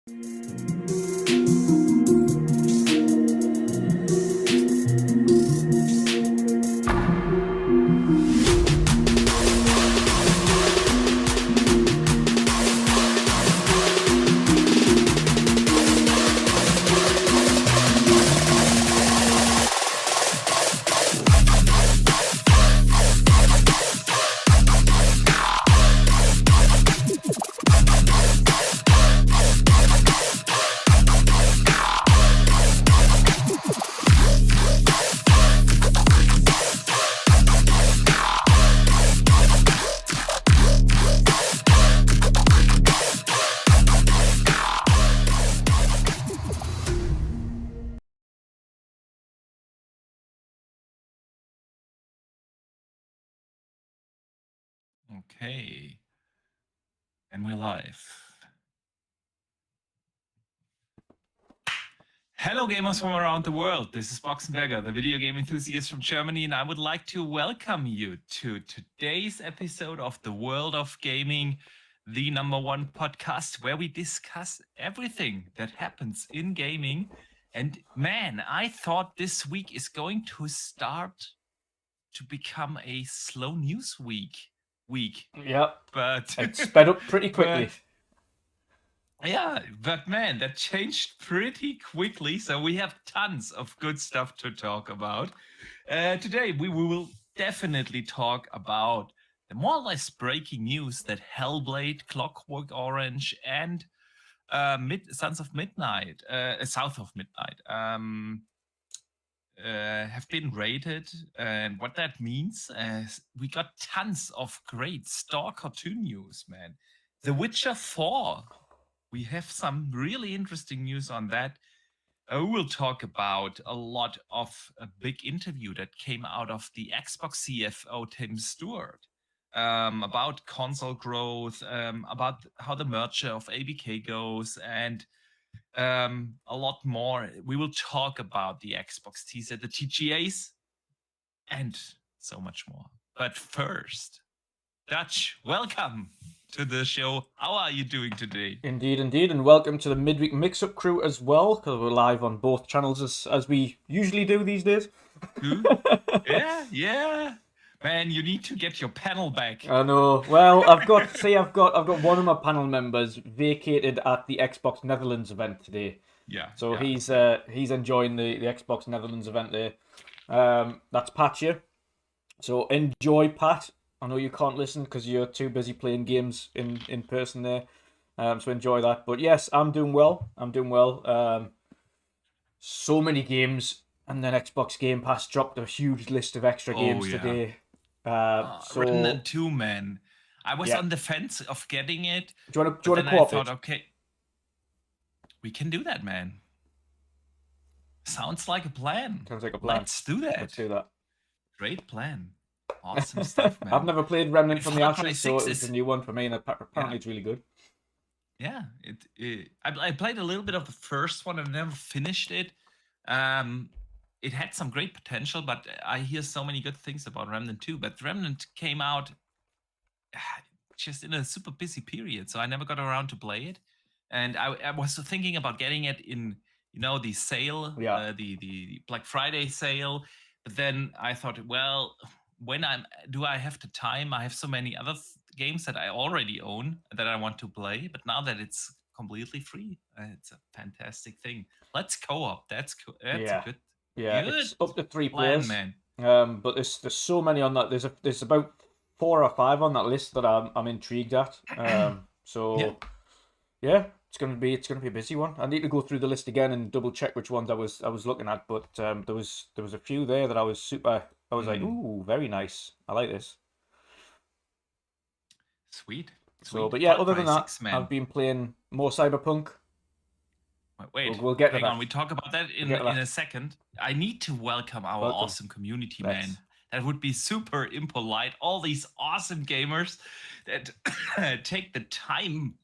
Okay. And we're live. Hello gamers from around the world. This is Boxenberger, the video game enthusiast from Germany, and I would like to welcome you to today's episode of The World of Gaming, the #1 podcast where we discuss everything that happens in gaming. And man, I thought this week is going to start to become a slow news week. Yeah, But it sped up pretty quickly. But man, that changed pretty quickly. So we have tons of good stuff to talk about. Today, we will definitely talk about the more or less breaking news that Hellblade, Clockwork Orange, and Sons of Midnight, South of Midnight, have been rated, and what that means. We got tons of great Stalker 2 news, man. The Witcher 4. We have some really interesting news on that. We will talk about a lot of a big interview that came out of the Xbox CFO Tim Stewart about console growth, about how the merger of ABK goes, and a lot more. We will talk about the Xbox teaser, the TGAs, and so much more. But first, Dutch, welcome to the show. How are you doing today? Indeed, and welcome to the midweek mix-up crew as well, because we're live on both channels as we usually do these days. Yeah. Man, you need to get your panel back. I know. Well, I've got one of my panel members vacated at the Xbox Netherlands event today. Yeah. So he's enjoying the Xbox Netherlands event there. That's Pat here. So enjoy, Pat. I know you can't listen because you're too busy playing games in person there. So enjoy that. But yes, I'm doing well. So many games, and then Xbox Gamepass dropped a huge list of extra games today. Remnant 2, man. I was on the fence of getting it. Do you want to co-op it? Okay, we can do that, man. Sounds like a plan. Let's do that. Great plan. Awesome stuff, man. I've never played Remnant from the Ashes, so it's a new one for me, and apparently it's really good. Yeah, I played a little bit of the first one and never finished it. It had some great potential, but I hear so many good things about Remnant 2. But Remnant came out just in a super busy period, so I never got around to play it. And I was thinking about getting it in, the sale, the Black Friday sale. But then I thought, well, do I have the time? I have so many other games that I already own that I want to play. But now that it's completely free, it's a fantastic thing. Let's co-op. That's a good. Yeah, it's up to 3 players, man. But there's so many on that. There's about 4 or 5 on that list that I'm intrigued at. It's gonna be a busy one. I need to go through the list again and double check which ones I was looking at. But there was a few there that I was like, ooh, very nice. I like this. Sweet. So, but yeah, other than that, I've been playing more Cyberpunk. Wait, we'll get to that. On. We talk about that in a second. I need to welcome our awesome community, man. That would be super impolite. All these awesome gamers that take the time.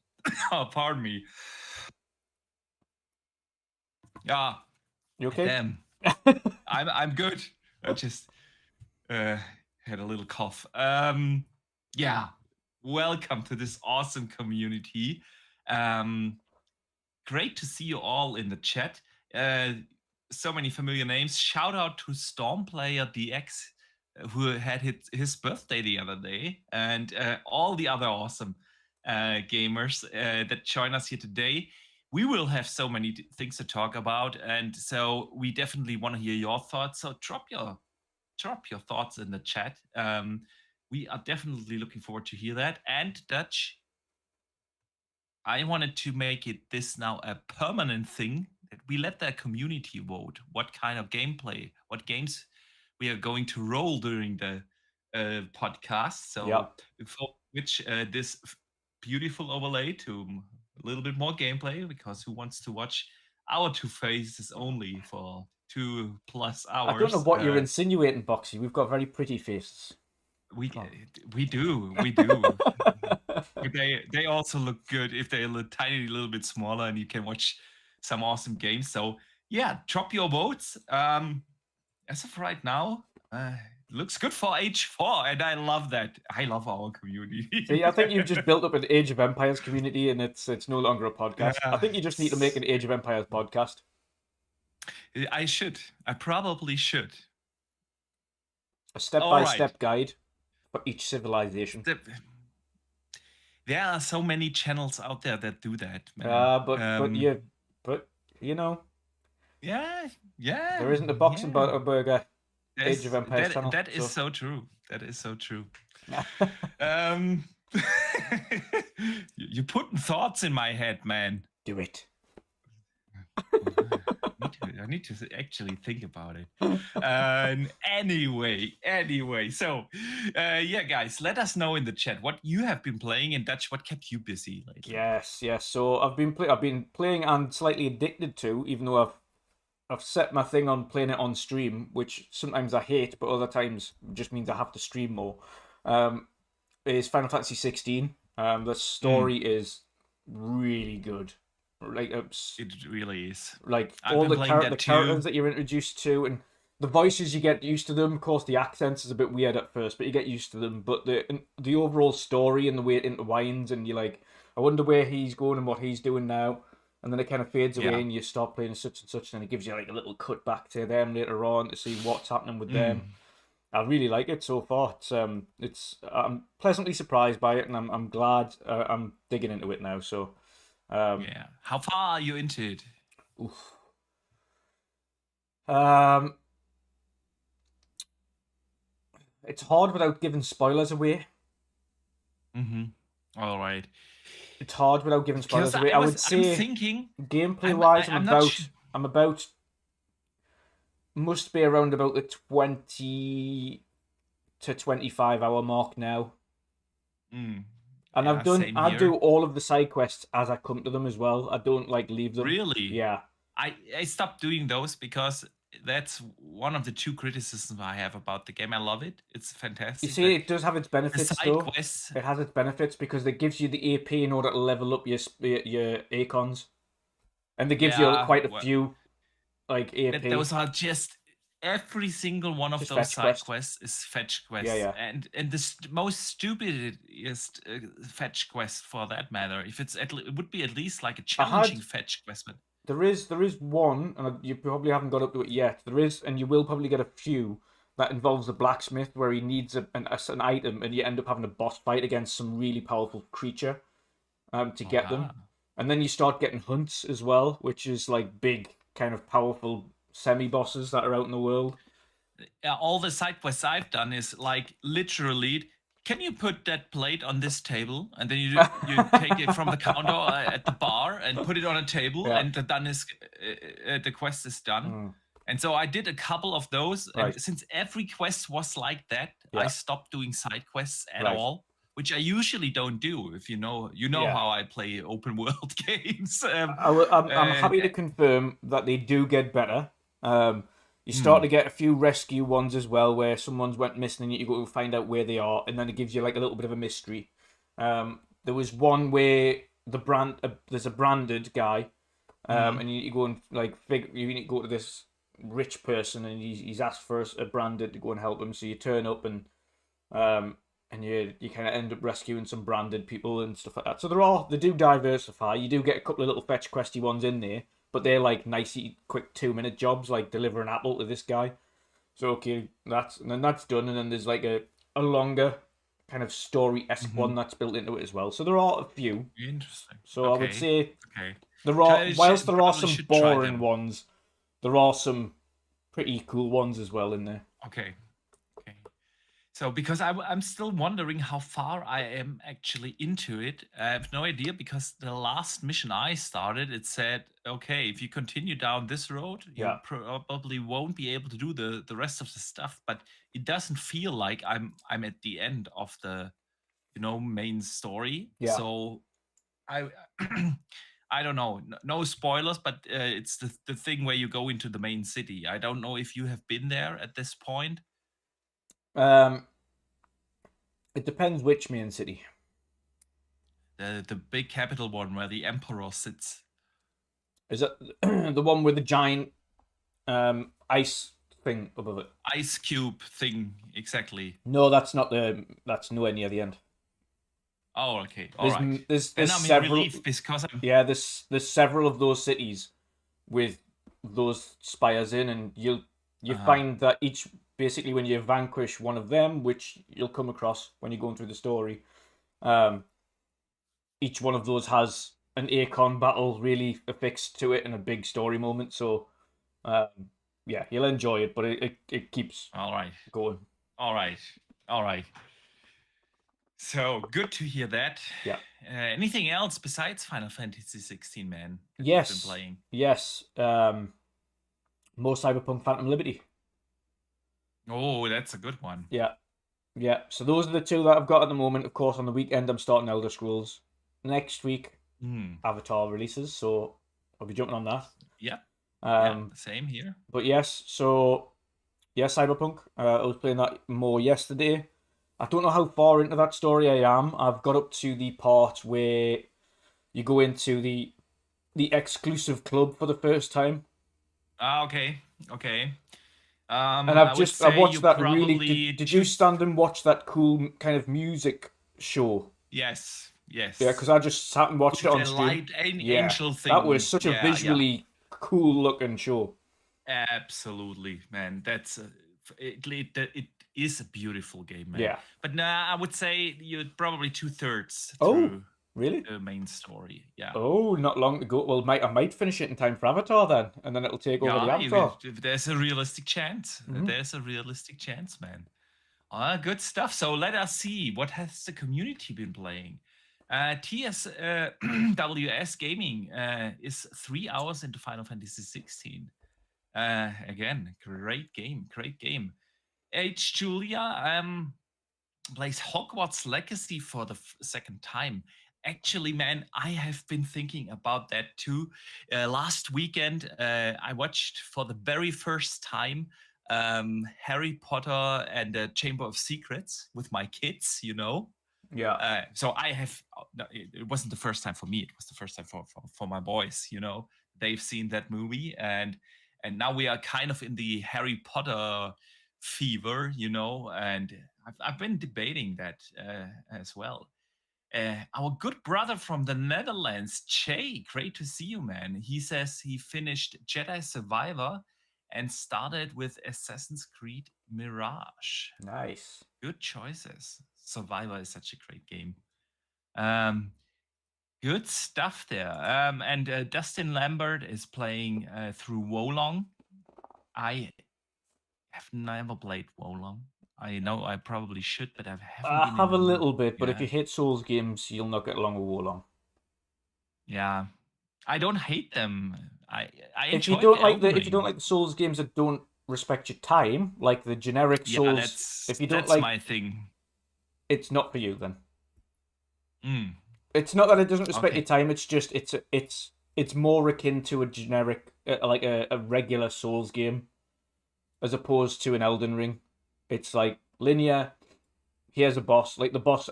Oh, pardon me. Yeah. You okay? Damn. I'm good. I just had a little cough. Yeah. Welcome to this awesome community. great to see you all in the chat. So many familiar names. Shout out to Stormplayer DX, who had his birthday the other day, and all the other awesome gamers that join us here today. We will have so many things to talk about, and so we definitely want to hear your thoughts. So drop your thoughts in the chat. We are definitely looking forward to hear that. And Dutch, I wanted to make it this now a permanent thing that we let the community vote what kind of gameplay, what games we are going to roll during the podcast. So before which this beautiful overlay to a little bit more gameplay, because who wants to watch our two faces only for 2+ hours? I don't know what you're insinuating, Boxy. We've got very pretty faces. We do. They also look good if they're a tiny little bit smaller, and you can watch some awesome games. So yeah, drop your votes. As of right now, looks good for H4, and I love that. I love our community. See, I think you've just built up an Age of Empires community, and it's no longer a podcast. I think you just need to make an Age of Empires podcast. I should. I probably should. A step-by-step guide for each civilization. There are so many channels out there that do that, man. But you know. Yeah. There isn't a box and burger Age of Empires channel. That is so true. That is so true. You're putting thoughts in my head, man. Do it. I need to actually think about it. Anyway, so yeah, guys, let us know in the chat what you have been playing, and Dutch, what kept you busy lately. Yes. So I've been playing and slightly addicted to, even though I've set my thing on playing it on stream, which sometimes I hate, but other times just means I have to stream more. Is Final Fantasy 16. The story is really good. Like it really is. Like all the characters that you're introduced to, and the voices, you get used to them. Of course, the accents is a bit weird at first, but you get used to them. But the overall story and the way it intertwines, and you're like, I wonder where he's going and what he's doing now. And then it kind of fades away, and you start playing such and such, and it gives you like a little cut back to them later on to see what's happening with them. I really like it so far. I'm pleasantly surprised by it, and I'm glad I'm digging into it now. So. Yeah. How far are you into it? Oof. It's hard without giving spoilers away. All right. It's hard without giving spoilers away. I would say, gameplay-wise, I'm about must be around about the 20 to 25 hour mark now. And I do all of the side quests as I come to them as well. I don't leave them. Really? Yeah. I stopped doing those because that's one of the two criticisms I have about the game. I love it. It's fantastic. You see, it does have its benefits though. Quests... It has its benefits because it gives you the AP in order to level up your Acons. And it gives you quite a few AP. Those are just... Every single one of those side quests is fetch quests. Yeah. And the most stupidest fetch quest for that matter, if it would be at least like a challenging fetch quest. But there is one, and you probably haven't got up to it yet. There is, and you will probably get a few, that involves a blacksmith where he needs an item, and you end up having a boss fight against some really powerful creature to get them. And then you start getting hunts as well, which is like big, kind of powerful semi-bosses that are out in the world. All the side quests I've done is like literally, can you put that plate on this table? And then you take it from the counter at the bar and put it on a table, and the quest is done. And so I did a couple of those, and since every quest was like that, I stopped doing side quests at all, which I usually don't do. If you know how I play open world games. I'm happy to confirm that they do get better. You start to get a few rescue ones as well, where someone's went missing and you go to find out where they are, and then it gives you like a little bit of a mystery. There was one where there's a branded guy, and you go and you need to go to this rich person, and he's asked for a branded to go and help him. So you turn up, and and you kind of end up rescuing some branded people and stuff like that. So they do diversify. You do get a couple of little fetch questy ones in there, but they're like nicey, quick 2-minute jobs, like deliver an apple to this guy. So okay, that's done, and then there's like a longer kind of story-esque one that's built into it as well. So there are a few. Interesting. So I would say okay. whilst there are Probably some should try boring them. ones, there are some pretty cool ones as well in there. Okay. So, because I'm still wondering how far I am actually into it. I have no idea, because the last mission I started, it said, okay, if you continue down this road, you probably won't be able to do the rest of the stuff. But it doesn't feel like I'm at the end of the, main story. Yeah. So I I don't know. No spoilers, but it's the thing where you go into the main city. I don't know if you have been there at this point. It depends which main city. The big capital one where the emperor sits. Is that the one with the giant ice thing above it? Ice cube thing, exactly. No, that's not that's nowhere near the end. Oh, okay. All right. There's I'm several. relieved, because there's several of those cities with those spires in, and you find that each, basically, when you vanquish one of them, which you'll come across when you're going through the story, each one of those has an Akon battle really affixed to it and a big story moment. So, yeah, you'll enjoy it, but it keeps going. All right. So good to hear that. Yeah. Anything else besides Final Fantasy 16, man? Yes. You've been playing? Yes. More Cyberpunk Phantom Liberty. Oh, that's a good one. Yeah. So those are the two that I've got at the moment. Of course, on the weekend I'm starting Elder Scrolls. Next week, Avatar releases, so I'll be jumping on that. Yeah. Same here. But yes, Cyberpunk. I was playing that more yesterday. I don't know how far into that story I am. I've got up to the part where you go into the exclusive club for the first time. Okay. And I've watched that really. Did you stand and watch that cool kind of music show? Yes. Yeah, because I just sat and watched it on stream. Angel thing. That was such a visually cool looking show. Absolutely, man. That's it is a beautiful game, man. Yeah. But I would say you're probably 2/3 through really? The main story. Yeah. Oh, not long to go. Well, I might finish it in time for Avatar then, and then it'll take over the Avatar. There's a realistic chance. There's a realistic chance, man. Good stuff. So let us see, what has the community been playing? TSWS Gaming is 3 hours into Final Fantasy 16. Again, great game. H. Julia plays Hogwarts Legacy for the second time. Actually, man, I have been thinking about that too. Last weekend, I watched for the very first time Harry Potter and the Chamber of Secrets with my kids, Yeah. So I have. It wasn't the first time for me. It was the first time for my boys. They've seen that movie, and now we are kind of in the Harry Potter fever, and I've been debating that as well. Our good brother from the Netherlands, Jay, great to see you, man. He says he finished Jedi Survivor and started with Assassin's Creed Mirage. Nice. Good choices. Survivor is such a great game. Good stuff there. And Dustin Lambert is playing through Wolong. I have never played Wolong. I know I probably should, but I haven't. I have a little bit, but if you hate Souls games, you'll not get along with Wolong. Yeah, I don't hate them. I if you don't like the Souls games that don't respect your time, like the generic Souls, if you don't that's my thing. It's not for you then. It's not that it doesn't respect your time. It's just it's more akin to a generic like a regular Souls game, as opposed to an Elden Ring. It's like linear. Here's a boss. Like the boss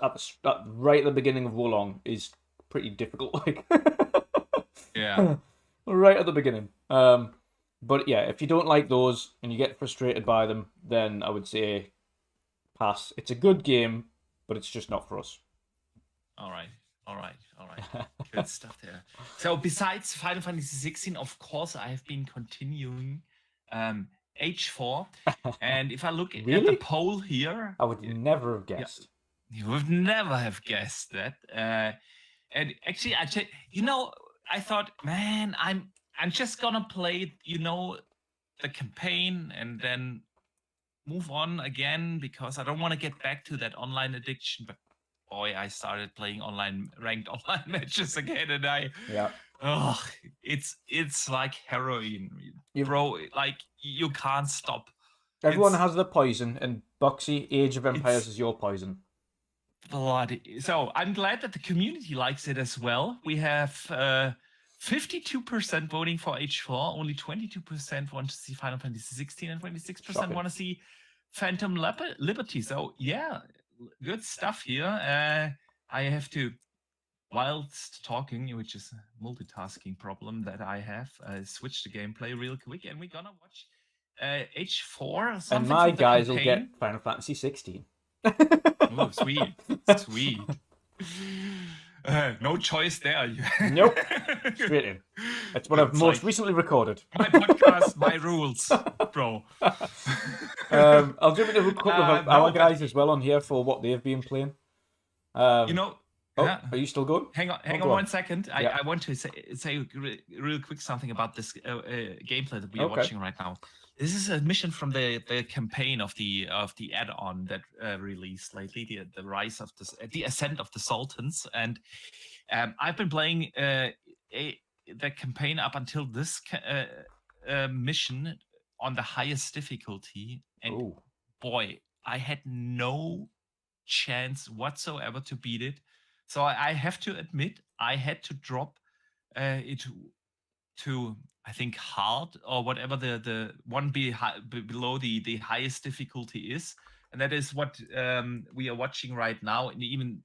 right at the beginning of Wolong is pretty difficult. Like, yeah, right at the beginning. But yeah, if you don't like those and you get frustrated by them, then I would say pass. It's a good game, but it's just not for us. All right. Good stuff there. So besides Final Fantasy 16, of course, I have been continuing H4. And if I look at Really? the poll here, I would never have guessed. you would never have guessed that. And actually, I thought, man, I'm just gonna play, the campaign and then move on again because I don't want to get back to that online addiction. But boy, I started playing ranked online matches again, and it's like heroin, bro. Like you can't stop. Everyone has their poison, and Boxy Age of Empires is your poison. Bloody. So I'm glad that the community likes it as well. We have 52% voting for H4, only 22% want to see Final Fantasy 16, and 26% want to see Phantom Liberty. So yeah, good stuff here. I have to, whilst talking, which is a multitasking problem that I have, switch the gameplay real quick, and we're gonna watch H4. And my guys will get Final Fantasy 16. Oh, sweet. No choice there. Nope. Straight in. It's what I've most recently recorded. My podcast, my rules, bro. I'll jump into a couple of our guys as well on here for what they've been playing. Are you still going? Hang on 1 second. I want to say real quick something about this gameplay that we are watching right now. This is a mission from the campaign of the add-on that released lately, the rise of the ascent of the Sultans, and I've been playing the campaign up until this mission on the highest difficulty, and boy, I had no chance whatsoever to beat it. So I have to admit, I had to drop it to, I think, hard or whatever the one below the highest difficulty is, and that is what we are watching right now. And even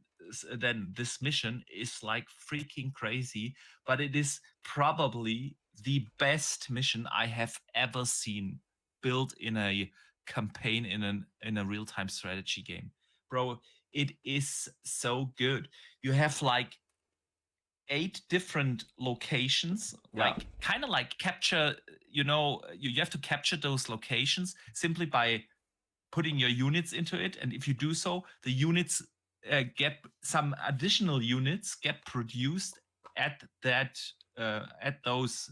then, this mission is like freaking crazy, but it is probably the best mission I have ever seen built in a campaign in a real-time strategy game, bro. It is so good. You have like 8 different locations, like kind of like capture, you have to capture those locations simply by putting your units into it. And if you do so, the units get some additional units get produced at those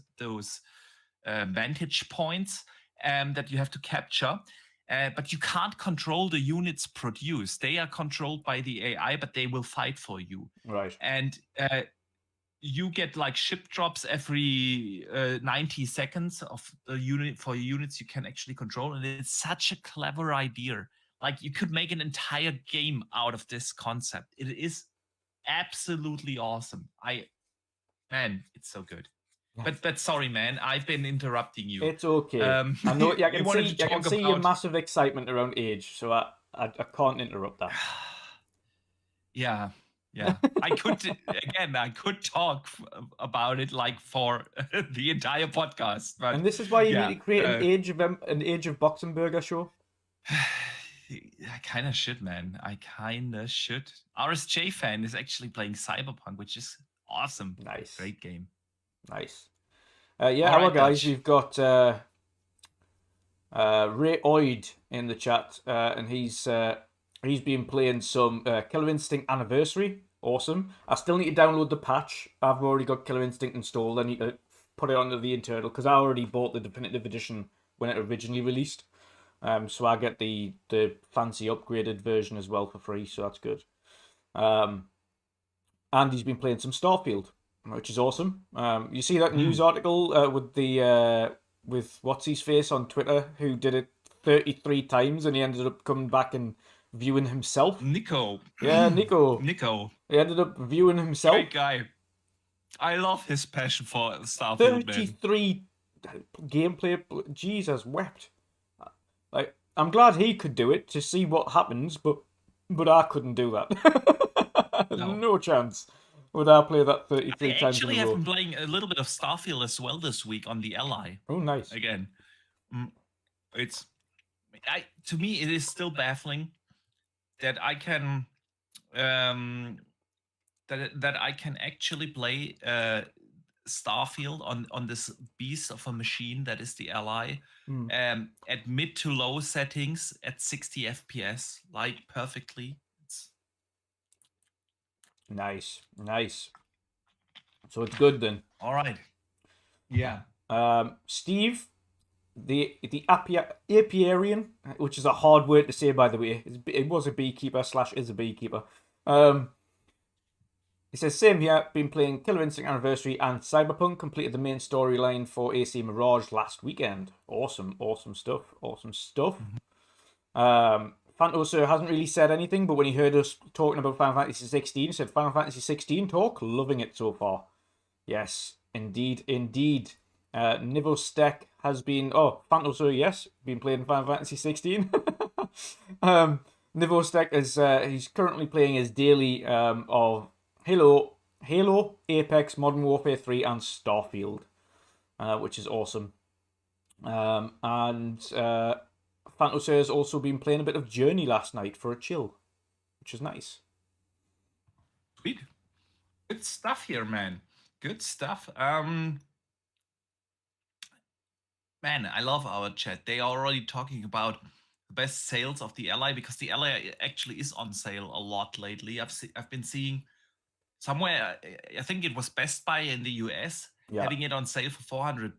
vantage points that you have to capture. But you can't control the units produced. They are controlled by the AI, but they will fight for you. Right. And you get like ship drops every 90 seconds of the unit for units you can actually control. And it's such a clever idea. Like you could make an entire game out of this concept. It is absolutely awesome. It's so good. But sorry, man, I've been interrupting you. It's okay. I know. I can see your massive excitement around Age, so I can't interrupt that. Yeah. I could talk about it like for the entire podcast. But and this is why you need to create an Age of Boxenberger show. I kind of should, man. I kind of should. RSJ fan is actually playing Cyberpunk, which is awesome. Nice. Great game. Nice. Hello guys, Dutch. We've got Ray Oid in the chat, and he's been playing some Killer Instinct Anniversary. Awesome. I still need to download the patch. I've already got Killer Instinct installed. I need to put it onto the internal because I already bought the definitive edition when it originally released. So I get the fancy upgraded version as well for free, so that's good. And he's been playing some Starfield, which is awesome. You see that news article with what's his face on Twitter, who did it 33 times and he ended up coming back and viewing himself. Nico. Yeah, Nico. He ended up viewing himself. Great guy. I love his passion for Starfield. 33 gameplay. Jesus wept. Like, I'm glad he could do it to see what happens, but I couldn't do that. No chance. Would I play that 33 times in a row? Actually, I've been playing a little bit of Starfield as well this week on the Ally. Oh, nice. Again, to me, it is still baffling that I can that I can actually play Starfield on this beast of a machine that is the Ally at mid to low settings at 60 FPS, like perfectly. It's Nice. So it's good then. all right. Yeah. Steve, the apiarian, which is a hard word to say, by the way. It was a beekeeper / is a beekeeper. It says, same here, been playing Killer Instinct Anniversary and Cyberpunk, completed the main storyline for AC Mirage last weekend. Awesome stuff. Fantoso hasn't really said anything, but when he heard us talking about Final Fantasy 16, he said, Final Fantasy 16 talk, loving it so far. Yes, indeed. Nivostek has been, Fantoso, yes, been playing Final Fantasy 16. Nivostek is, he's currently playing his daily of Halo, Apex, Modern Warfare 3, and Starfield, which is awesome. And Fantoso has also been playing a bit of Journey last night for a chill, which is nice. Sweet. Good stuff here, man. Good stuff. Man, I love our chat. They are already talking about the best sales of the Ally, because the Ally actually is on sale a lot lately. I've been seeing somewhere, I think it was Best Buy in the US, having it on sale for $400.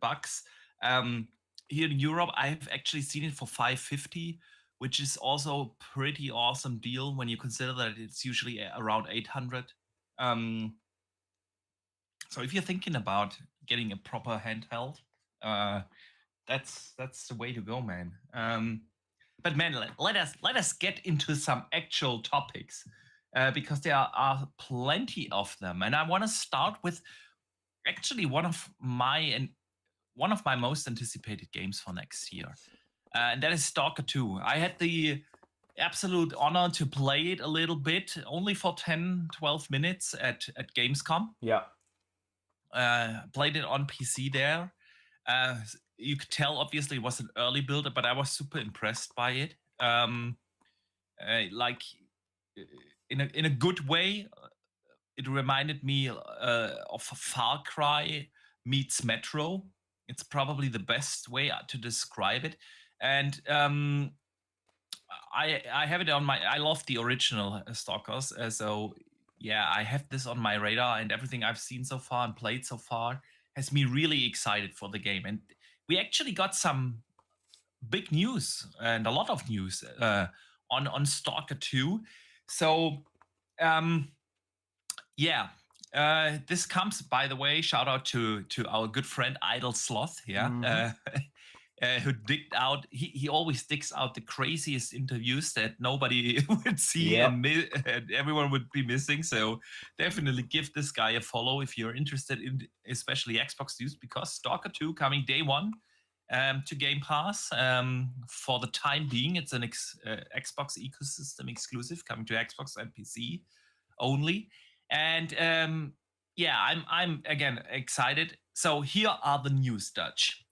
Here in Europe, I've actually seen it for $550, which is also a pretty awesome deal when you consider that it's usually around $800. So if you're thinking about getting a proper handheld, that's the way to go, man. But man, let us get into some actual topics, because there are plenty of them, and I want to start with actually one of my most anticipated games for next year, and that is Stalker 2. I had the absolute honor to play it a little bit, only for 10-12 minutes at Gamescom. Yeah. Played it on PC there. You could tell, obviously, it was an early builder, but I was super impressed by it. Like, in a good way, it reminded me of Far Cry meets Metro. It's probably the best way to describe it. And I have it on my. I love the original Stalkers, so yeah, I have this on my radar, and everything I've seen so far and played so far has me really excited for the game. And we actually got some big news and a lot of news on Stalker 2. So this comes, by the way, shout out to our good friend Idle Sloth here. Who digged out, he always digs out the craziest interviews that nobody would see, and everyone would be missing. So definitely give this guy a follow if you're interested in especially Xbox news, because Stalker 2 coming day one to Game Pass. For the time being, it's an Xbox ecosystem exclusive, coming to Xbox and PC only. And I'm again excited. So here are the news, Dutch.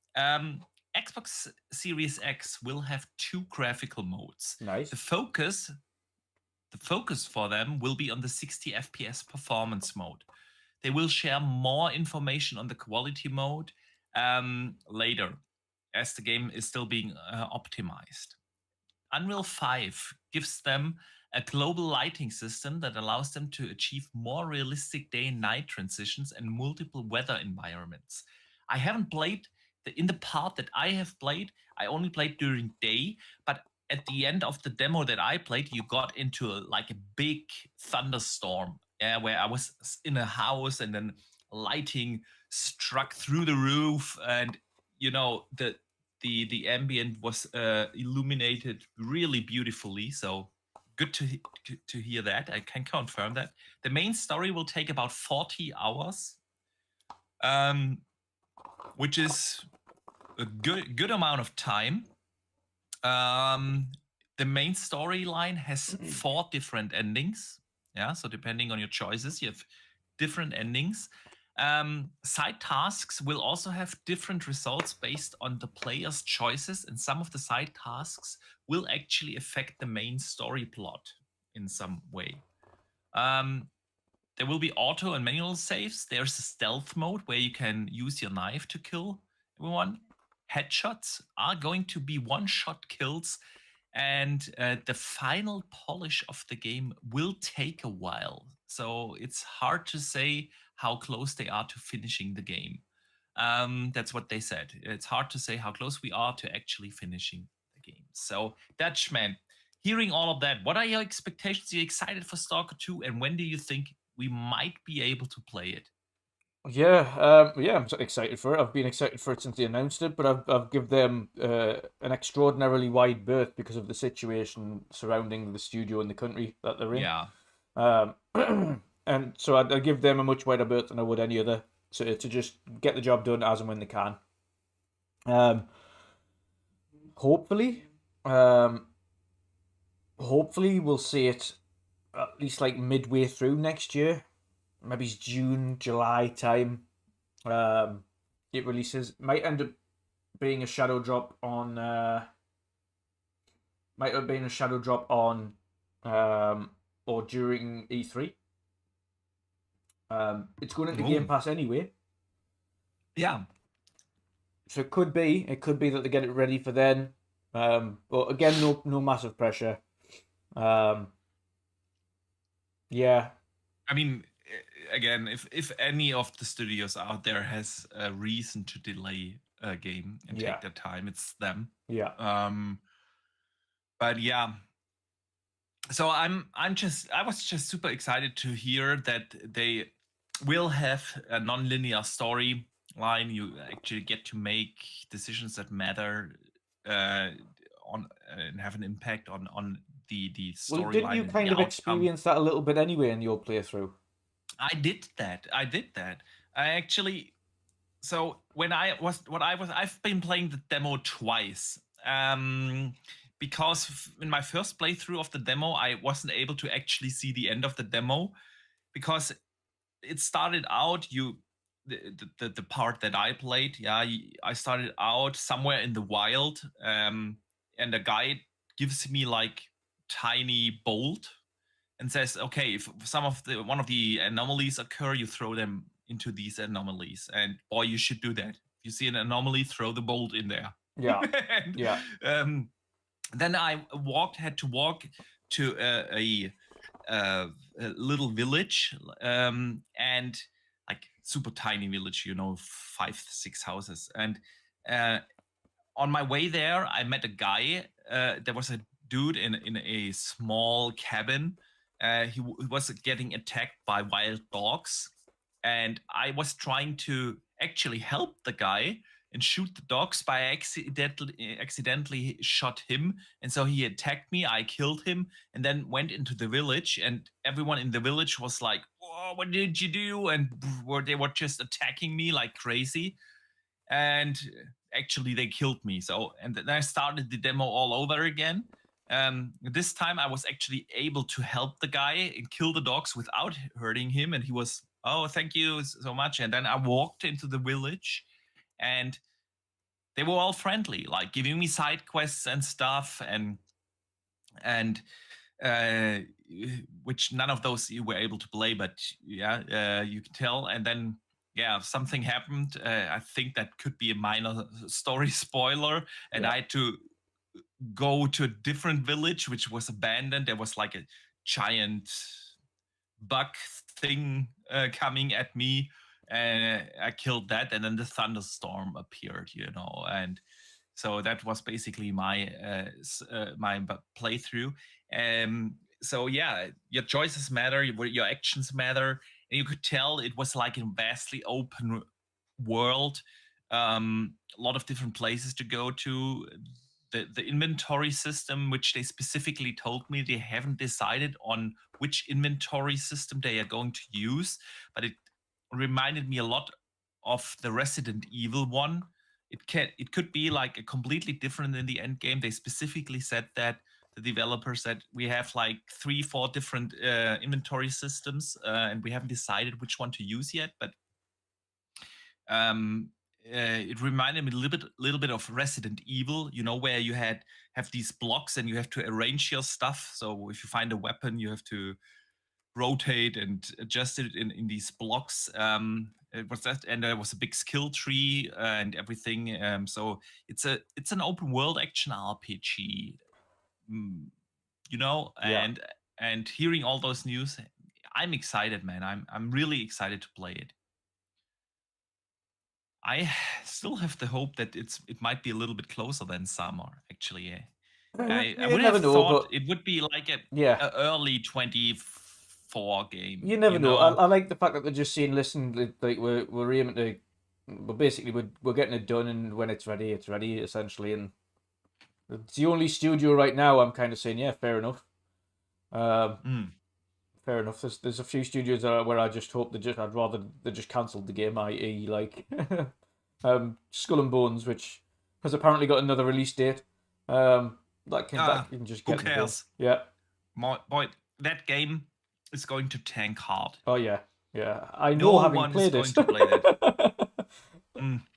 Xbox Series X will have 2 graphical modes. Nice. The focus for them will be on the 60 FPS performance mode. They will share more information on the quality mode later, as the game is still being optimized. Unreal 5 gives them a global lighting system that allows them to achieve more realistic day and night transitions and multiple weather environments. I haven't played in the part that I have played, I only played during day, but at the end of the demo that I played, you got into a big thunderstorm, where I was in a house and then lighting struck through the roof, and the ambient was illuminated really beautifully. So good to hear that. I can confirm that. The main story will take about 40 hours, which is a good amount of time. The main storyline has 4 different endings. Yeah, so depending on your choices, you have different endings. Side tasks will also have different results based on the player's choices, and some of the side tasks will actually affect the main story plot in some way. There will be auto and manual saves. There's a stealth mode where you can use your knife to kill everyone. Headshots are going to be one-shot kills, and the final polish of the game will take a while. So it's hard to say how close they are to finishing the game. That's what they said. It's hard to say how close we are to actually finishing the game. So, Dutchman, hearing all of that, what are your expectations? Are you excited for Stalker 2? And when do you think we might be able to play it? Yeah, I'm so excited for it. I've been excited for it since they announced it, but I've given them an extraordinarily wide berth because of the situation surrounding the studio and the country that they're in. Yeah. And so I'd give them a much wider berth than I would any other to just get the job done as and when they can. Hopefully we'll see it at least like midway through next year. Maybe it's June, July time. It releases. Might end up being a shadow drop on. Might have been a shadow drop on, or during E3. It's going into Game Pass anyway. Yeah. So it could be that they get it ready for then. But again, no massive pressure. Yeah. I mean, again, if any of the studios out there has a reason to delay a game and take their time, it's them. Yeah. But yeah. So I was just super excited to hear that they will have a non-linear story line. You actually get to make decisions that matter on and have an impact on the storyline. Well, didn't you kind of experience that a little bit anyway in your playthrough? I did that. I actually. So I've been playing the demo twice. Because in my first playthrough of the demo, I wasn't able to actually see the end of the demo because it started out the part that I played. Yeah, I started out somewhere in the wild, and a guy gives me like tiny bolt and says, "Okay, if one of the anomalies occur, you throw them into these anomalies, and boy, you should do that. If you see an anomaly, throw the bolt in there." Yeah, and, yeah. Then I had to walk to a little village, and like super tiny village, 5-6 houses. And on my way there, I met a guy. There was a dude in a small cabin. He was getting attacked by wild dogs, and I was trying to actually help the guy and shoot the dogs, but I accidentally shot him. And so he attacked me, I killed him, and then went into the village, and everyone in the village was like, "Whoa, what did you do?" And they were just attacking me like crazy. And actually they killed me. So, and then I started the demo all over again. This time I was actually able to help the guy and kill the dogs without hurting him. And he was, "Oh, thank you so much." And then I walked into the village, and they were all friendly, like giving me side quests and stuff, and which none of those you were able to play, but yeah, you can tell. And then something happened. I think that could be a minor story spoiler, and I had to go to a different village which was abandoned. There was like a giant bug thing coming at me, and I killed that, and then the thunderstorm appeared, and so that was basically my playthrough. So yeah, your choices matter, your actions matter, and you could tell it was like a vastly open world, a lot of different places to go to. The inventory system, which they specifically told me they haven't decided on which inventory system they are going to use, but it reminded me a lot of the Resident Evil one. It could be like a completely different in the end game. They specifically said that the developer said we have like 3-4 different inventory systems, and we haven't decided which one to use yet. But it reminded me a little bit of Resident Evil, where you have these blocks and you have to arrange your stuff. So if you find a weapon, you have to rotate and adjust it in these blocks. It was that, and there was a big skill tree and everything. So it's an open world action RPG, you know. Yeah. And hearing all those news, I'm excited, man. I'm really excited to play it. I still have the hope that it might be a little bit closer than summer. Actually, yeah. I You would never have know, thought but it would be like yeah, a early 24 game. you never You know. know? I like the fact that they're just saying, listen, like we're aiming to, but basically we're getting it done, and when it's ready, essentially. And it's the only studio right now. I'm kind of saying, yeah, fair enough. Fair enough. There's a few studios where I just hope I'd rather they just cancelled the game, i.e. like Skull and Bones, which has apparently got another release date. That can just who get in the bin. cares? Yeah. Boy, that game is going to tank hard. Oh yeah, yeah. I know, having played is going to play that.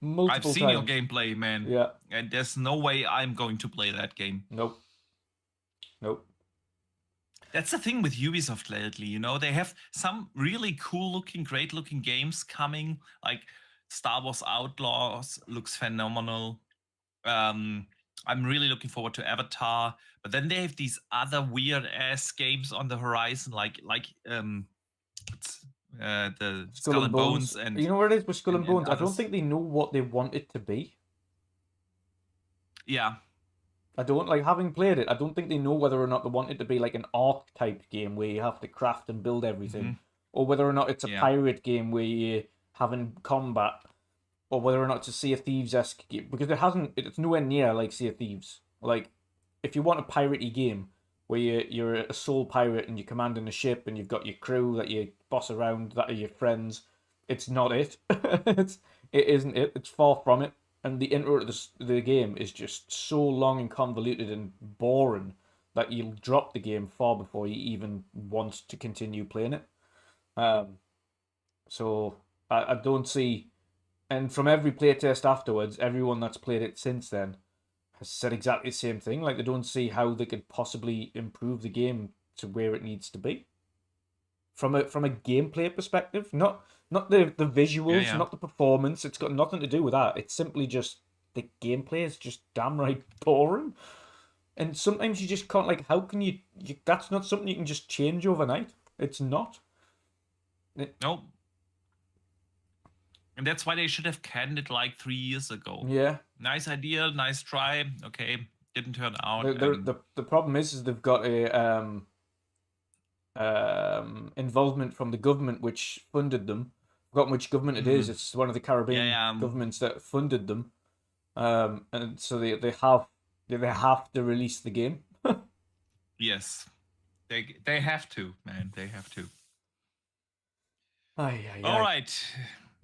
Multiple I've seen your times. gameplay, man. Yeah. And there's no way I'm going to play that game. Nope. That's the thing with Ubisoft lately, you know, they have some really cool looking, great looking games coming, like Star Wars Outlaws looks phenomenal. I'm really looking forward to Avatar, but then they have these other weird ass games on the horizon, like the Skull and Bones. And you know what it is with Skull and Bones? I don't others. think they know what they want it to be. Yeah. I don't, like, having played it, I don't think they know whether or not they want it to be like an Ark type game where you have to craft and build everything, or whether or not it's a pirate game where you're having combat, or whether or not it's a Sea of Thieves-esque game, because it's nowhere near like Sea of Thieves. Like, if you want a piratey game where you're a sole pirate and you're commanding a ship and you've got your crew that you boss around that are your friends, it's not it. It isn't it. It's far from it. And the intro to the game is just so long and convoluted and boring that you'll drop the game far before you even want to continue playing it. So I don't see... And from every playtest afterwards, everyone that's played it since then has said exactly the same thing. Like, they don't see how they could possibly improve the game to where it needs to be. From a gameplay perspective, not the visuals, not the performance. It's got nothing to do with that. It's simply just the gameplay is just damn right boring. And sometimes you just can't, like, how can you that's not something you can just change overnight. It's not. Nope. And that's why they should have canned it like 3 years ago. Yeah. Nice idea, nice try. Okay, didn't turn out. The problem is they've got a involvement from the government which funded them. I've forgotten which government it is. It's one of the Caribbean governments that funded them. And so they have to release the game. Yes. They have to, man. They have to. All right.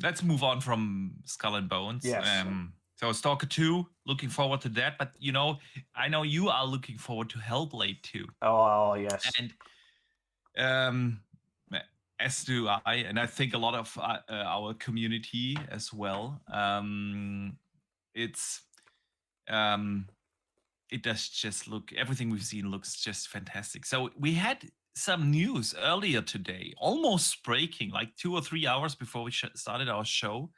Let's move on from Skull and Bones. Yes. So Stalker 2, looking forward to that. But, you know, I know you are looking forward to Hellblade 2. Oh, yes. And as do I, and I think a lot of our community as well. It does just look, everything we've seen looks just fantastic. So we had some news earlier today, almost breaking, like 2 or 3 hours before we started our show.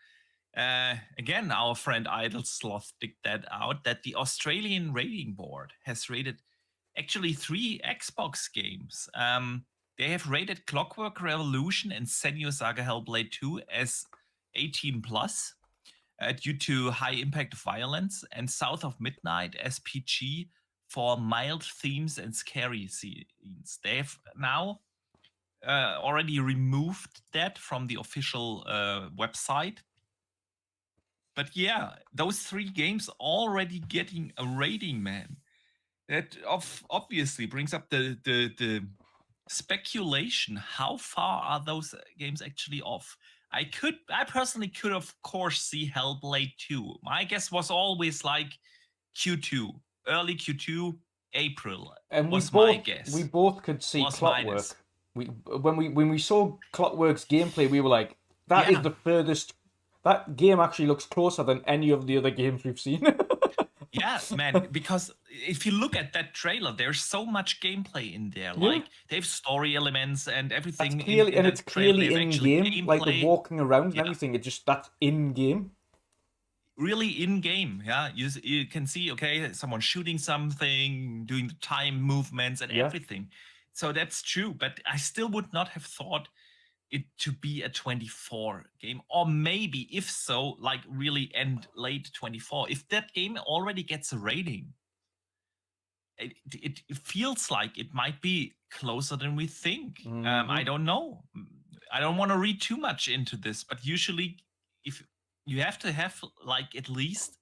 Again, our friend Idle Sloth digged that out, that the Australian rating board has rated actually 3 Xbox games. They have rated Clockwork Revolution and Senua's Saga Hellblade 2 as 18 plus due to high impact violence, and South of Midnight as PG for mild themes and scary scenes. They have now already removed that from the official website. But yeah, those 3 games already getting a rating, man. That obviously brings up the speculation. How far are those games actually off? I personally could, of course, see Hellblade 2. My guess was always like Q2, early Q2, April. And my guess. We both could see Clockwork. When we saw Clockwork's gameplay, we were like, that is the furthest. That game actually looks closer than any of the other games we've seen. Yeah, man, because if you look at that trailer, there's so much gameplay in there. Yeah. Like they have story elements and everything. That's clearly, in and the it's trailer. clearly They have in actually game. Like the gameplay. walking around and Yeah. everything. That's in game. Really in game, yeah. You can see, okay, someone shooting something, doing the time movements and everything. So that's true, but I still would not have thought it to be a 24 game, or maybe if so, like really end late 24. If that game already gets a rating, it feels like it might be closer than we think. I don't know. I don't want to read too much into this, but usually, if you have to have like at least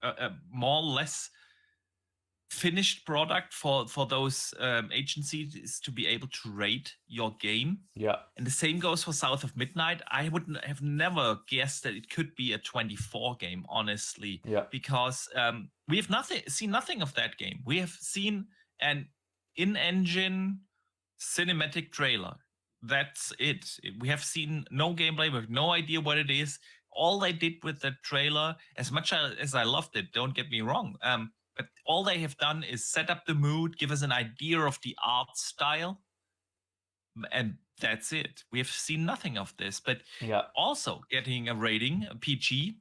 a more or less finished product for those agencies to be able to rate your game. Yeah. And the same goes for South of Midnight. I would have never guessed that it could be a 24 game, honestly. Yeah. Because we have seen nothing of that game. We have seen an in-engine cinematic trailer. That's it. We have seen no gameplay. We have no idea what it is. All they did with the trailer, as much as I loved it, don't get me wrong, but all they have done is set up the mood, give us an idea of the art style, and that's it. We have seen nothing of this, but also getting a rating, a PG.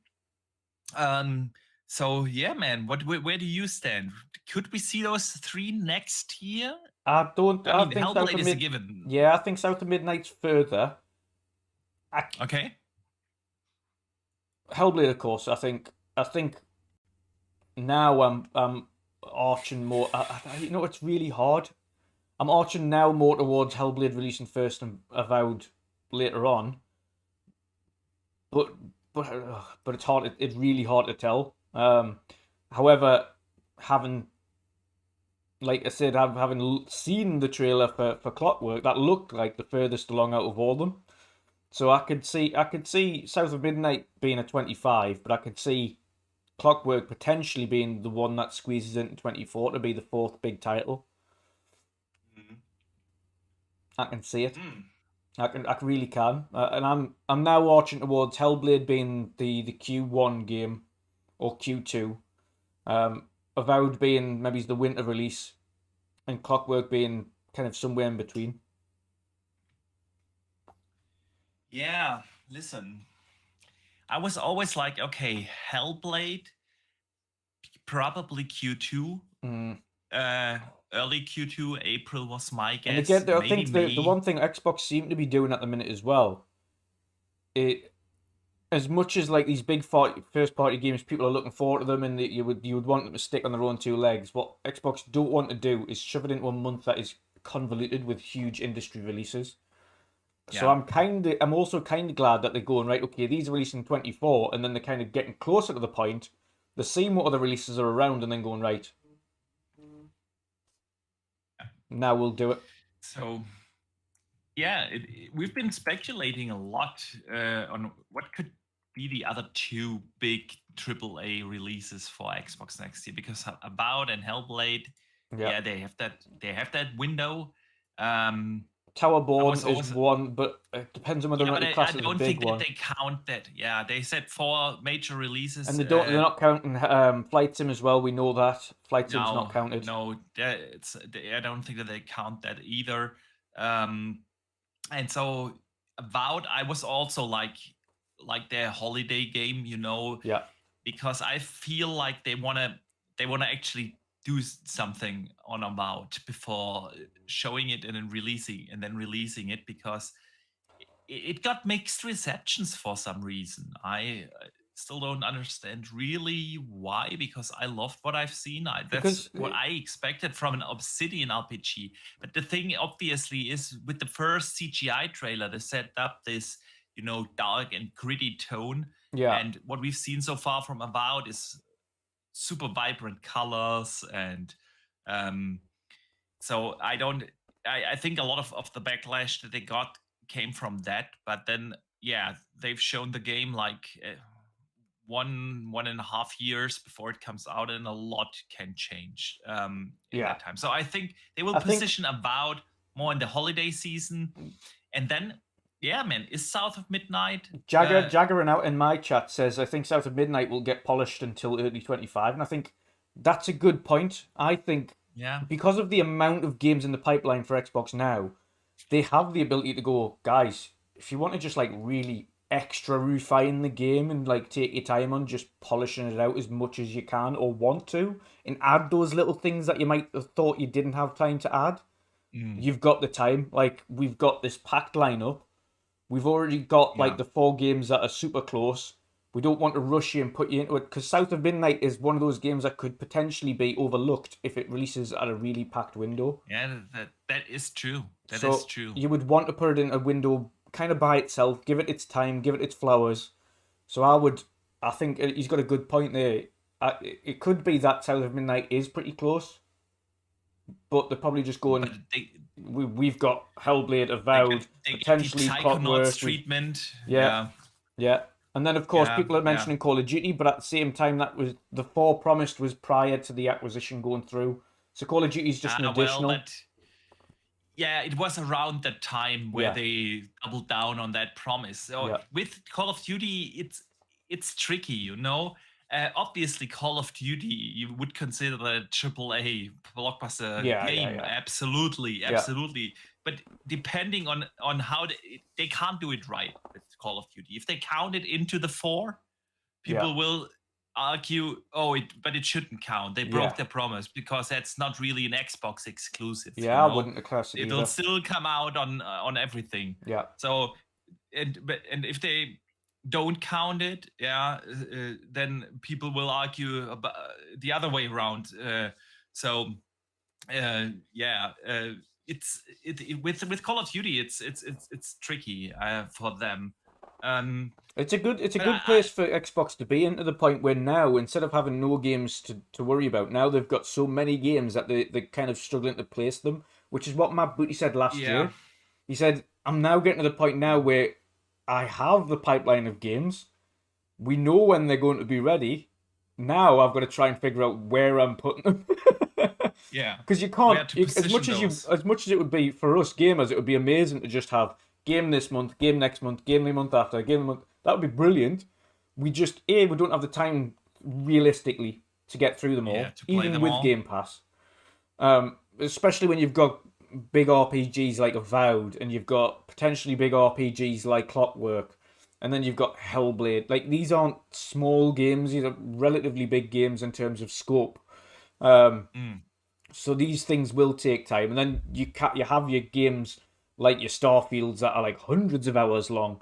So yeah, man, where do you stand? Could we see those 3 next year? I mean, think Hellblade is a given. Yeah, I think South of Midnight's further. Okay. Hellblade, of course. I think now I'm arching more. It's really hard. I'm arching now more towards Hellblade releasing first and Avowed later on. But it's hard. It's really hard to tell. However, like I said, having seen the trailer for Clockwork, that looked like the furthest along out of all of them. So I could see South of Midnight being a 25, but I could see Clockwork potentially being the one that squeezes into 24 to be the 4th big title. I can see it. I really can, and I'm now watching towards Hellblade being the Q1 game or Q2, Avowed being maybe the winter release, and Clockwork being kind of somewhere in between. Yeah, listen, I was always like, okay, Hellblade, probably Q2. Early Q2, April was my guess. And again, I maybe think the one thing Xbox seem to be doing at the minute as well, as much as like these big first party games, people are looking forward to them, and you would want them to stick on their own 2 legs. What Xbox don't want to do is shove it into a month that is convoluted with huge industry releases. Yeah. So I'm also kind of glad that they're going, right, okay, these are releasing 24, and then they're kind of getting closer to the point. They're seeing what other releases are around, and then going, right, now we'll do it. So, yeah, we've been speculating a lot on what could be the other 2 big AAA releases for Xbox next year, because Avowed and Hellblade, they have that window. Towerborn is one, but it depends on whether or not you class it as a big one. I don't think that they count that. Yeah, they said 4 major releases, and they're not counting Flight Sim as well. We know that Flight Sim's not counted. No, I don't think that they count that either. And so Avowed, I was also like their holiday game, Yeah. Because I feel like they wanna actually do something on Avowed before showing it and then releasing it, because it got mixed receptions for some reason. I still don't understand really why, because I loved what I've seen. That's what I expected from an Obsidian RPG. But the thing, obviously, is with the first CGI trailer, they set up this, dark and gritty tone. Yeah. And what we've seen so far from Avowed is super vibrant colors, and so I think a lot of the backlash that they got came from that. But then they've shown the game like 1.5 years before it comes out, and a lot can change in that time. So I think they will position Avowed more in the holiday season, and then is South of Midnight. Jagger and out in my chat says, I think South of Midnight will get polished until early 25, and I think That's a good point. I think Yeah. because of the amount of games in the pipeline for Xbox now, they have the ability to go, guys, if you want to just like really extra refine the game and like take your time on just polishing it out as much as you can or want to, and add those little things that you might have thought you didn't have time to add, Mm. you've got the time. Like, we've got this packed lineup. We've already got like Yeah. the 4 games that are super close. We don't want to rush you and put you into it because South of Midnight is one of those games that could potentially be overlooked if it releases at a really packed window. Yeah, that is true. That is So true. you would want to put it in a window kind of by itself, give it its time, give it its flowers. So I think he's got a good point there. It could be that South of Midnight is pretty close, but they're probably just But going, we've got Hellblade, Avowed, they get the potentially Psychonauts Clockwork. treatment. Yeah, Yeah. yeah. And then, of course, Yeah. people are Yeah. mentioning Call of Duty, but at the same time, that was the 4 promised was prior to the acquisition going through. So Call of Duty is just an additional. Well, yeah, it was around that time where Yeah. they doubled down on that promise. So Yeah. with Call of Duty, it's tricky, you know. Obviously, Call of Duty, you would consider that a AAA blockbuster game. Yeah. Absolutely, absolutely. But depending on how they can't do it right with Call of Duty. If they count it into the 4, people will argue, but it shouldn't count. They broke their promise because that's not really an Xbox exclusive. Yeah, I wouldn't class it It'll either. still come out on everything. Yeah. So, and if they don't count it, then people will argue about the other way around. It's with Call of Duty, it's tricky for them. It's a good place for Xbox to be in, to the point where now, instead of having no games to worry about, now they've got so many games that they're kind of struggling to place them, which is what Matt Booty said last year. He said, I'm now getting to the point now where I have the pipeline of games. We know when they're going to be ready. Now I've got to try and figure out where I'm putting them. Yeah, because you can't. As much as it would be for us gamers, it would be amazing to just have game this month, game next month, game the month after, game the month. That would be brilliant. We just we don't have the time realistically to get through them all, even with Game Pass. Especially when you've got big RPGs like Avowed, and you've got potentially big RPGs like Clockwork, and then you've got Hellblade. Like, these aren't small games; these are relatively big games in terms of scope. So these things will take time, and then you have your games like your Starfields that are like hundreds of hours long,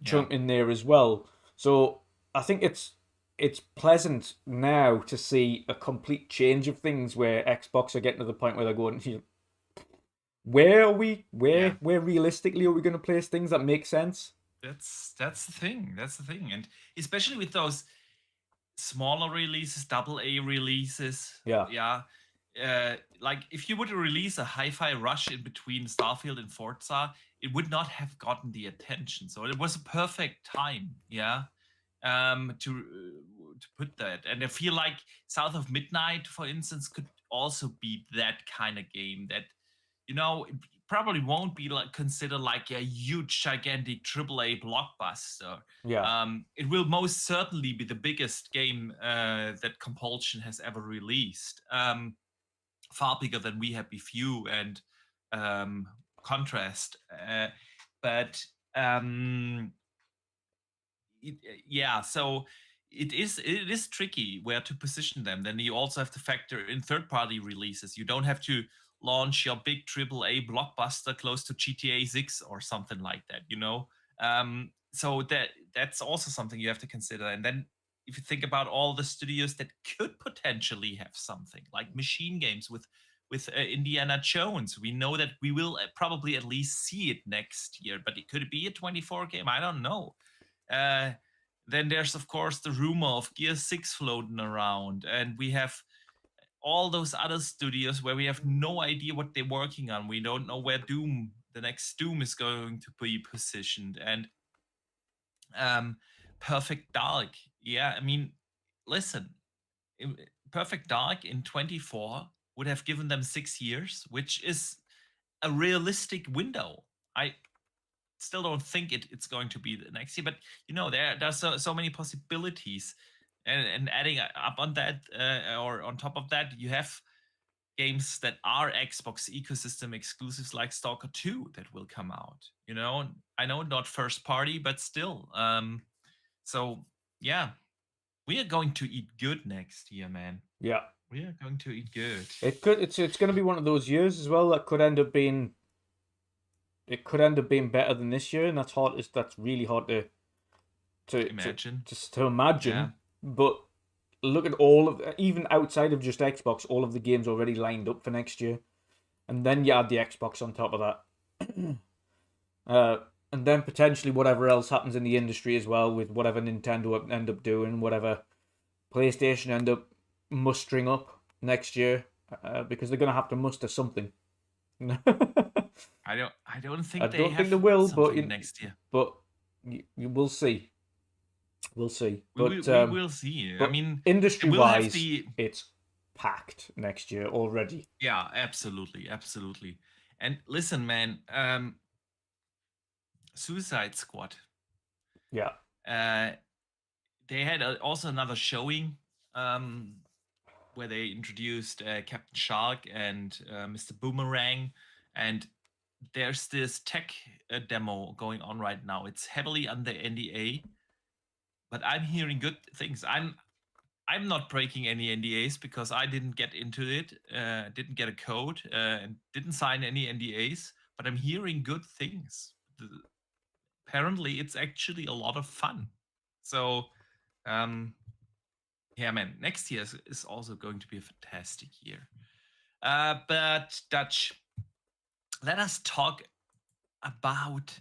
chunk in there as well. So I think it's pleasant now to see a complete change of things where Xbox are getting to the point where they're going, where are we? Where realistically are we going to place things that make sense? That's the thing. That's the thing, and especially with those smaller releases, AA releases. Yeah. Like if you would release a Hi-Fi Rush in between Starfield and Forza, it would not have gotten the attention. So it was a perfect time, to put that. And I feel like South of Midnight, for instance, could also be that kind of game that, it probably won't be like considered like a huge, gigantic AAA blockbuster. Yeah. It will most certainly be the biggest game that Compulsion has ever released. Far bigger than We Happy Few and Contrast. So it is tricky where to position them. Then you also have to factor in third-party releases. You don't have to launch your big AAA blockbuster close to GTA 6 or something like that, so that's also something you have to consider. And then if you think about all the studios that could potentially have something like Machine Games with Indiana Jones, we know that we will probably at least see it next year, but it could be a 24 game. I don't know. Then there's of course the rumor of Gear 6 floating around, and we have all those other studios where we have no idea what they're working on. We don't know where the next Doom is going to be positioned. And Perfect Dark. Yeah, I mean, listen, Perfect Dark in 24 would have given them 6 years, which is a realistic window. I still don't think it's going to be the next year, but there's so many possibilities. And adding up on that, or on top of that, you have games that are Xbox ecosystem exclusives like Stalker 2 that will come out. You know, I know not first party, but still. So yeah, we are going to eat good next year, man. Yeah, We are going to eat good. it's going to be one of those years as well that could end up being. It could end up being better than this year, and that's really hard to Imagine. to imagine. Yeah. But look at all of, even outside of just Xbox, all of the games already lined up for next year, and then you add the Xbox on top of that, and then potentially whatever else happens in the industry as well, with whatever Nintendo end up doing, whatever PlayStation end up mustering up next year, because they're gonna have to muster something. I don't think I they don't have think they will, but something next year. But you will see. We'll see. We will see. I But mean, industry-wise, the... it's packed next year already. Yeah, absolutely, absolutely. And listen, man, Suicide Squad. Yeah. They had also another showing where they introduced Captain Shark and Mr. Boomerang, and there's this tech demo going on right now. It's heavily under NDA, but I'm hearing good things. I'm not breaking any NDAs because I didn't get into it, didn't get a code, and didn't sign any NDAs, but I'm hearing good things. Apparently, it's actually a lot of fun. So, yeah, man, next year is also going to be a fantastic year. But Dutch, let us talk about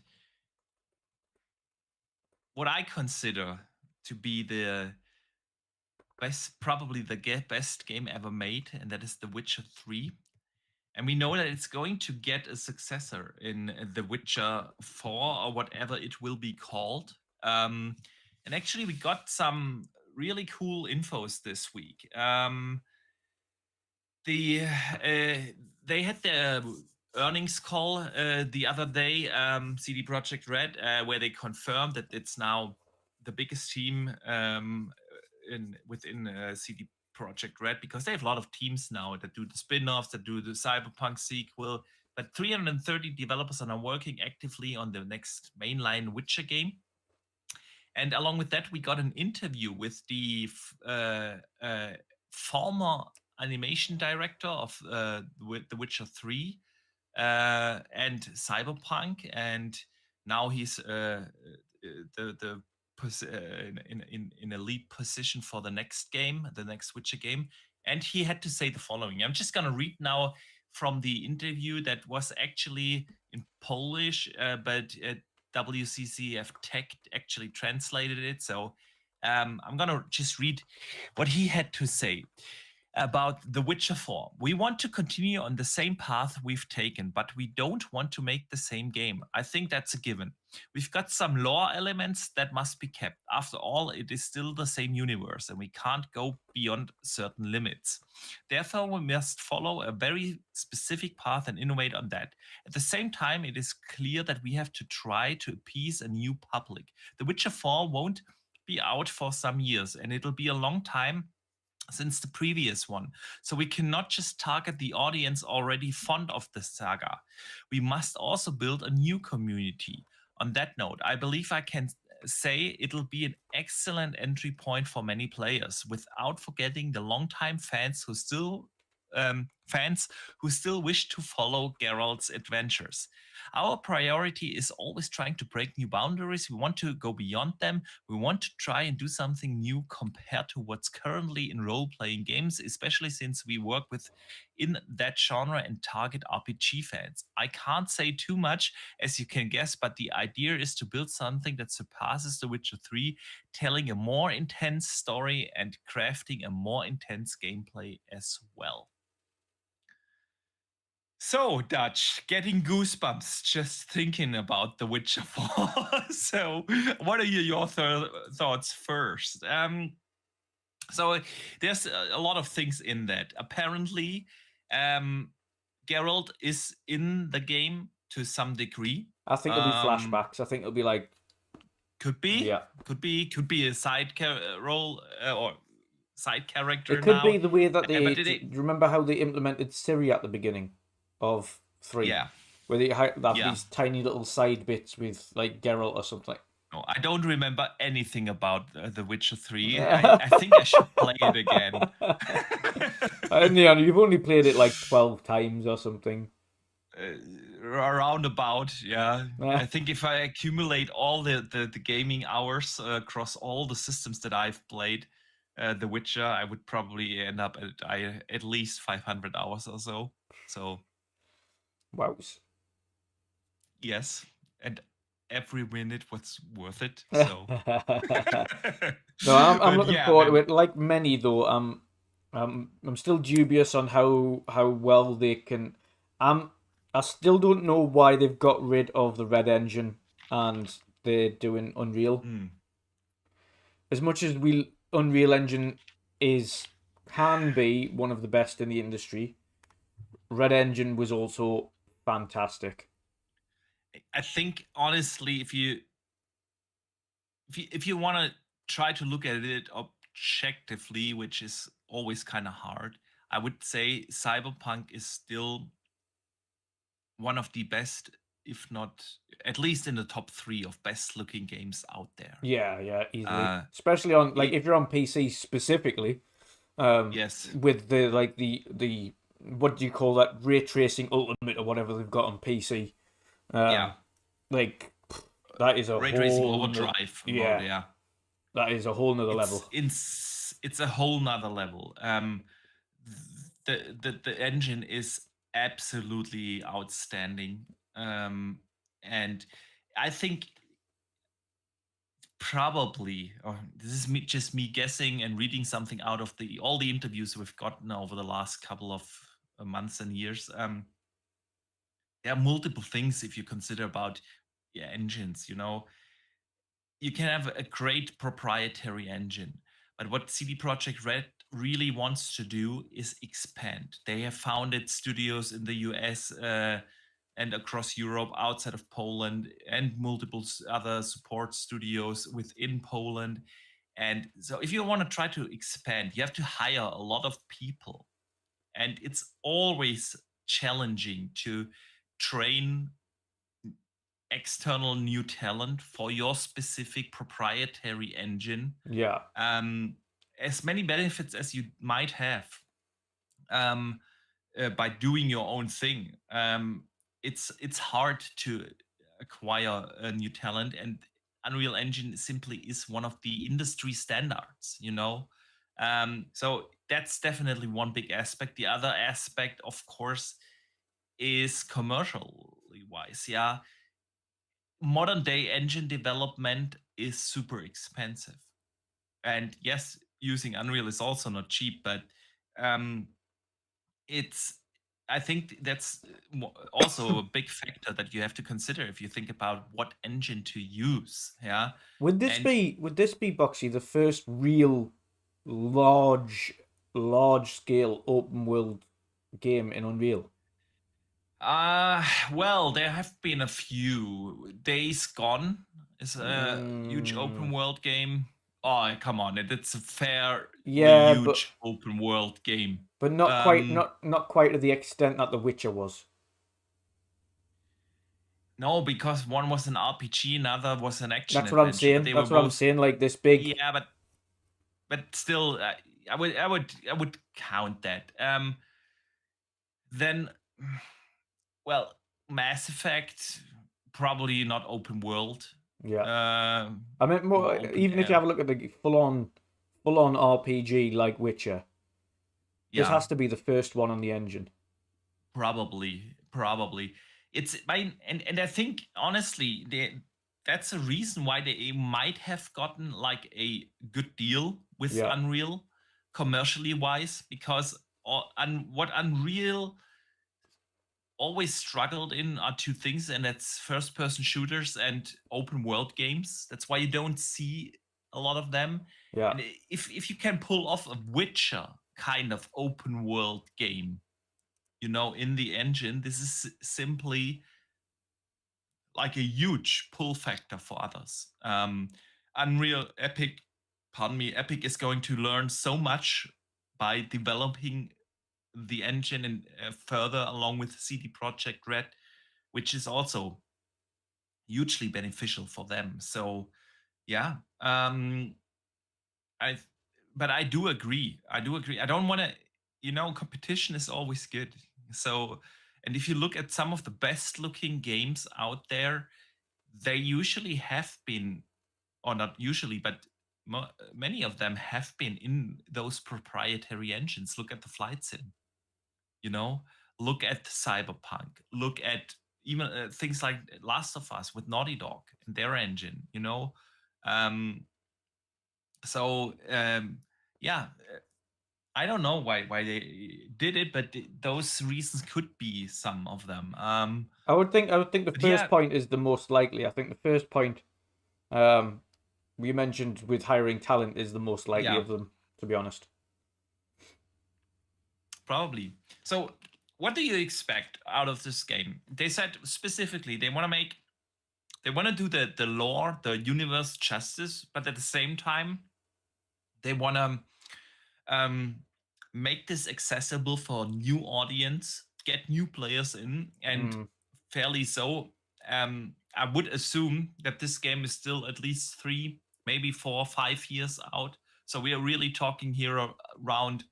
what I consider to be the best, probably the best game ever made, and that is The Witcher 3. And we know that it's going to get a successor in The Witcher 4 or whatever it will be called. And actually, we got some really cool infos this week. They had their earnings call the other day, CD Projekt Red, where they confirmed that it's now the biggest team within CD Projekt Red, because they have a lot of teams now that do the spin-offs, that do the Cyberpunk sequel. But 330 developers are now working actively on the next mainline Witcher game. And along with that, we got an interview with the former animation director of The Witcher 3 and Cyberpunk, and now he's in a lead position for the next game, the next Witcher game. And he had to say the following. I'm just going to read now from the interview that was actually in Polish, but WCCF Tech actually translated it. So I'm going to just read what he had to say about The Witcher 4. We want to continue on the same path we've taken, but we don't want to make the same game. I think that's a given. We've got some lore elements that must be kept. After all, it is still the same universe, and we can't go beyond certain limits. Therefore, we must follow a very specific path and innovate on that. At the same time, it is clear that we have to try to appease a new public. The Witcher 4 won't be out for some years, and it'll be a long time since the previous one. So we cannot just target the audience already fond of the saga. We must also build a new community. On that note, I believe I can say it'll be an excellent entry point for many players, without forgetting the longtime fans who still wish to follow Geralt's adventures. Our priority is always trying to break new boundaries. We want to go beyond them. We want to try and do something new compared to what's currently in role-playing games, especially since we work in that genre and target RPG fans. I can't say too much, as you can guess, but the idea is to build something that surpasses The Witcher 3, telling a more intense story and crafting a more intense gameplay as well. So, Dutch, getting goosebumps just thinking about The Witcher 4. So, what are your thoughts first? So, there's a lot of things in that. Apparently, Geralt is in the game to some degree. I think it'll be flashbacks. I think it'll be like Could be. Yeah. Could be a side role or side character It could now. be the way that they. But Do you remember how they implemented Siri at the beginning of 3? yeah. Where they have Yeah. these tiny little side bits with like Geralt or something. No, I don't remember anything about The Witcher 3. I think I should play it again. And yeah, you've only played it like 12 times or something. Around about, yeah. Yeah. I think if I accumulate all the gaming hours across all the systems that I've played The Witcher, I would probably end up at least 500 hours or so. So, Wow. yes. And every minute was worth it. So, No, I'm looking forward to man. it. Like many though, I'm still dubious on how well they can. I still don't know why they've got rid of the Red Engine and they're doing Unreal. As much as Unreal Engine can be one of the best in the industry, Red Engine was also fantastic. I think honestly, if you want to try to look at it objectively, which is always kind of hard, I would say Cyberpunk is still one of the best, if not at least in the top 3 of best looking games out there. Yeah, easily. Especially on like if you're on PC specifically. Yes. With the what do you call that, ray tracing ultimate or whatever they've got on PC. Yeah. Like that is a Ray whole tracing overdrive. Yeah. That is a whole nother level. It's a whole nother level. The engine is absolutely outstanding. And I think probably, this is just me guessing and reading something out of all the interviews we've gotten over the last couple of months and years. There are multiple things if you consider about engines. You can have a great proprietary engine, but what CD Projekt Red really wants to do is expand. They have founded studios in the US and across Europe, outside of Poland, and multiple other support studios within Poland. And so if you want to try to expand, you have to hire a lot of people. And it's always challenging to train external new talent for your specific proprietary engine. Yeah. As many benefits as you might have by doing your own thing. It's hard to acquire a new talent, and Unreal Engine simply is one of the industry standards. So that's definitely one big aspect. The other aspect, of course, is commercially wise. Yeah, modern day engine development is super expensive, and yes, using Unreal is also not cheap, but I think that's also a big factor that you have to consider if you think about what engine to use. Yeah. Would this be Boxy, the first real large scale open world game in Unreal? Well, there have been a few. Days Gone is a huge open world game. Oh, come on, it's a fairly huge open world game, but not quite to the extent that The Witcher was. No, because one was an RPG, another was an action. That's what I'm saying. That's what I'm saying. Like this big. Yeah, but still, I would count that. Then, well, Mass Effect probably not open world. Yeah. I mean, more even if you have a look at the full on RPG like Witcher, this has to be the first one on the engine. Probably. It's and I think honestly, that's a reason why they might have gotten like a good deal with Unreal, commercially wise, because what Unreal always struggled in are two things, and that's first-person shooters and open world games. That's why you don't see a lot of them. Yeah. And if you can pull off a Witcher kind of open world game, in the engine, this is simply like a huge pull factor for others. Unreal Epic, pardon me, Epic is going to learn so much by developing the engine and further along with CD Projekt Red, which is also hugely beneficial for them. So yeah, I but I do agree. I don't want to, competition is always good. So, and if you look at some of the best looking games out there, they usually have been, or not usually, but many of them have been in those proprietary engines. Look at the flight sim, you know, look at Cyberpunk, look at even things like Last of Us with Naughty Dog and their engine, Um, so yeah, I don't know why they did it, but those reasons could be some of them. I would think the But first yeah, point is the most likely. I think the first point we mentioned with hiring talent is the most likely yeah, of them, to be honest. probably. So, what do you expect out of this game? They said specifically they want to do the lore, the universe justice, but at the same time, they want to make this accessible for new audience, get new players in, and fairly so. I would assume that this game is still at least 3, maybe 4, 5 years out. So we are really talking here around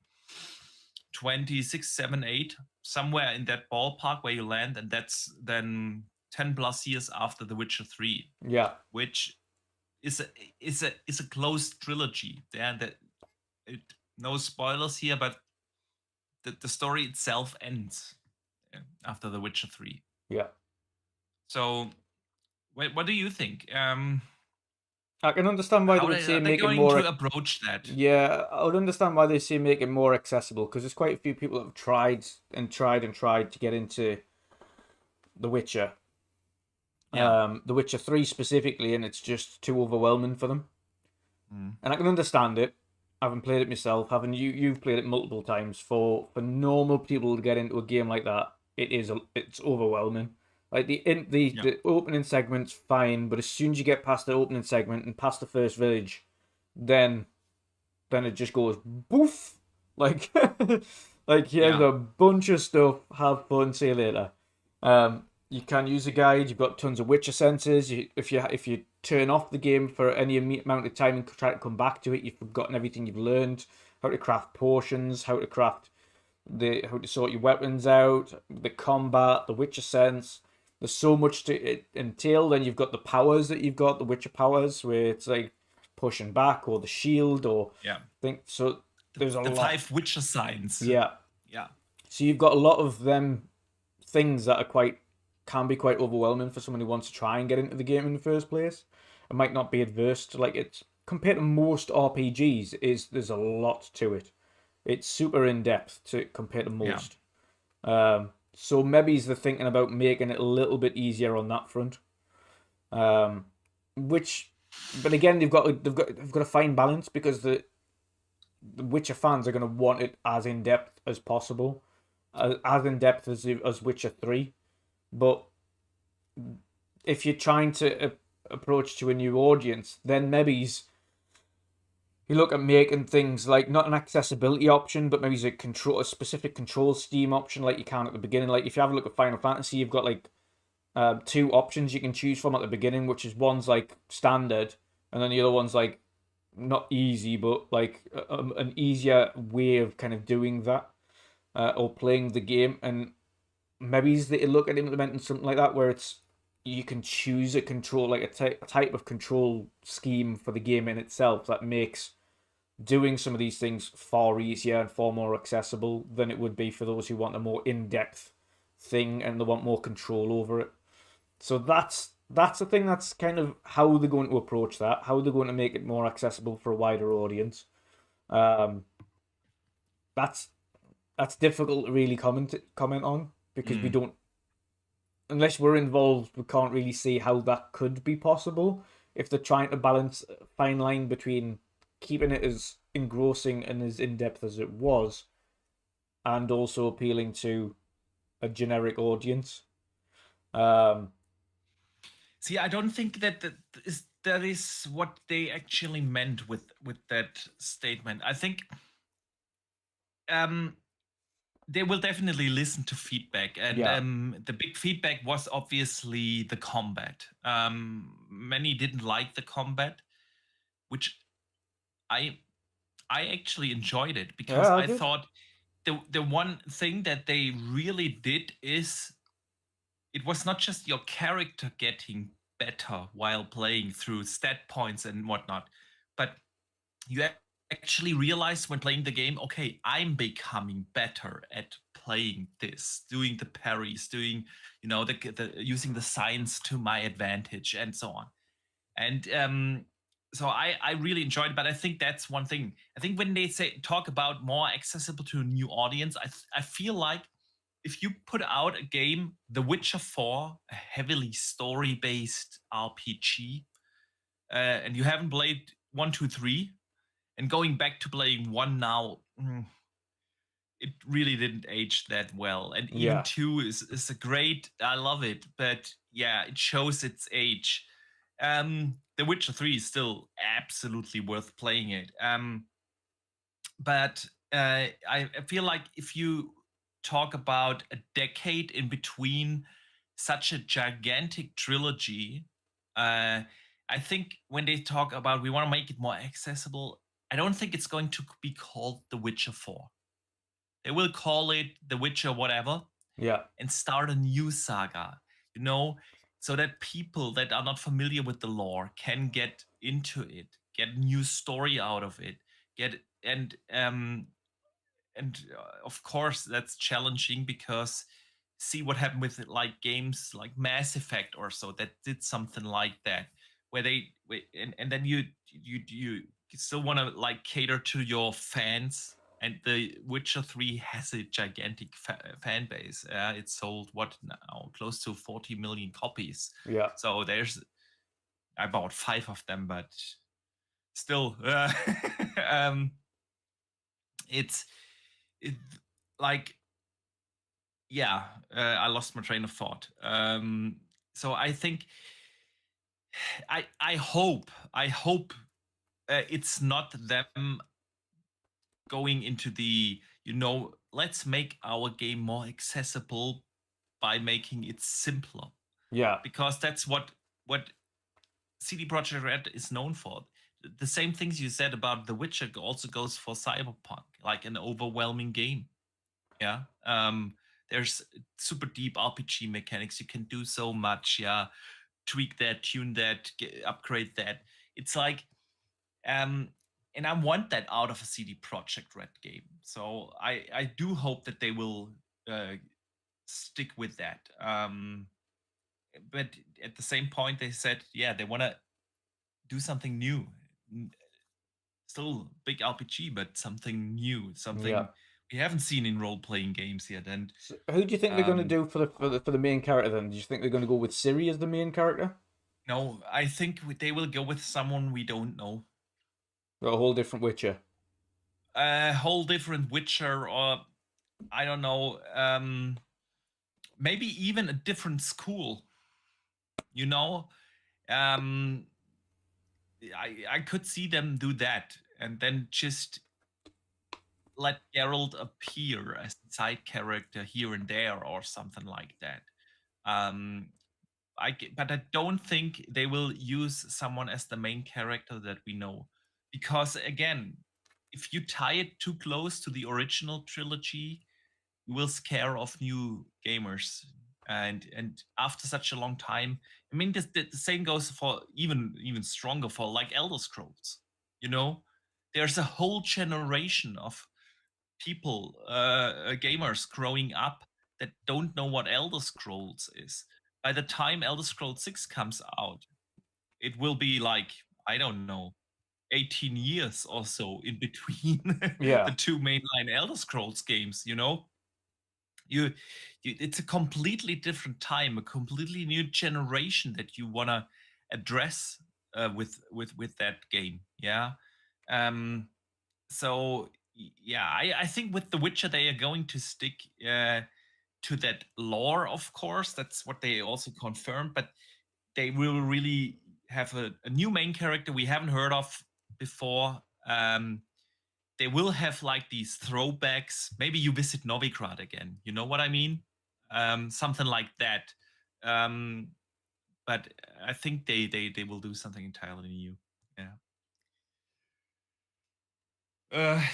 26, 7, 8, somewhere in that ballpark where you land, and that's then 10 plus years after The Witcher 3. Yeah. Which is a closed trilogy. No spoilers here, but the story itself ends after The Witcher 3. Yeah. So, what do you think? I can understand why they would say are they make it going more. to approach that? Yeah, I would understand why they say make it more accessible because there's quite a few people that have tried to get into The Witcher. Yeah. The Witcher 3 specifically, and it's just too overwhelming for them. Mm. And I can understand it. I haven't played it myself. Haven't you? You've played it multiple times. For normal people to get into a game like that, it's overwhelming. Like the opening segment's fine, but as soon as you get past the opening segment and past the first village, then it just goes boof. Like like here's a bunch of stuff. Have fun. See you later. You can use a guide. You've got tons of Witcher senses. If you turn off the game for any amount of time and try to come back to it, you've forgotten everything you've learned. How to craft potions, how to sort your weapons out, the combat, the Witcher sense. There's so much to it entail. Then you've got the powers that you've got, the Witcher powers, where it's like pushing back or the shield or so. There's a lot. 5 Witcher signs. Yeah. Yeah. So you've got a lot of them things that can be quite overwhelming for someone who wants to try and get into the game in the first place. It might not be adverse to it's compared to most RPGs. There's a lot to it. It's super in depth compared to most. Yeah. So maybe they're thinking about making it a little bit easier on that front. But again, they've got a fine balance because the Witcher fans are going to want it as in depth as possible, as in depth as Witcher 3. But if you're trying to approach to a new audience, then maybe you look at making things like not an accessibility option, but maybe a specific control scheme option like you can at the beginning. Like if you have a look at Final Fantasy, you've got like 2 options you can choose from at the beginning, which is one's like standard, and then the other one's like not easy, but like an easier way of kind of doing that or playing the game. And maybe they look at implementing something like that where you can choose a control, like a type of control scheme for the game in itself that makes doing some of these things far easier and far more accessible than it would be for those who want a more in-depth thing and they want more control over it. So that's the thing. That's kind of how they're going to approach that, how they're going to make it more accessible for a wider audience. That's difficult to really comment on because we don't, unless we're involved, we can't really see how that could be possible if they're trying to balance a fine line between keeping it as engrossing and as in-depth as it was and also appealing to a generic audience. See, I don't think that is what they actually meant with that statement. I think they will definitely listen to feedback, and Yeah. the big feedback was obviously the combat. Many didn't like the combat, which I actually enjoyed it because Yeah, I I did. thought the one thing that they really did is it was not just your character getting better while playing through stat points and whatnot, but you actually realize when playing the game, okay, I'm becoming better at playing this, doing the parries, doing the using the science to my advantage, and so on. And so I really enjoyed it, but I think that's one thing. I think when they talk about more accessible to a new audience, I feel like if you put out a game, The Witcher 4, a heavily story-based RPG, and you haven't played 1, 2, 3, and going back to playing 1 now, it really didn't age that well. And even Yeah. 2 is a great, I love it, but yeah, it shows its age. The Witcher 3 is still absolutely worth playing it. But I feel like if you talk about a decade in between such a gigantic trilogy, I think when they talk about we want to make it more accessible, I don't think it's going to be called The Witcher 4. They will call it The Witcher whatever Yeah. and start a new saga, so that people that are not familiar with the lore can get into it, get new story out of it, get of course that's challenging because see what happened with it, like games like Mass Effect or so that did something like that where and then you still want to like cater to your fans, and the Witcher 3 has a gigantic fan base. It's sold what now, close to 40 million copies. Yeah. So I bought 5 of them, but still it's it like yeah, I lost my train of thought. So I think I hope it's not them going into the let's make our game more accessible by making it simpler, Yeah. because that's what CD Projekt Red is known for. The same things you said about The Witcher also goes for Cyberpunk, like an overwhelming game. Yeah. There's super deep RPG mechanics. You can do so much. Yeah. Tweak that, tune that, upgrade that. It's like, and I want that out of a CD Projekt Red game. So I do hope that they will stick with that. But at the same point, they said, yeah, they want to do something new. Still big RPG, but something new, something Yeah. we haven't seen in role-playing games yet. And So who do you think they're going to do for the main character then? Do you think they're going to go with Ciri as the main character? no, I think they will go with someone we don't know. Or a whole different Witcher? A whole different Witcher, or I don't know, maybe even a different school. You know, um, I could see them do that, and then just let Geralt appear as a side character here and there, or something like that. Um, but I don't think they will use someone as the main character that we know, because again, if you tie it too close to the original trilogy, you will scare off new gamers. And after such a long time, I mean, the same goes for even stronger for like Elder Scrolls. You know, there's a whole generation of people, gamers growing up that don't know what Elder Scrolls is. By the time Elder Scrolls 6 comes out, it will be like, I don't know, 18 years or so in between the Yeah. two mainline Elder Scrolls games, you, it's a completely different time, a completely new generation that you want to address with that game. Yeah. So yeah, I think with The Witcher they are going to stick to that lore. Of course, that's what they also confirmed, but they will really have a new main character we haven't heard of before. They will have like these throwbacks. Maybe you visit Novigrad again. You know what I mean? Something like that. But I think they will do something entirely new. Yeah.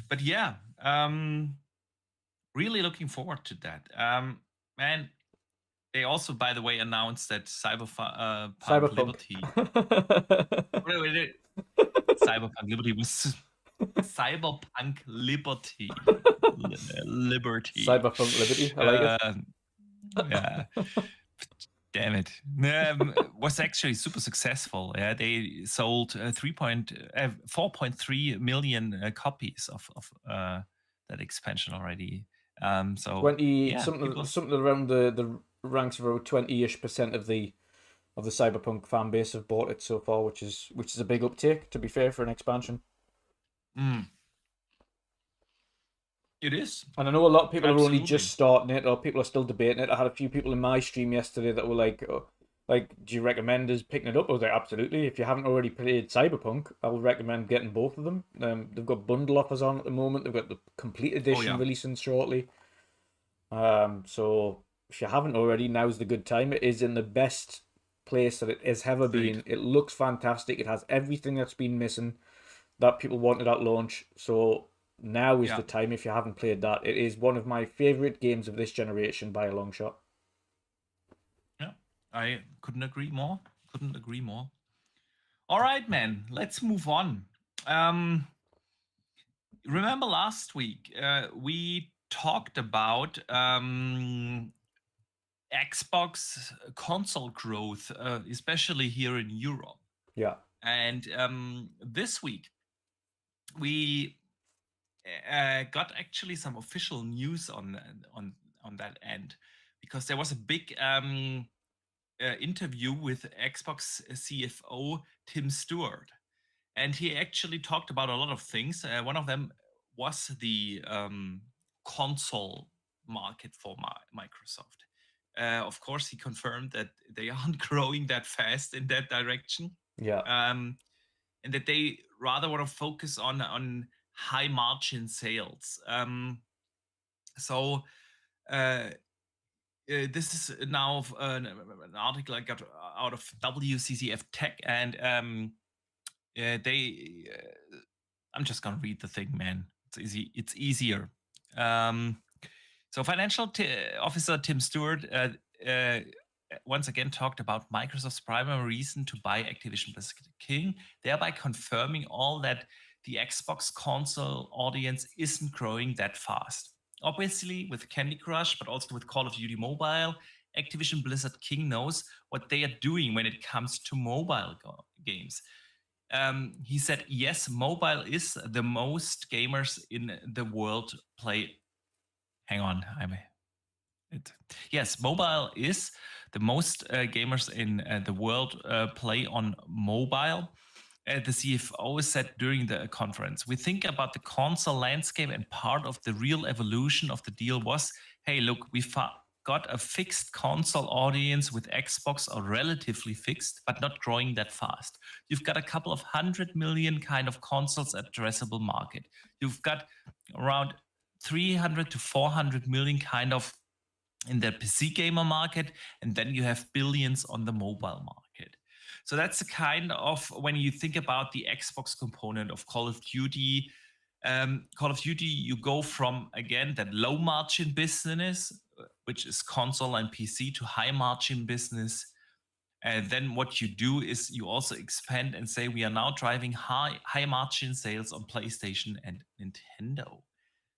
But yeah, really looking forward to that. And they also, by the way, announced that Cyberpunk Liberty. Wait. Cyberpunk Liberty was Cyberpunk Liberty. Liberty. Cyberpunk Liberty. I like it. Yeah. Damn it. Was actually super successful. Yeah, they sold 4.3 million copies of that expansion already. So 20 yeah, something around the ranks of about 20-ish% of the Cyberpunk fan base have bought it so far, which is a big uptake, to be fair, for an expansion. It is. And I know a lot of people are only just starting it, or people are still debating it. I had a few people in my stream yesterday that were like, oh, like, do you recommend us picking it up? I was like, absolutely. If you haven't already played Cyberpunk, I would recommend getting both of them. They've got bundle offers on at the moment. They've got the complete edition releasing shortly. So if you haven't already, now's the good time. It is in the best place that it has ever been. It looks fantastic. It has everything that's been missing that people wanted at launch. So now is the time if you haven't played that. It is one of my favorite games of this generation by a long shot. Yeah, I couldn't agree more. All right, man, let's move on. Remember last week we talked about Xbox console growth, especially here in Europe. Yeah. And this week we got actually some official news on that end, because there was a big interview with Xbox CFO Tim Stewart, and he actually talked about a lot of things. One of them was the console market for Microsoft. Of course, he confirmed that they aren't growing that fast in that direction. Yeah. And that they rather want to focus on high margin sales. So this is now an article I got out of WCCF Tech, and they. I'm just gonna read the thing, man. It's easy. It's easier. So financial officer Tim Stewart once again talked about Microsoft's primary reason to buy Activision Blizzard King, thereby confirming all that the Xbox console audience isn't growing that fast. Obviously, with Candy Crush, but also with Call of Duty Mobile, Activision Blizzard King knows what they are doing when it comes to mobile games. He said, yes, mobile is the most gamers in the world play. Hang on, yes, mobile is the most gamers in the world play on mobile. The CFO said during the conference, we think about the console landscape, and part of the real evolution of the deal was, hey, look, we got a fixed console audience with Xbox, or relatively fixed, but not growing that fast. You've got a couple of 100 million kind of consoles addressable market. You've got around 300 to 400 million kind of in the PC gamer market, and then you have billions on the mobile market. So that's the kind of, when you think about the Xbox component of Call of Duty, you go from, again, that low margin business, which is console and PC, to high margin business. And then what you do is you also expand and say, we are now driving high margin sales on PlayStation and Nintendo.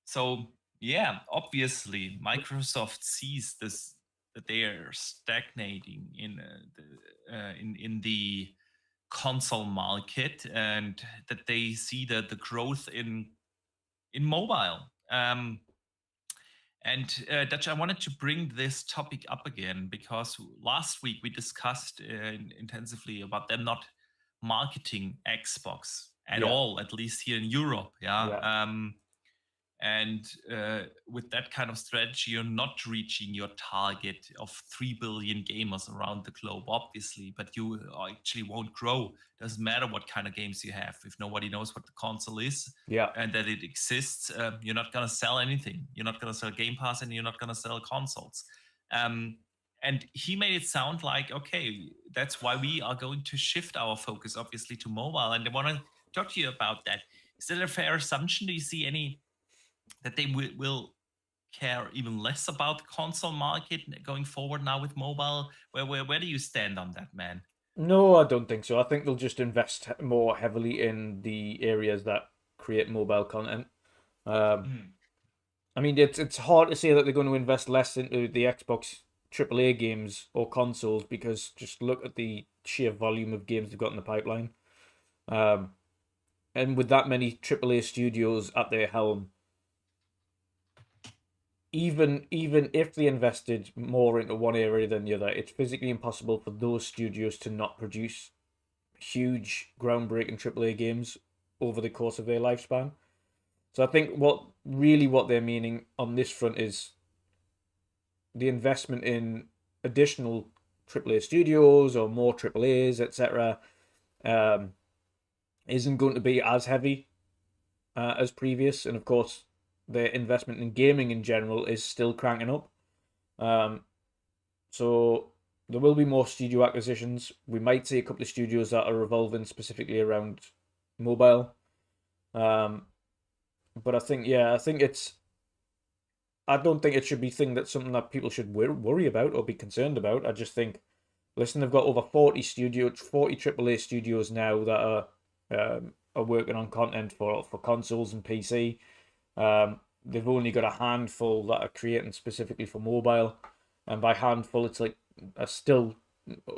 So yeah, obviously Microsoft sees this, that they are stagnating in the console market, and that they see the growth in mobile. And Dutch, I wanted to bring this topic up again, because last week we discussed intensively about them not marketing Xbox at all, at least here in Europe. And with that kind of strategy, you're not reaching your target of 3 billion gamers around the globe, obviously, but you actually won't grow. Doesn't matter what kind of games you have. If nobody knows what the console is Yeah. and that it exists, you're not going to sell anything. You're not going to sell Game Pass and you're not going to sell consoles. And he made it sound like, okay, that's why we are going to shift our focus, obviously, to mobile. And I want to talk to you about that. Is that a fair assumption? Do you see any that they will care even less about the console market going forward now with mobile? Where do you stand on that, man? No, I don't think so. I think they'll just invest more heavily in the areas that create mobile content. I mean, it's hard to say that they're going to invest less into the Xbox AAA games or consoles because just look at the sheer volume of games they've got in the pipeline. And with that many AAA studios at their helm, even if they invested more into one area than the other, it's physically impossible for those studios to not produce huge, groundbreaking AAA games over the course of their lifespan. So I think what they're meaning on this front is the investment in additional AAA studios or more AAAs, etc., isn't going to be as heavy as previous. And of course, their investment in gaming in general is still cranking up. So there will be more studio acquisitions. We might see a couple of studios that are revolving specifically around mobile. But I think it's. I don't think it should be something that people should worry about or be concerned about. I just think, listen, they've got over 40 AAA studios now that are working on content for consoles and PC. They've only got a handful that are creating specifically for mobile, and by handful, it's like still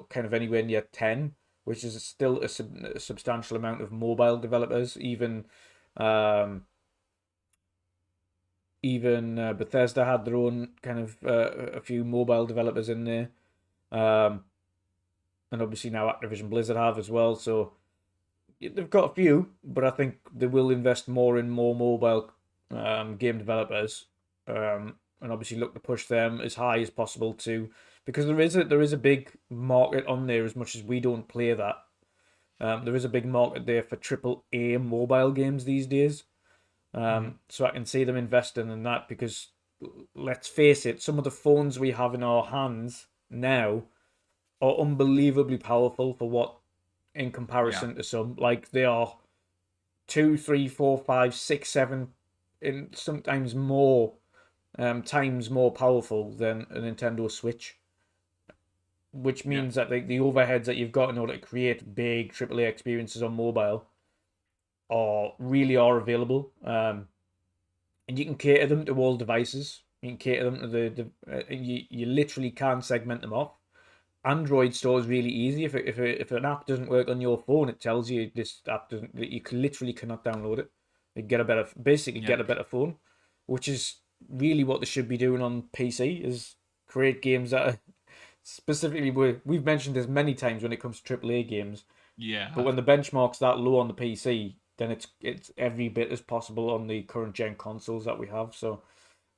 kind of anywhere near 10, which is still a substantial amount of mobile developers. Even Bethesda had their own kind of a few mobile developers in there, and obviously now Activision Blizzard have as well. So they've got a few, but I think they will invest more in more mobile game developers, and obviously look to push them as high as possible too, because there is a big market on there. As much as we don't play that, there is a big market there for AAA mobile games these days. So I can see them investing in that because, let's face it, some of the phones we have in our hands now are unbelievably powerful for what, in comparison to some, like they are 2, 3, 4, 5, 6, 7, and sometimes more times more powerful than a Nintendo Switch. Which means that the overheads that you've got in order to create big AAA experiences on mobile are available, and you can cater them to all devices. You can cater them to you literally can segment them off. Android store is really easy. If an app doesn't work on your phone, it tells you this app doesn't. You literally cannot download it. You get a better phone, which is really what they should be doing on PC. Is create games that are specifically. We've mentioned this many times when it comes to AAA games. Yeah. But when the benchmark's that low on the PC, then it's every bit as possible on the current gen consoles that we have. So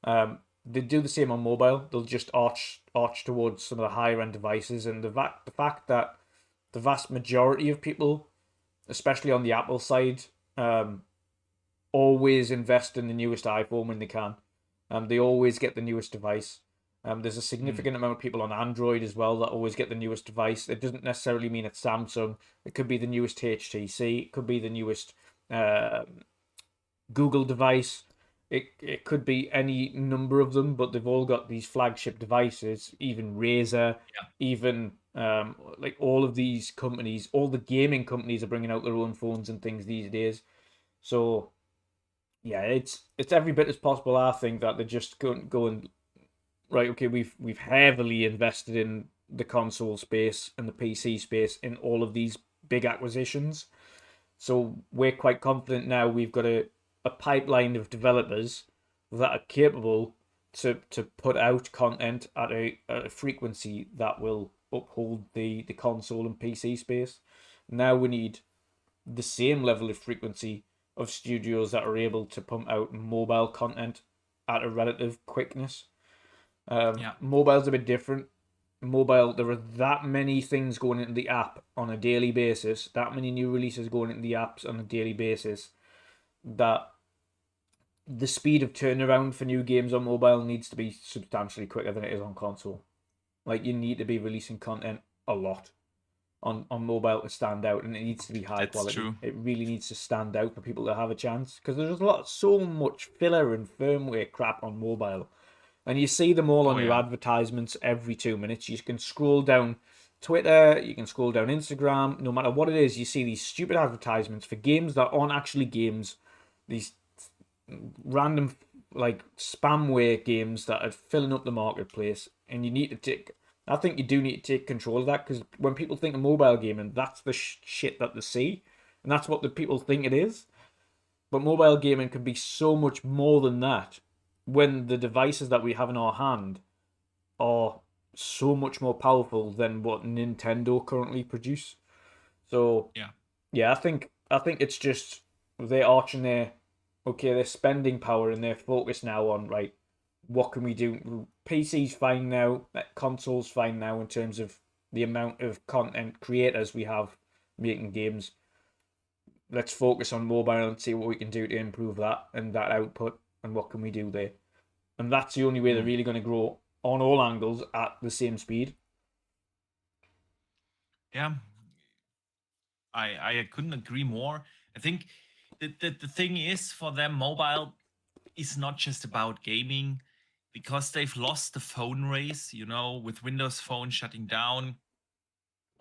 they do the same on mobile. They'll just arch towards some of the higher end devices, and the fact that the vast majority of people, especially on the Apple side, always invest in the newest iPhone when they can. They always get the newest device. There's a significant amount of people on Android as well that always get the newest device. It doesn't necessarily mean it's Samsung. It could be the newest HTC. It could be the newest Google device. It could be any number of them, but they've all got these flagship devices. Even Razer, even like all of these companies, all the gaming companies are bringing out their own phones and things these days. So yeah, it's every bit as possible. I think that they're just going right. Okay, we've heavily invested in the console space and the PC space in all of these big acquisitions. So we're quite confident now we've got a pipeline of developers that are capable to put out content at a frequency that will uphold the console and PC space. Now we need the same level of frequency of studios that are able to pump out mobile content at a relative quickness. Yeah. Mobile's a bit different. Mobile, there are that many things going into the app on a daily basis, that many new releases going into the apps on a daily basis, that the speed of turnaround for new games on mobile needs to be substantially quicker than it is on console. Like, you need to be releasing content a lot on mobile to stand out, and it needs to be high That's quality. true. It really needs to stand out for people to have a chance, because there's so much filler and firmware crap on mobile, and you see them all on Oh your yeah. advertisements every 2 minutes. You can scroll down Twitter, you can scroll down Instagram, no matter what it is, you see these stupid advertisements for games that aren't actually games, these random like spamware games that are filling up the marketplace, and you need to take. I think you do need to take control of that, because when people think of mobile gaming, that's the shit that they see, and that's what the people think it is. But mobile gaming can be so much more than that when the devices that we have in our hand are so much more powerful than what Nintendo currently produce. So Yeah. yeah, I think it's just they're arching their spending power, and their focus now on, right, what can we do? PC's fine now, console's fine now in terms of the amount of content creators we have making games. Let's focus on mobile and see what we can do to improve that and that output, and what can we do there. And that's the only way they're Mm. really going to grow on all angles at the same speed. Yeah. I couldn't agree more. I think the thing is, for them, mobile is not just about gaming, because they've lost the phone race, with Windows Phone shutting down,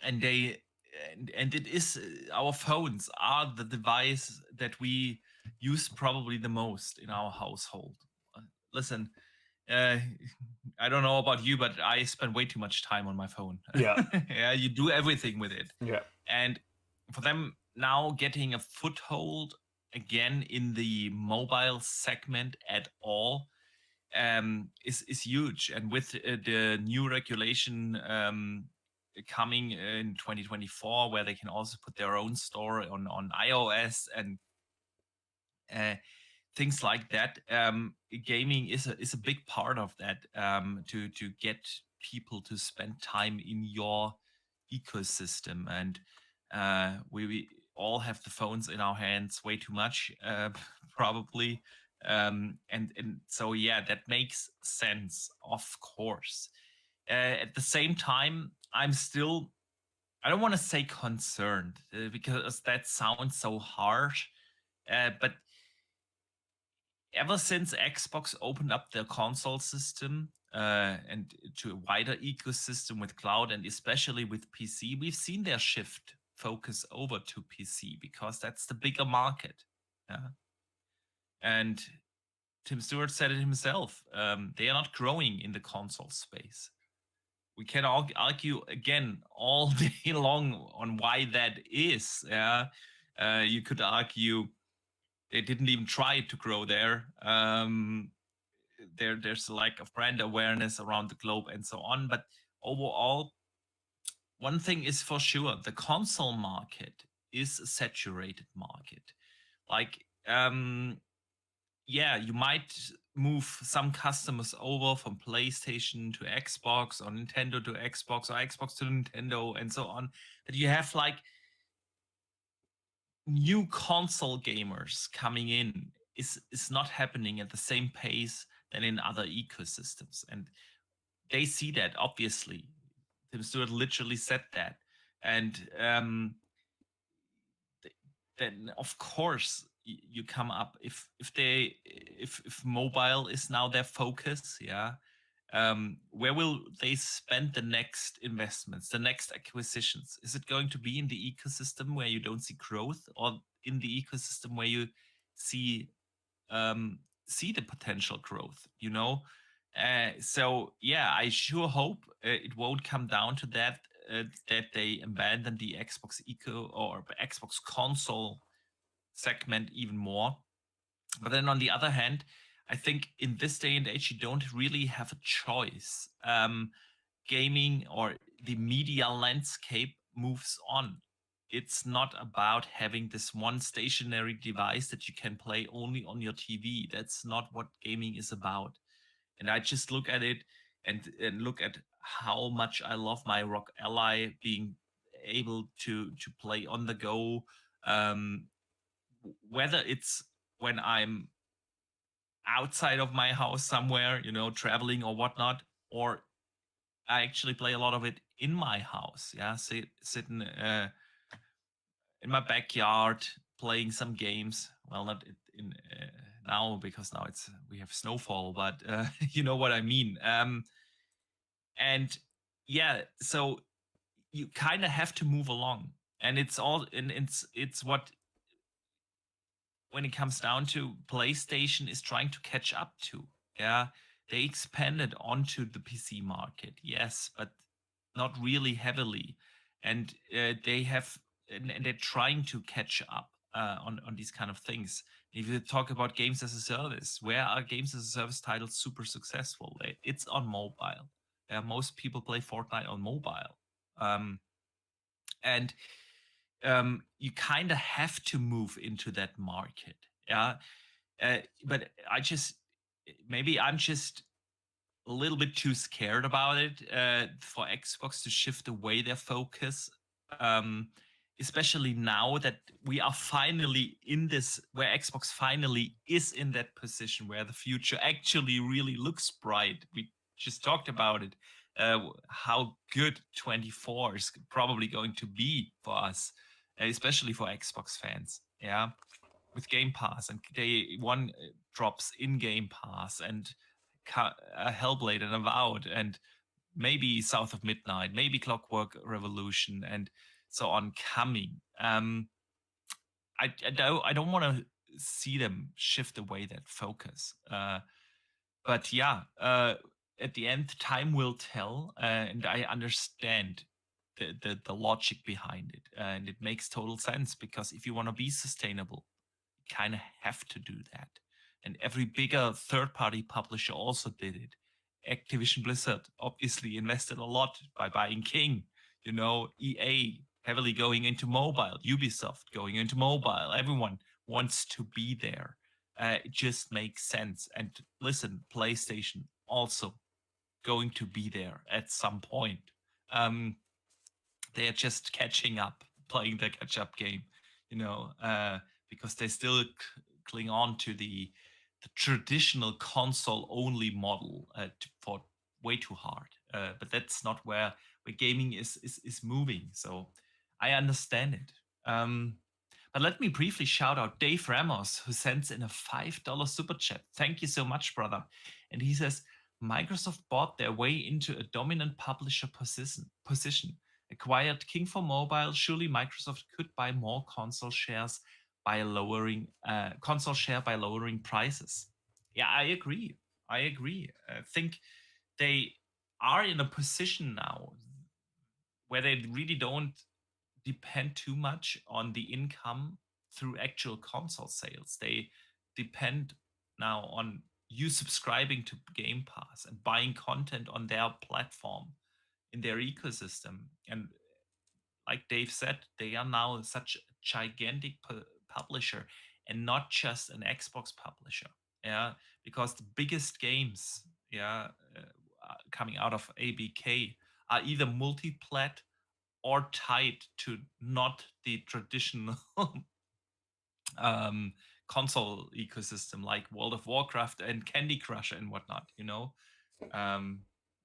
and and it is, our phones are the device that we use probably the most in our household. Listen, uh, I don't know about you, but I spend way too much time on my phone. Yeah, Yeah, you do everything with it. yeah, And for them now getting a foothold again in the mobile segment at all, is huge. And with the new regulation coming in 2024, where they can also put their own store on iOS and uh, things like that, gaming is a big part of that, to get people to spend time in your ecosystem. And we all have the phones in our hands way too much, probably. And so yeah, that makes sense, of course. At the same time, I don't want to say concerned, because that sounds so harsh, but ever since Xbox opened up their console system, and to a wider ecosystem with cloud, and especially with PC, we've seen their shift focus over to PC, because that's the bigger market. Yeah. And Tim Stewart said it himself. They are not growing in the console space. We can argue again all day long on why that is. Yeah. You could argue they didn't even try to grow there. There's a lack of brand awareness around the globe and so on. But overall, one thing is for sure: the console market is a saturated market. Like, yeah, you might move some customers over from PlayStation to Xbox, or Nintendo to Xbox, or Xbox to Nintendo, and so on. But you have like new console gamers coming in is not happening at the same pace than in other ecosystems. And they see that, obviously. Tim Stewart literally said that. And then of course you come up, if mobile is now their focus. Yeah. Where will they spend the next investments, the next acquisitions? Is it going to be in the ecosystem where you don't see growth, or in the ecosystem where you see see the potential growth? So yeah, I sure hope it won't come down to that, that they abandon the Xbox eco or Xbox console segment even more. But then on the other hand, I think in this day and age, you don't really have a choice. Gaming, or the media landscape, moves on. it's not about having this one stationary device that you can play only on your TV. That's not what gaming is about. And I just look at it and look at how much I love my Rock Ally being able to play on the go, whether it's when I'm outside of my house somewhere, traveling or whatnot, or I actually play a lot of it in my house. Yeah, sitting in my backyard playing some games. Well, not in now, because now we have snowfall, but you know what I mean. And yeah, so you kind of have to move along, and it's what, when it comes down to, PlayStation is trying to catch up to. Yeah, they expanded onto the PC market, yes, but not really heavily, and they have, and they're trying to catch up on these kind of things. If you talk about games as a service, where are games as a service titles super successful? It's on mobile. Most people play Fortnite on mobile, and you kind of have to move into that market. Yeah, but maybe I'm just a little bit too scared about it for Xbox to shift away their focus, especially now that we are finally in this, where Xbox finally is in that position where the future actually really looks bright. We just talked about it, how good 24 is probably going to be for us, especially for Xbox fans. Yeah, with Game Pass, and day one drops in Game Pass, and Hellblade and Avowed, and maybe South of Midnight, maybe Clockwork Revolution, and so on coming. I don't want to see them shift away that focus. But yeah, at the end, time will tell, and I understand the logic behind it, and it makes total sense, because if you want to be sustainable, you kind of have to do that. And every bigger third-party publisher also did it. Activision Blizzard obviously invested a lot by buying King. EA heavily going into mobile, Ubisoft going into mobile. Everyone wants to be there. It just makes sense. And listen, PlayStation also going to be there at some point. They're just catching up, playing the catch-up game, because they still cling on to the traditional console-only model for way too hard. But that's not where gaming is moving. So I understand it. But let me briefly shout out Dave Ramos, who sends in a $5 super chat. Thank you so much, brother. And he says, Microsoft bought their way into a dominant publisher position. Acquired King for mobile. Surely Microsoft could buy more console shares by lowering prices. Yeah, I agree. I think they are in a position now where they really don't depend too much on the income through actual console sales. They depend now on you subscribing to Game Pass and buying content on their platform, in their ecosystem. And like Dave said, they are now such a gigantic publisher, and not just an Xbox publisher. Yeah, because the biggest games, coming out of ABK are either multi-plat or tied to not the traditional console ecosystem, like World of Warcraft and Candy Crush and whatnot.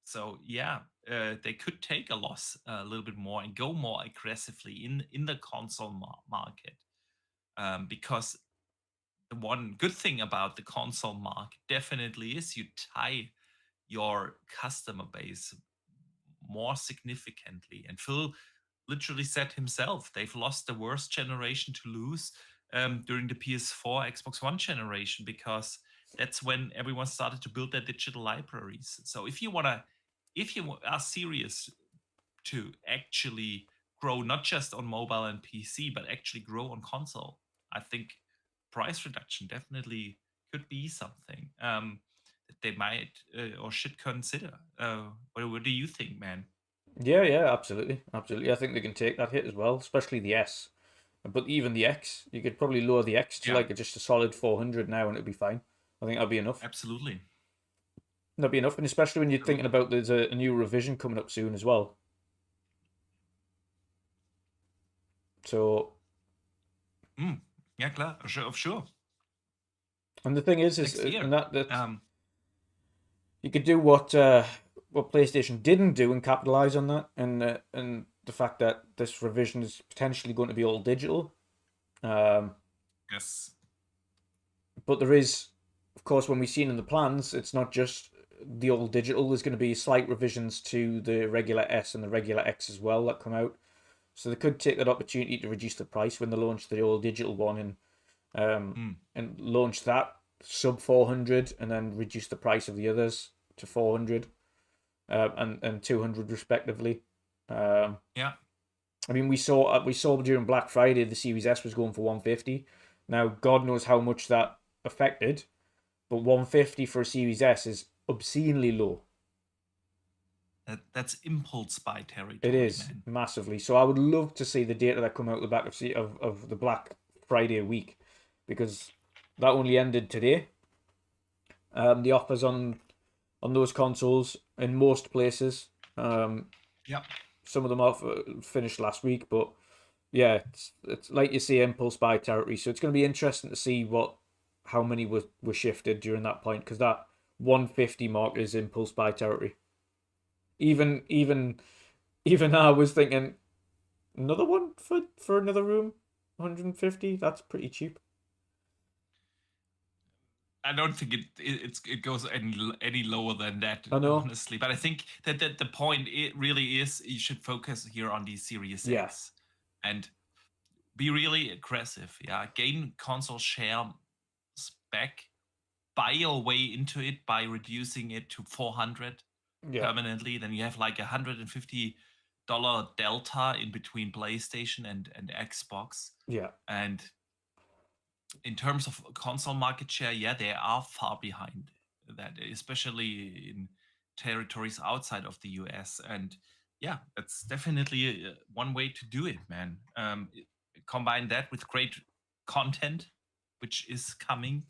So yeah, they could take a loss a little bit more and go more aggressively in the console market, because the one good thing about the console market definitely is you tie your customer base more significantly. And Phil literally said himself, they've lost the worst generation to lose during the PS4, Xbox One generation, because that's when everyone started to build their digital libraries. So if you are serious to actually grow, not just on mobile and PC, but actually grow on console, I think price reduction definitely could be something that they might or should consider. What do you think, man? Yeah, absolutely. I think they can take that hit as well, especially the S. But even the X, you could probably lower the X to Yeah, like just a solid 400 now, and it'd be fine. I think that'd be enough. absolutely, That'd be enough, and especially when you're thinking absolutely. about there's a new revision coming up soon as well. So, Mm, yeah, klar, sure. and the thing is, Next year. and that Um, you could do what PlayStation didn't do and capitalize on that, and the fact that this revision is potentially going to be all digital. Um, yes. but there is, of course, when we've seen in the plans, it's not just the all digital. There's going to be slight revisions to the regular S and the regular X as well that come out. So they could take that opportunity to reduce the price when they launch the all digital one Mm, and launch that sub 400 and then reduce the price of the others to 400 and 200 respectively. Um, yeah. I mean, we saw during Black Friday the Series S was going for 150. Now, God knows how much that affected, but 150 for a Series S is obscenely low. That's impulse buy It territory, is man. massively. So I would love to see the data that come out the back of the Black Friday week, because that only ended today. The offers on those consoles in most places. Yeah. Some of them off finished last week, but yeah, it's like you see impulse buy territory. So it's going to be interesting to see how many were shifted during that point, because that 150 mark is impulse buy territory. Even even even I was thinking another one for another room, 150. That's pretty cheap. I don't think it goes any lower than that, I know. honestly. But I think that the point it really is you should focus here on the Series Yeah, X and be really aggressive. Yeah, gain console share back, buy your way into it by reducing it to 400 yeah, permanently. Then you have like $150 delta in between PlayStation and Xbox. yeah, And in terms of console market share, yeah, they are far behind that, especially in territories outside of the US. And yeah, that's definitely one way to do it, man. Combine that with great content, which is coming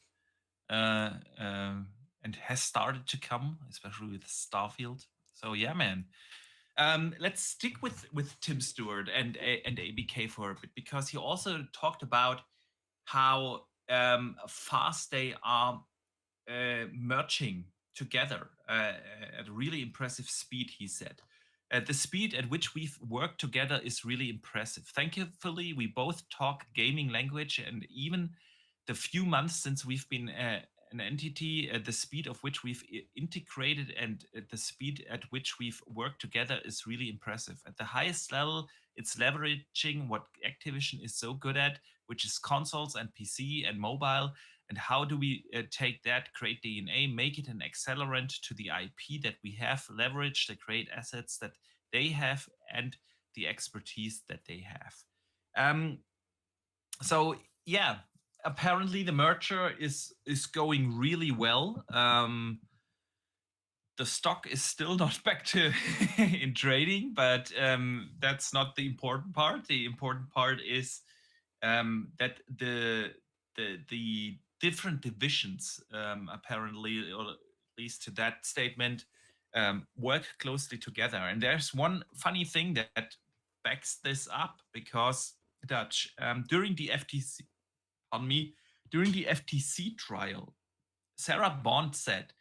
uh, uh, and has started to come, especially with Starfield. So yeah, man. Let's stick with Tim Stewart and ABK for a bit, because he also talked about how fast they are merging together at a really impressive speed, he said. The speed at which we've worked together is really impressive. Thankfully, we both talk gaming language, and even the few months since we've been an entity, the speed of which we've integrated and the speed at which we've worked together is really impressive. At the highest level, it's leveraging what Activision is so good at, which is consoles and PC and mobile. And how do we take that, create DNA, make it an accelerant to the IP that we have, leverage the great assets that they have and the expertise that they have? Um, so yeah, apparently the merger is going really well. The stock is still not back to in trading, but that's not the important part. The important part is that the different divisions apparently, or at least to that statement, work closely together. And there's one funny thing that backs this up, because Dutch, during the FTC, on me, during the FTC trial, Sarah Bond said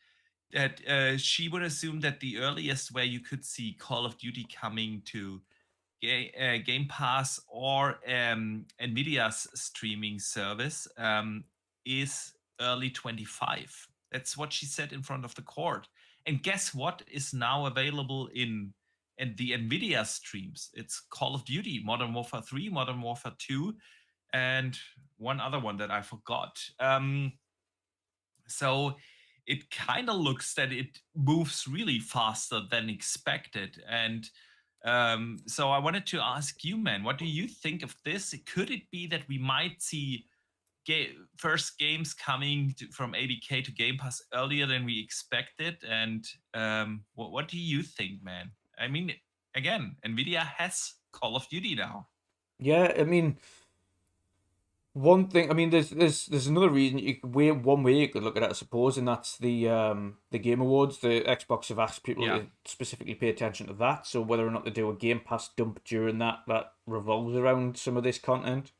that she would assume that the earliest where you could see Call of Duty coming to Game Pass or Nvidia's streaming service is early 25. That's what she said in front of the court. And guess what is now available in the Nvidia streams? It's Call of Duty, Modern Warfare 3, Modern Warfare 2, and one other one that I forgot. So it kind of looks that it moves really faster than expected. And so I wanted to ask you, man, what do you think of this? Could it be that we might see first games coming from ABK to Game Pass earlier than we expected? And what do you think, man? I mean, again, Nvidia has Call of Duty now. Yeah, I mean, one thing. I mean, there's another reason one way you could look at it, I suppose, and that's the Game Awards. The Xbox have asked people Yeah. to specifically pay attention to that. So whether or not they do a Game Pass dump during that revolves around some of this content.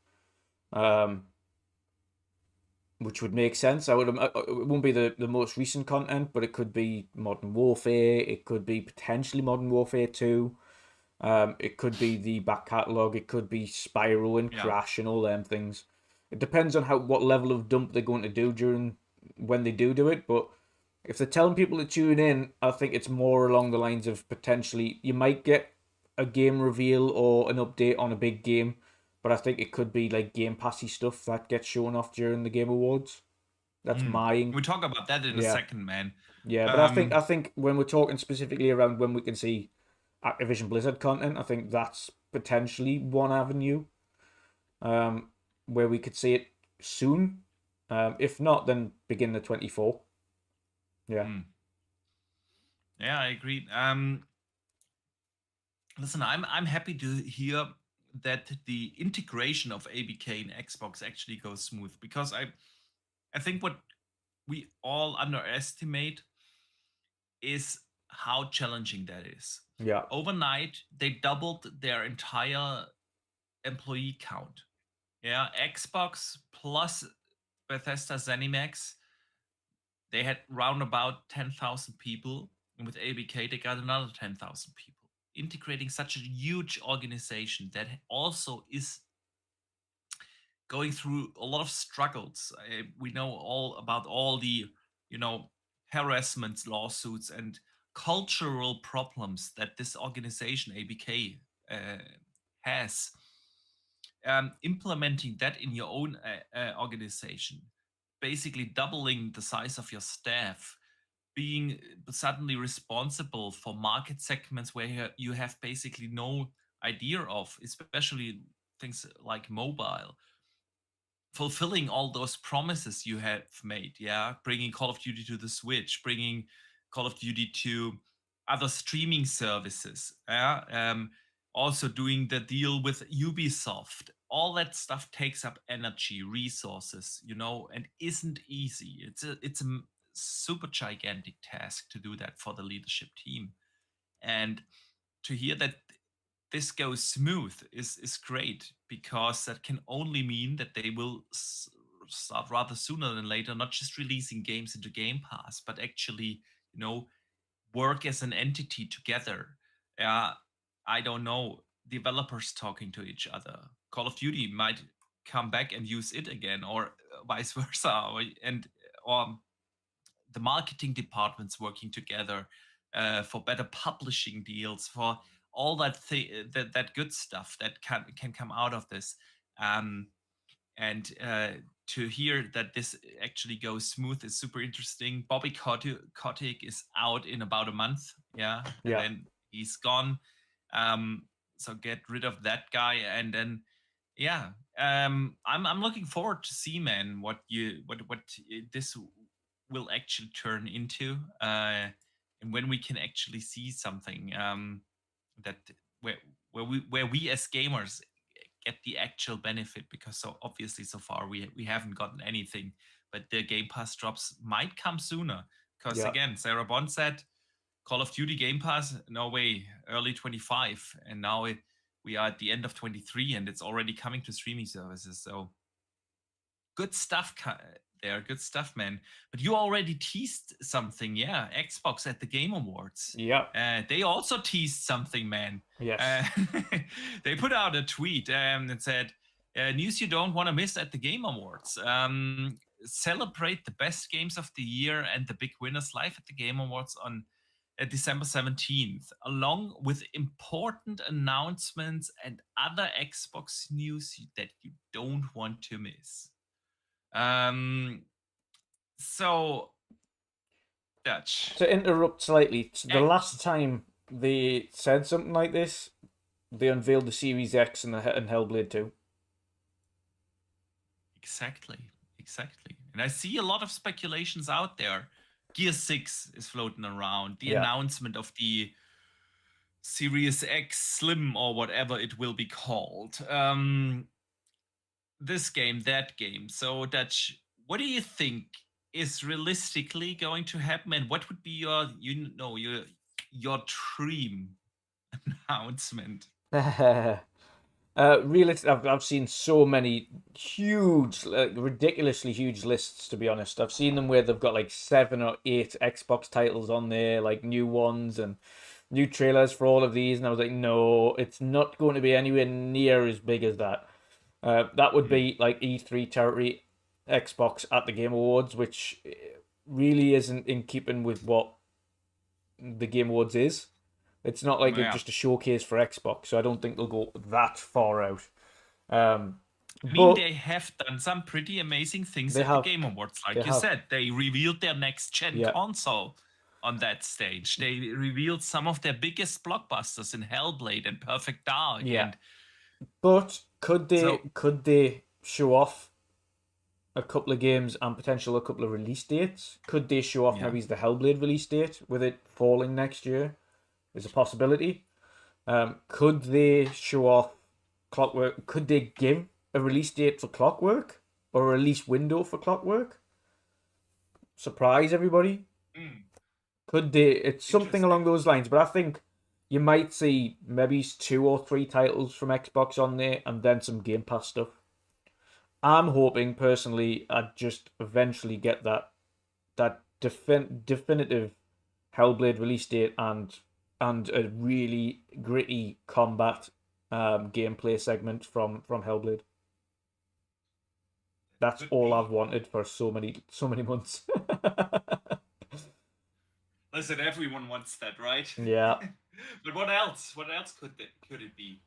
Which would make sense. It won't be the most recent content, but it could be Modern Warfare. It could be potentially Modern Warfare 2. It could be the back catalogue. It could be Spyro and Yeah. Crash and all them things. It depends on what level of dump they're going to do during when they do it. But if they're telling people to tune in, I think it's more along the lines of potentially you might get a game reveal or an update on a big game, but I think it could be like Game Passy stuff that gets shown off during the Game Awards. That's my We'll talk about that in a second, man. yeah. But I think when we're talking specifically around when we can see Activision Blizzard content, I think that's potentially one avenue where we could see it soon. If not, then begin the 24. Yeah. Yeah, I agree. Listen, I'm happy to hear that the integration of ABK and Xbox actually goes smooth, because I think what we all underestimate is how challenging that is. Yeah. Overnight, they doubled their entire employee count. Yeah, Xbox plus Bethesda ZeniMax, they had round about 10,000 people, and with ABK they got another 10,000 people. Integrating such a huge organization that also is going through a lot of struggles. We know all about all the, harassment lawsuits and cultural problems that this organization ABK has. Implementing that in your own organization, basically doubling the size of your staff, being suddenly responsible for market segments where you have basically no idea of, especially things like mobile, fulfilling all those promises you have made. Yeah, bringing Call of Duty to the Switch, bringing Call of Duty to other streaming services. Yeah, also doing the deal with Ubisoft. All that stuff takes up energy, resources, and isn't easy. It's a super gigantic task to do that for the leadership team. And to hear that this goes smooth is great, because that can only mean that they will start rather sooner than later, not just releasing games into Game Pass, but actually, work as an entity together. I don't know, developers talking to each other. Call of Duty might come back and use it again, or vice versa, or the marketing departments working together for better publishing deals, for all that good stuff that can come out of this. And to hear that this actually goes smooth is super interesting. Bobby Kotick is out in about a month, and then he's gone. So get rid of that guy, and then I'm looking forward to see, man, what this will actually turn into, and when we can actually see something that where we as gamers get the actual benefit, because so obviously so far we haven't gotten anything, but the Game Pass drops might come sooner, because again, Sarah Bond said Call of Duty Game Pass, no way, early 25, and now we are at the end of 23 and it's already coming to streaming services. So good stuff there, good stuff, man. But you already teased something, Xbox at the Game Awards. They also teased something, man. Yes. They put out a tweet that said, news you don't want to miss at the Game Awards. Celebrate the best games of the year and the big winners live at the Game Awards on December 17th, along with important announcements and other Xbox news that you don't want to miss. So, Dutch. To interrupt slightly, the last time they said something like this, they unveiled the Series X and Hellblade 2. Exactly. And I see a lot of speculations out there. Gear 6 is floating around. The announcement of the Series X Slim or whatever it will be called. This game, that game. So Dutch, what do you think is realistically going to happen, and what would be your dream announcement? Realistic. I've seen so many huge, ridiculously huge lists. To be honest, I've seen them where they've got like 7 or 8 Xbox titles on there, like new ones and new trailers for all of these. And I was like, no, it's not going to be anywhere near as big as that. That would be like E3 territory, Xbox at the Game Awards, which really isn't in keeping with what the Game Awards is. It's not like Yeah. just a showcase for Xbox, so I don't think they'll go that far out. I mean, they have done some pretty amazing things at the Game Awards. Like you said, they revealed their next-gen console on that stage. They revealed some of their biggest blockbusters in Hellblade and Perfect Dark. Yeah. But could they show off a couple of games and potential a couple of release dates? Could they show off maybe the Hellblade release date with it falling next year? Is a possibility. Could they show off Clockwork? Could they give a release date for Clockwork or a release window for Clockwork? Surprise everybody. Could they? It's something along those lines. But I think you might see maybe 2 or 3 titles from Xbox on there, and then some Game Pass stuff. I'm hoping personally I'd just eventually get that definitive Hellblade release date and a really gritty combat gameplay segment from Hellblade. That's all I've wanted for so many months. Listen, everyone wants that, right? Yeah. But what else? What else could it be?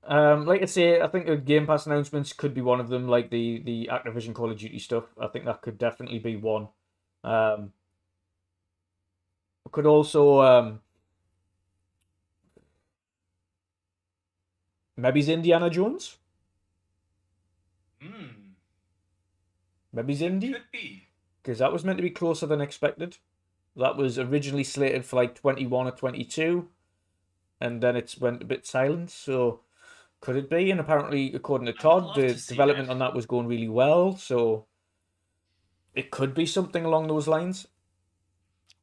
Like I say, I think the Game Pass announcements could be one of them, like the Activision Call of Duty stuff. I think that could definitely be one. Could also maybe it's Indiana Jones. Maybe it's Indy. Could be. Because that was meant to be closer than expected. That was originally slated for like 21 or 22, and then it's went a bit silent. So could it be? And apparently, according to Todd, the development on that was going really well. So it could be something along those lines.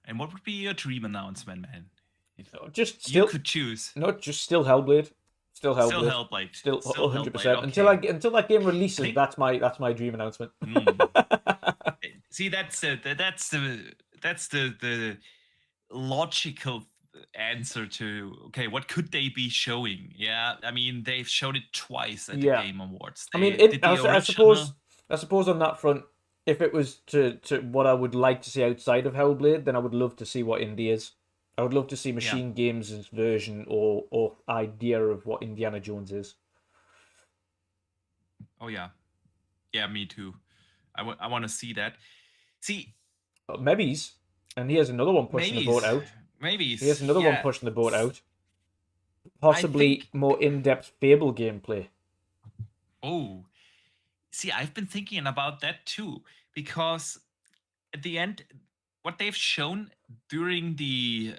And what would be your dream announcement, man? You could choose. No, just still Hellblade. Still Hellblade. Still 100%. Until that game releases, that's my dream announcement. See, that's the logical answer to, okay, what could they be showing? Yeah, I mean, they've shown it twice at the Game Awards. I suppose on that front, if it was to what I would like to see outside of Hellblade, then I would love to see what indie is. I would love to see Machine Games' version or idea of what Indiana Jones is. Oh yeah, me too. I want to see that. See, maybe's, and here's another one pushing the boat out. Maybe's. Here's another one pushing the boat out. Possibly more in-depth Fable gameplay. Oh, see, I've been thinking about that too, because at the end, what they've shown during the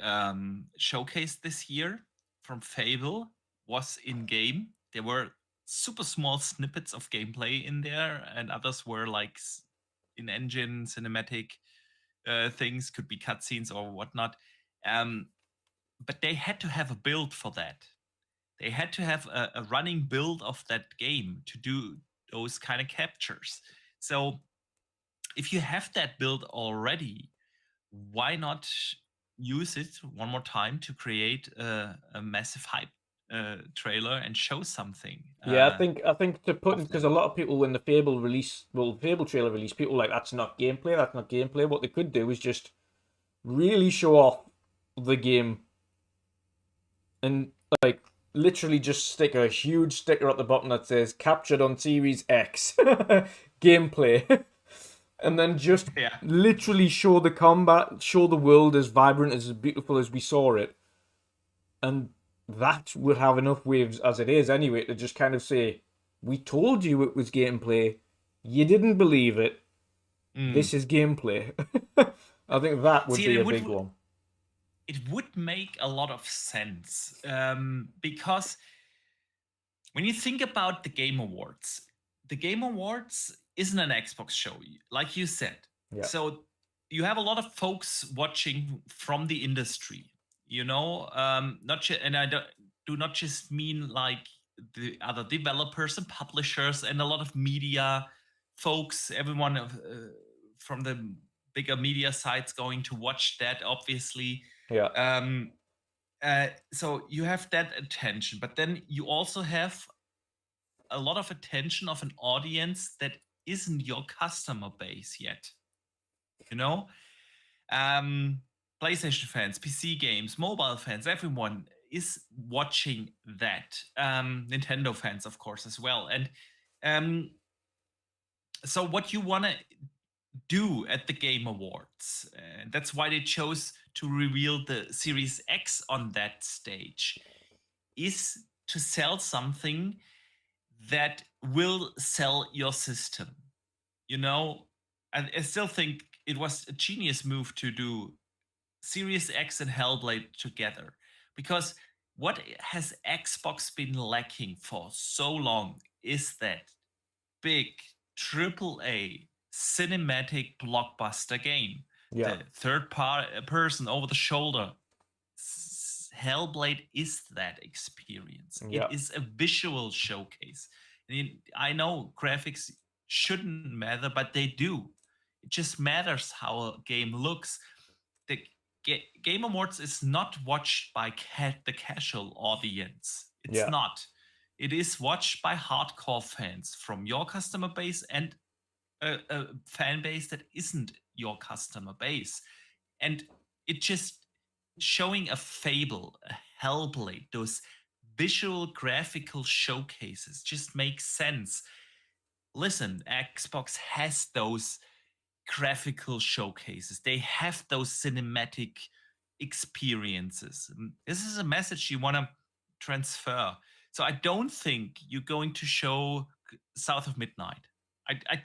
showcase this year from Fable was in-game. There were super small snippets of gameplay in there, and others were like in-engine cinematic things, could be cutscenes or whatnot. But they had to have a build for that. They had to have a running build of that game to do those kind of captures. So if you have that build already, why not use it one more time to create a massive hype trailer and show something? Yeah, I think to put, because a lot of people, when the Fable trailer release, people were like, that's not gameplay. What they could do is just really show off the game and like literally just stick a huge sticker at the bottom that says captured on Series X gameplay. And then just literally show the combat, show the world as vibrant, as beautiful as we saw it. And that would have enough waves as it is anyway to just kind of say, we told you it was gameplay. You didn't believe it. This is gameplay. I think that would be a big one. it would make a lot of sense, because when you think about the Game Awards isn't an Xbox show, like you said. Yeah. So you have a lot of folks watching from the industry, and I do not just mean like the other developers and publishers and a lot of media folks, everyone from the bigger media sites going to watch that, obviously. Yeah. So you have that attention, but then you also have a lot of attention of an audience that isn't your customer base yet. PlayStation fans, PC games, mobile fans, everyone is watching that. Nintendo fans, of course, as well. And so what you want to do at the Game Awards, that's why they chose to reveal the Series X on that stage, is to sell something that will sell your system. And I still think it was a genius move to do Series X and Hellblade together, because what has Xbox been lacking for so long is that big AAA cinematic blockbuster game. Yeah. The third person over the shoulder. Hellblade is that experience. Yeah. It is a visual showcase. I know graphics shouldn't matter, but they do. It just matters how a game looks. The Game Awards is not watched by the casual audience. It's not. It is watched by hardcore fans from your customer base and a fan base that isn't your customer base. And it just showing a Fable, a Hellblade, those visual graphical showcases just makes sense. Listen, Xbox has those graphical showcases. They have those cinematic experiences. This is a message you want to transfer. So I don't think you're going to show South of Midnight. I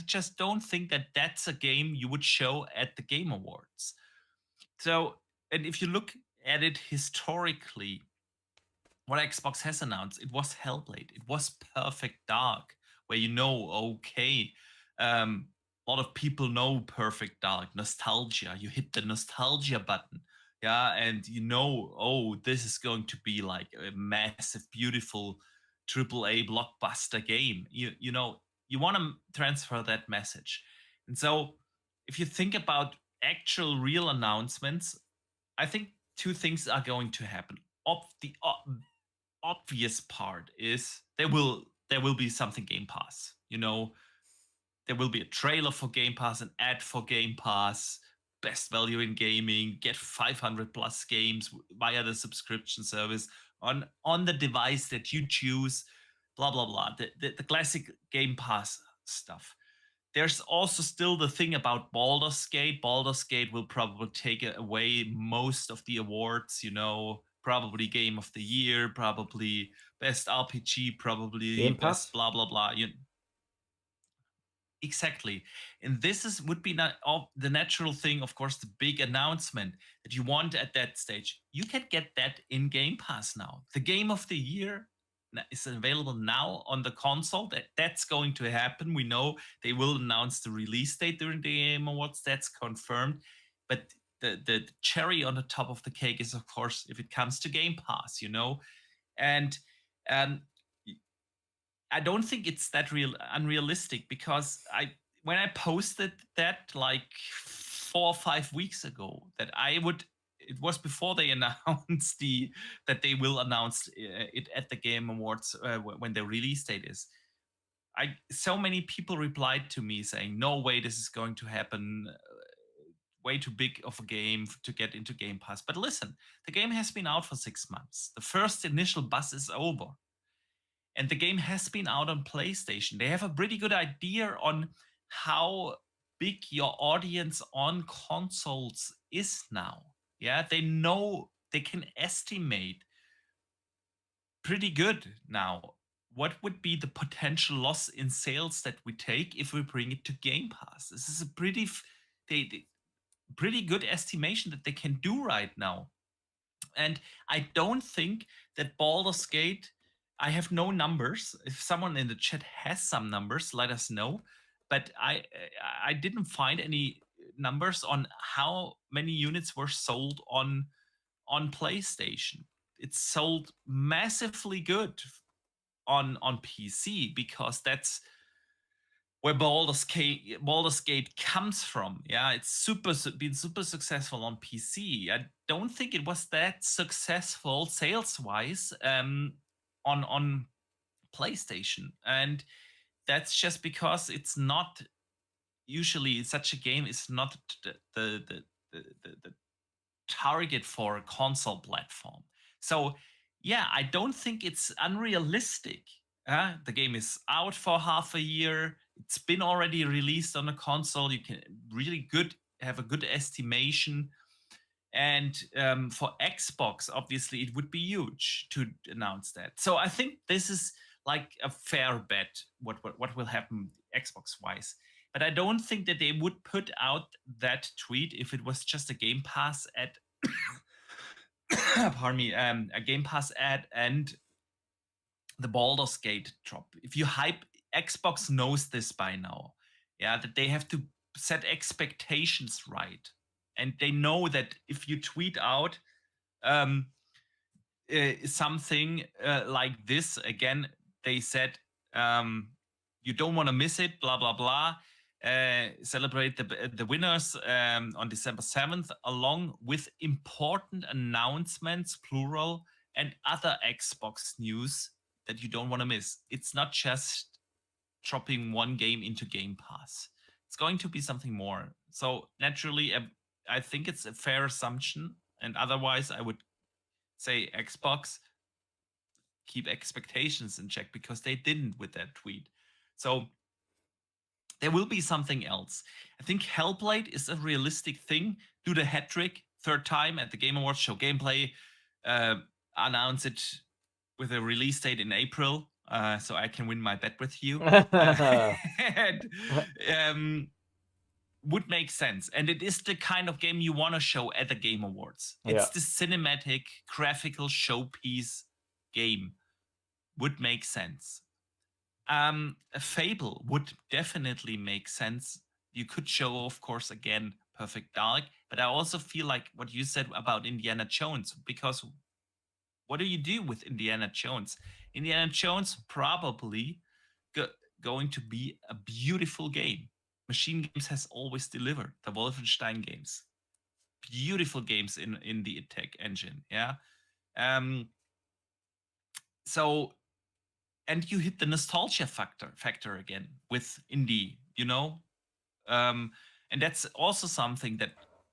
just don't think that that's a game you would show at the Game Awards. So, and if you look at it historically, what Xbox has announced, it was Hellblade. It was Perfect Dark, where okay, a lot of people know Perfect Dark, nostalgia. You hit the nostalgia button, yeah, and this is going to be like a massive, beautiful AAA blockbuster game. You want to transfer that message. And so if you think about actual real announcements, I think two things are going to happen. The obvious part is there will be something Game Pass. There will be a trailer for Game Pass, an ad for Game Pass, best value in gaming, get 500 plus games via the subscription service on the device that you choose, blah, blah, blah. The classic Game Pass stuff. There's also still the thing about Baldur's Gate. Baldur's Gate will probably take away most of the awards, probably Game of the Year, probably Best RPG, probably Game Best Pass? blah, blah, blah. Exactly. And this would be the natural thing, of course, the big announcement that you want at that stage. You can get that in Game Pass now. The Game of the Year is available now on the console. That's going to happen. We know they will announce the release date during the Game Awards. That's confirmed. But the cherry on the top of the cake is, of course, if it comes to Game Pass, And I don't think it's that unrealistic, because when I posted that like 4 or 5 weeks ago, that it was before they announced that they will announce it at the Game Awards when the release date is. So many people replied to me saying, no way this is going to happen, way too big of a game to get into Game Pass. But listen, the game has been out for 6 months. The first initial buzz is over. And the game has been out on PlayStation. They have a pretty good idea on how big your audience on consoles is now. Yeah, they know, they can estimate pretty good now what would be the potential loss in sales that we take if we bring it to Game Pass. This is a pretty pretty good estimation that they can do right now. And I don't think that Baldur's Gate, I have no numbers. If someone in the chat has some numbers, let us know. But I didn't find any numbers on how many units were sold on PlayStation. It's sold massively good on PC, because that's where Baldur's Gate comes from. Yeah, it's been super successful on PC. I don't think it was that successful sales wise on PlayStation, and that's just because it's not, usually such a game is not the target for a console platform. So yeah, I don't think it's unrealistic. The game is out for half a year. It's been already released on a console. You can really have a good estimation. And for Xbox, obviously, it would be huge to announce that. So I think this is like a fair bet what will happen Xbox wise. But I don't think that they would put out that tweet if it was just a Game Pass ad. Pardon me, a Game Pass ad and the Baldur's Gate drop. If you hype, Xbox knows this by now. Yeah, that they have to set expectations right, and they know that if you tweet out something like this, again, they said you don't want to miss it, blah blah blah. Celebrate the winners on December 7th, along with important announcements, plural, and other Xbox news that you don't want to miss. It's not just dropping one game into Game Pass. It's going to be something more. So naturally, I think it's a fair assumption. And otherwise, I would say Xbox, keep expectations in check, because they didn't with that tweet. So there will be something else. I think Hellblade is a realistic thing. Do the hat trick, third time at the Game Awards, show gameplay, announce it with a release date in April, so I can win my bet with you. And, would make sense. And it is the kind of game you want to show at the Game Awards. It's the cinematic, graphical showpiece game. Would make sense. A Fable would definitely make sense. You could show, of course, again, Perfect Dark, but I also feel like what you said about Indiana Jones, because what do you do with Indiana Jones? Indiana Jones probably going to be a beautiful game. Machine Games has always delivered. The Wolfenstein games, beautiful games in the Attack engine. Yeah. So, and you hit the nostalgia factor again with indie, and that's also something that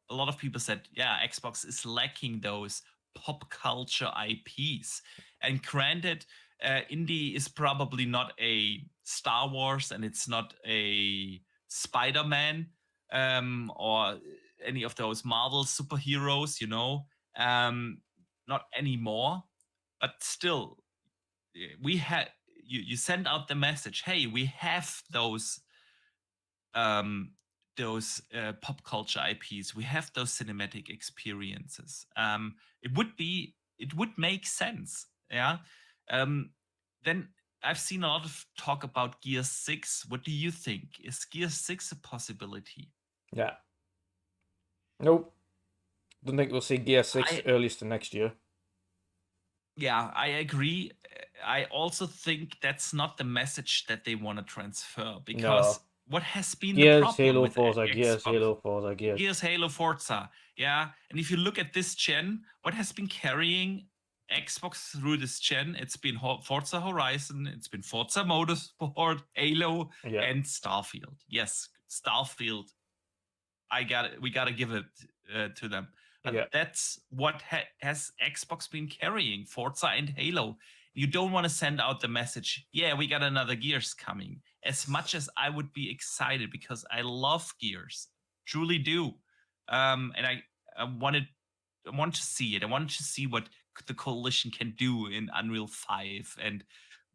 a lot of people said, yeah, Xbox is lacking those pop culture IPs. And granted, indie is probably not a Star Wars, and it's not a Spider-Man or any of those Marvel superheroes, not anymore. But still, we had you send out the message, hey, we have those pop culture IPs, we have those cinematic experiences. It would make sense. Yeah. Then I've seen a lot of talk about Gear 6. What do you think? Is Gear 6 a possibility? Yeah. Nope. Don't think we'll see Gear 6 earliest next year. Yeah, I agree. I also think that's not the message that they want to transfer, because what has been Gears, the problem Halo, with Forza, Xbox? Gears, Halo, Forza, Gears. Gears, Halo, Forza. Yeah, and if you look at this gen, what has been carrying Xbox through this gen? It's been Forza Horizon, it's been Forza Motorsport, Halo, and Starfield. Yes, Starfield. We gotta give it to them. But that's what has Xbox been carrying, Forza and Halo. You don't want to send out the message, yeah, we got another Gears coming. As much as I would be excited, because I love Gears, truly do. And I want to see it. I want to see what the Coalition can do in Unreal 5, and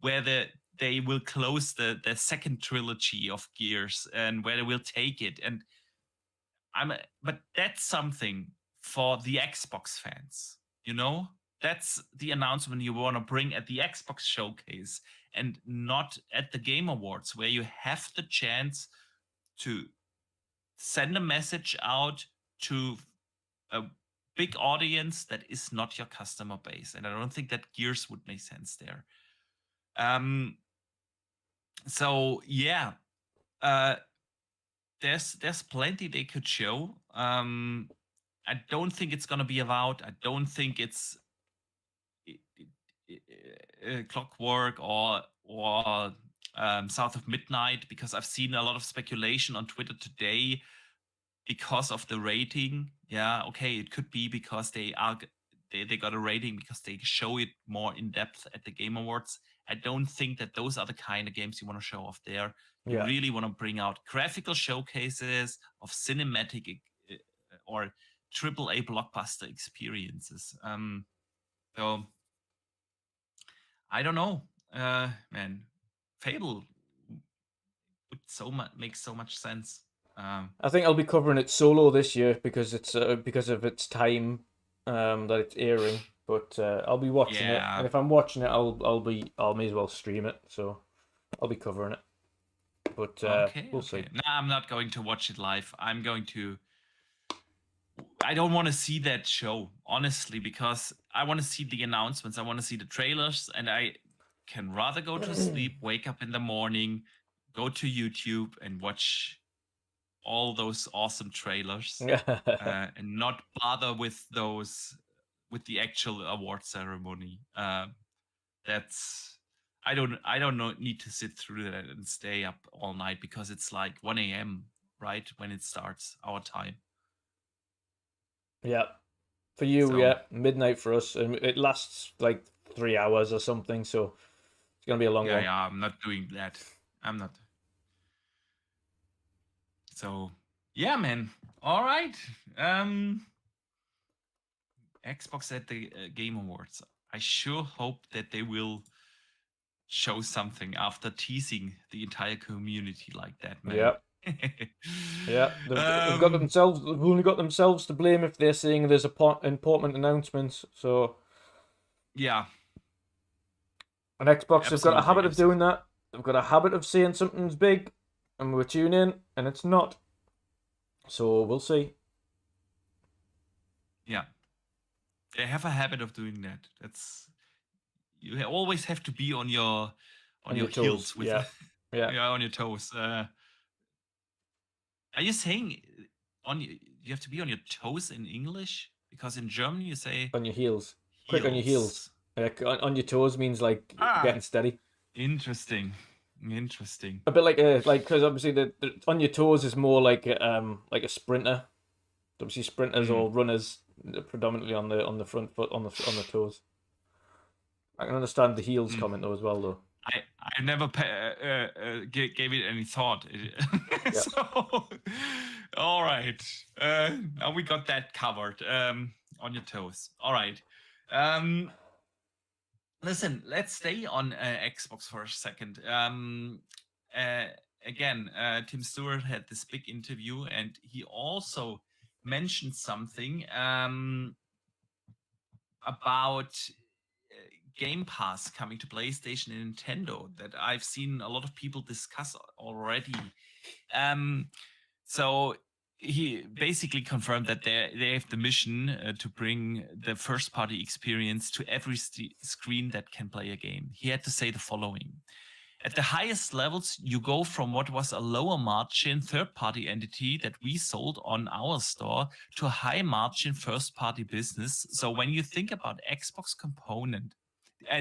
whether they will close the second trilogy of Gears, and where they will take it. And but that's something for the Xbox fans, That's the announcement you want to bring at the Xbox showcase and not at the Game Awards, where you have the chance to send a message out to a big audience that is not your customer base. And I don't think that Gears would make sense there. So yeah, there's plenty they could show. I don't think it's gonna be about. I don't think it's Clockwork or South of Midnight, because I've seen a lot of speculation on Twitter today because of the rating. Yeah, okay, it could be because they got a rating because they show it more in depth at the Game Awards. I don't think that those are the kind of games you want to show off there. You really want to bring out graphical showcases of cinematic or AAA blockbuster experiences. So I don't know, man. Fable would make so much sense. I think I'll be covering it solo this year because it's because of its time that it's airing. But I'll be watching it, and if I'm watching it, I'll may as well stream it. So I'll be covering it. But we'll see. No, I'm not going to watch it live. I don't want to see that show, honestly, because I want to see the announcements. I want to see the trailers, and I can rather go to sleep, wake up in the morning, go to YouTube and watch all those awesome trailers and not bother with the actual award ceremony. I don't need to sit through that and stay up all night, because it's like 1 a.m. right when it starts our time. Yeah, for you, midnight for us, and it lasts like 3 hours or something, so it's gonna be a long one. Yeah, I'm not doing that. I'm not. So yeah, man. All right. Xbox at the Game Awards. I sure hope that they will show something after teasing the entire community like that, man. Yeah. Yeah, they've only got themselves to blame if they're saying there's important announcements. So yeah, and Xbox have got a habit of doing that. They've got a habit of saying something's big, and we tune in, and it's not. So we'll see. Yeah, they have a habit of doing that. You always have to be on your heels with yeah, on your toes. Are you saying you have to be on your toes in English? Because in German you say on your heels. Quick on your heels. On your toes means like getting steady. Interesting. A bit like because obviously the on your toes is more like a sprinter. Obviously sprinters or runners predominantly on the front foot on the toes. I can understand the heels comment though as well though. I never gave it any thought. So, all right. Now we got that covered. On your toes. All right. Listen, let's stay on Xbox for a second. Again, Tim Stewart had this big interview, and he also mentioned something about Gamepass coming to PlayStation and Nintendo that I've seen a lot of people discuss already. So he basically confirmed that they have the mission to bring the first-party experience to every screen that can play a game. He had to say the following. At the highest levels, you go from what was a lower margin third-party entity that we sold on our store to a high margin first-party business. So when you think about Xbox component,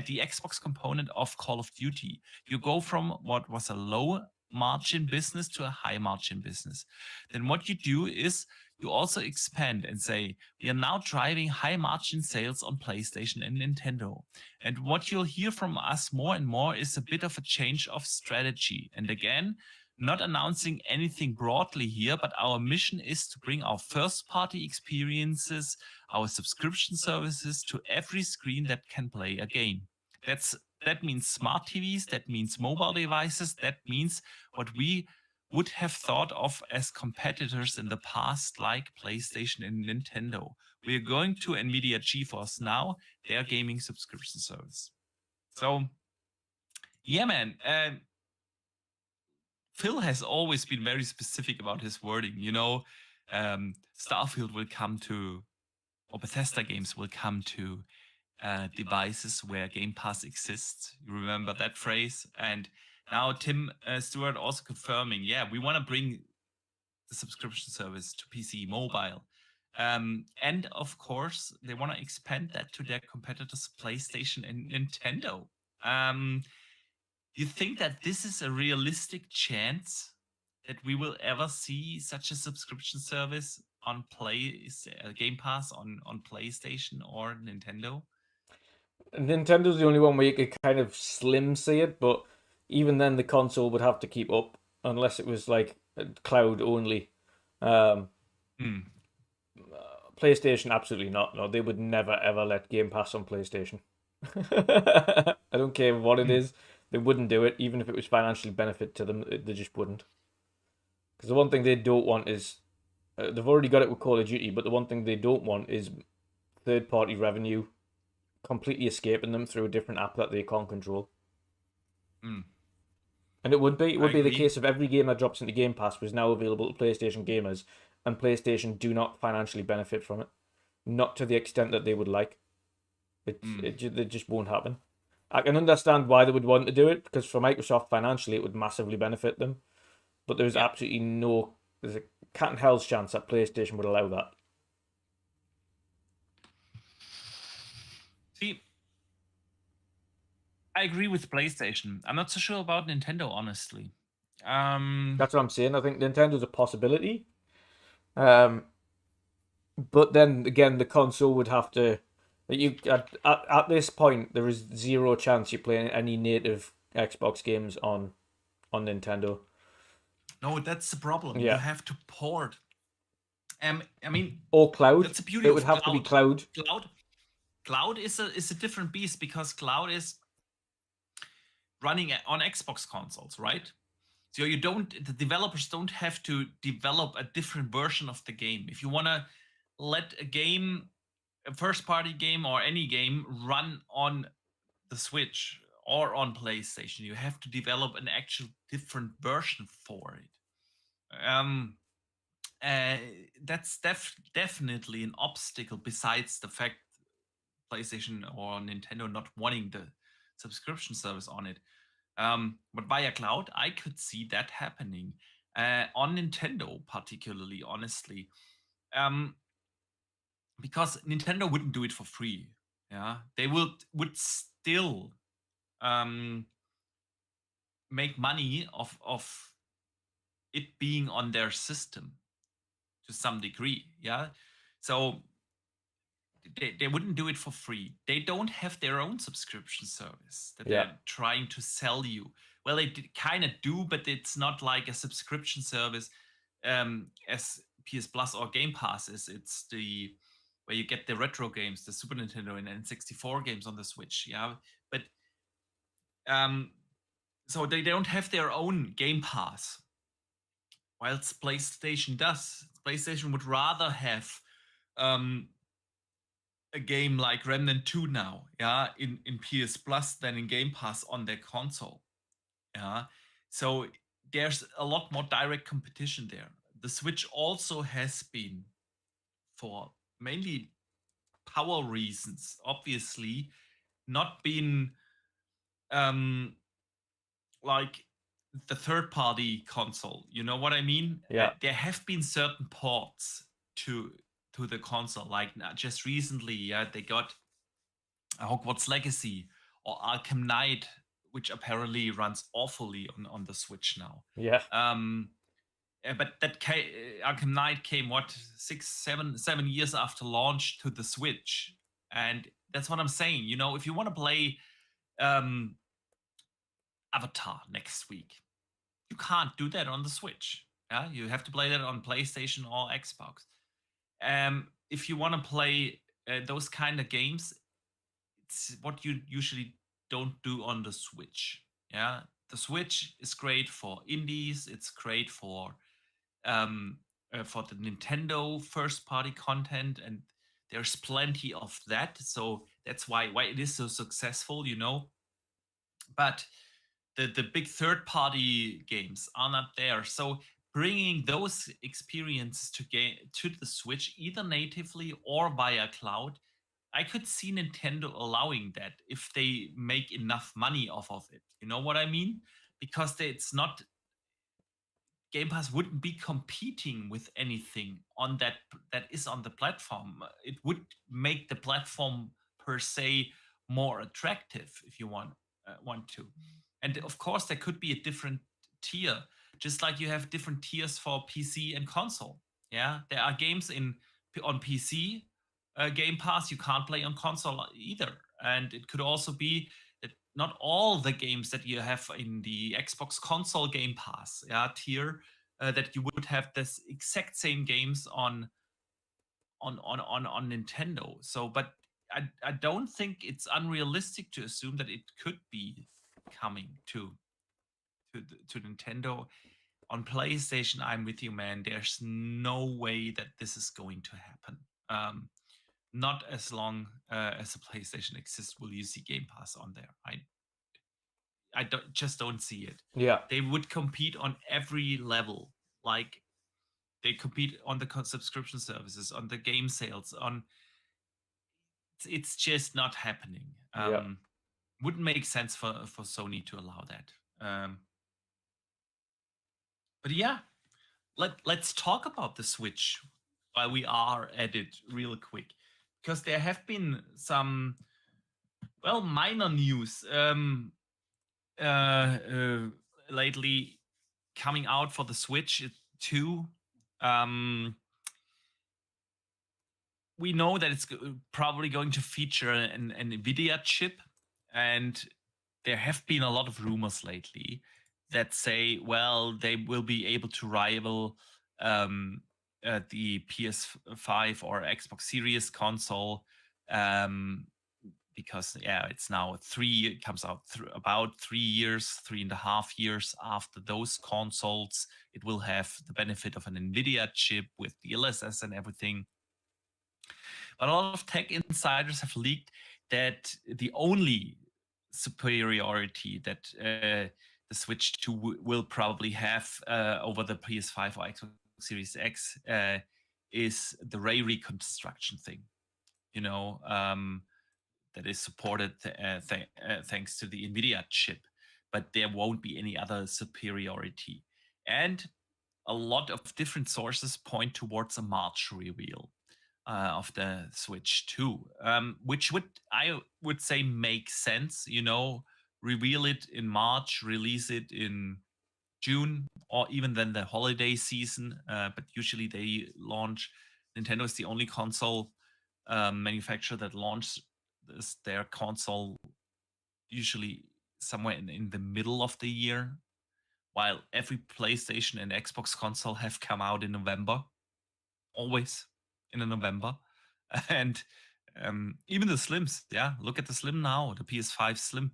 the Xbox component of Call of Duty, you go from what was a low margin business to a high margin business. Then what you do is you also expand and say, we are now driving high margin sales on PlayStation and Nintendo. And what you'll hear from us more and more is a bit of a change of strategy. And again, not announcing anything broadly here, but our mission is to bring our first-party experiences, our subscription services to every screen that can play a game. That means smart TVs, that means mobile devices, that means what would have thought of as competitors in the past, like PlayStation and Nintendo. We're going to NVIDIA GeForce Now, their gaming subscription service. So, yeah, man. Phil has always been very specific about his wording. Starfield will come to, or Bethesda games will come to devices where Game Pass exists. You remember that phrase? And now Tim Stewart also confirming, yeah, we want to bring the subscription service to PC, mobile. And of course, they want to expand that to their competitors, PlayStation and Nintendo. You think that this is a realistic chance that we will ever see such a subscription service on Game Pass on PlayStation or Nintendo? Nintendo's the only one where you could kind of slim see it, but even then the console would have to keep up unless it was like cloud only. PlayStation, absolutely not. No, they would never ever let Game Pass on PlayStation. I don't care what it is. They wouldn't do it, even if it was financially benefit to them. They just wouldn't. Because the one thing they don't want is they've already got it with Call of Duty, but the one thing they don't want is third-party revenue completely escaping them through a different app that they can't control. And it would be the case of every game that drops into Game Pass was now available to PlayStation gamers, and PlayStation do not financially benefit from it, not to the extent that they would like. It just won't happen. I can understand why they would want to do it, because for Microsoft financially it would massively benefit them, but there's absolutely there's a cat and hell's chance that PlayStation would allow that. See, I agree with PlayStation. I'm not so sure about Nintendo, honestly. That's what I'm saying. I think Nintendo's a possibility. But then again, the console would have to. At this point, there is zero chance you're playing any native Xbox games on Nintendo. No, that's the problem. Yeah. You have to port. I mean, or cloud. That's the beauty. It would have to be cloud. Cloud is a different beast, because cloud is running on Xbox consoles, right? So the developers don't have to develop a different version of the game. If you want to let a first-party game or any game run on the Switch or on PlayStation, you have to develop an actual different version for it. That's definitely an obstacle, besides the fact PlayStation or Nintendo not wanting the subscription service on it. But via cloud, I could see that happening on Nintendo, particularly, honestly, because Nintendo wouldn't do it for free. Yeah, they would still make money of it being on their system to some degree. Yeah, so they wouldn't do it for free. They don't have their own subscription service that they're trying to sell you. Well, they kind of do, but it's not like a subscription service as PS Plus or Game Pass is. It's where you get the retro games, the Super Nintendo and N64 games on the Switch. Yeah, but so they don't have their own Game Pass, whilst PlayStation does. PlayStation would rather have a game like Remnant 2 now, in PS Plus than in Game Pass on their console. So there's a lot more direct competition there. The Switch also has been, for mainly power reasons, obviously, not been like the third-party console. You know what I mean? Yeah. There have been certain ports to the console, like just recently, they got Hogwarts Legacy or Arkham Knight, which apparently runs awfully on the Switch now. Yeah. But that Arkham Knight came 7 years after launch to the Switch, and that's what I'm saying. If you want to play Avatar next week, you can't do that on the Switch. Yeah, you have to play that on PlayStation or Xbox. If you want to play those kind of games, it's what you usually don't do on the Switch. Yeah, the Switch is great for indies. It's great for the Nintendo first-party content, and there's plenty of that. So that's why it is so successful, But the big third-party games are not there. So bringing those experiences to the Switch, either natively or via cloud, I could see Nintendo allowing that if they make enough money off of it. You know what I mean? Because it's not Game Pass wouldn't be competing with anything on that is on the platform. It would make the platform per se more attractive if you want to. And of course, there could be a different tier, just like you have different tiers for PC and console. Yeah, there are games on PC Game Pass you can't play on console either, and it could also be that not all the games that you have in the Xbox console Game Pass tier that you would have this exact same games on Nintendo. So, but I don't think it's unrealistic to assume that it could be coming to Nintendo. On PlayStation, I'm with you, man. There's no way that this is going to happen. Not as long as the PlayStation exists will you see Game Pass on there. I don't see it. Yeah. They would compete on every level. Like they compete on the subscription services, on the game sales, it's just not happening. Wouldn't make sense for Sony to allow that. But yeah, let's talk about the Switch while we are at it real quick, because there have been some minor news lately coming out for the Switch 2. We know that it's probably going to feature an NVIDIA chip, and there have been a lot of rumors lately that say, well, they will be able to rival the PS5 or Xbox Series console, because it's now it comes out about 3.5 years after those consoles. It will have the benefit of an NVIDIA chip with DLSS and everything. But a lot of tech insiders have leaked that the only superiority that the Switch 2 will probably have over the PS5 or Xbox Series X is the ray reconstruction thing. That is supported thanks to the NVIDIA chip, but there won't be any other superiority. And a lot of different sources point towards a March reveal of the Switch 2, which I would say makes sense. Reveal it in March, release it in June, or even then the holiday season. But usually they launch. Nintendo is the only console manufacturer that launches their console usually somewhere in the middle of the year, while every PlayStation and Xbox console have come out in November, always in November. And even the Slims, look at the Slim now, the PS5 Slim,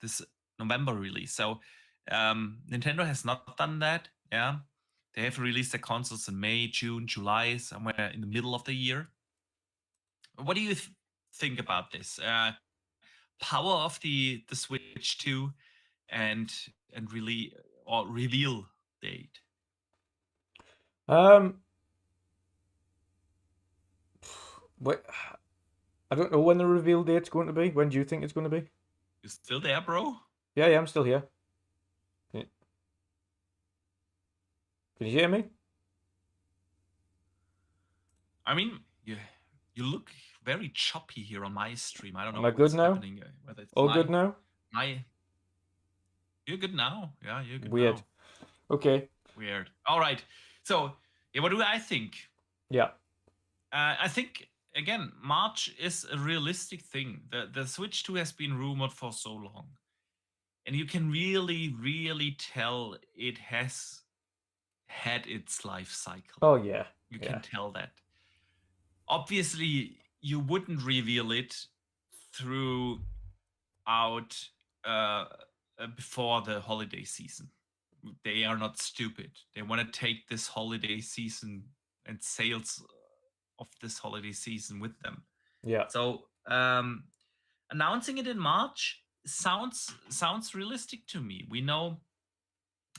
this November release. So Nintendo has not done that. They have released their consoles in May, June, July, somewhere in the middle of the year. What do you think about this power of the Switch 2 and really or reveal date? Wait, I don't know when the reveal date's going to be. When do you think it's going to be? You still there, bro? Yeah, I'm still here. Can you hear me? I mean, you look very choppy here on my stream. I don't know. Am I good now? Whether it's all good now? You're good now. Yeah, you're good. Weird. Now. Okay. Weird. All right. So, what do I think? Yeah. I think again, March is a realistic thing. The Switch 2 has been rumored for so long, and you can really, really tell it has had its life cycle. Oh yeah. You can tell that. Obviously, you wouldn't reveal it throughout before the holiday season. They are not stupid. They want to take this holiday season and sales of this holiday season with them. Yeah. So announcing it in March sounds realistic to me. We know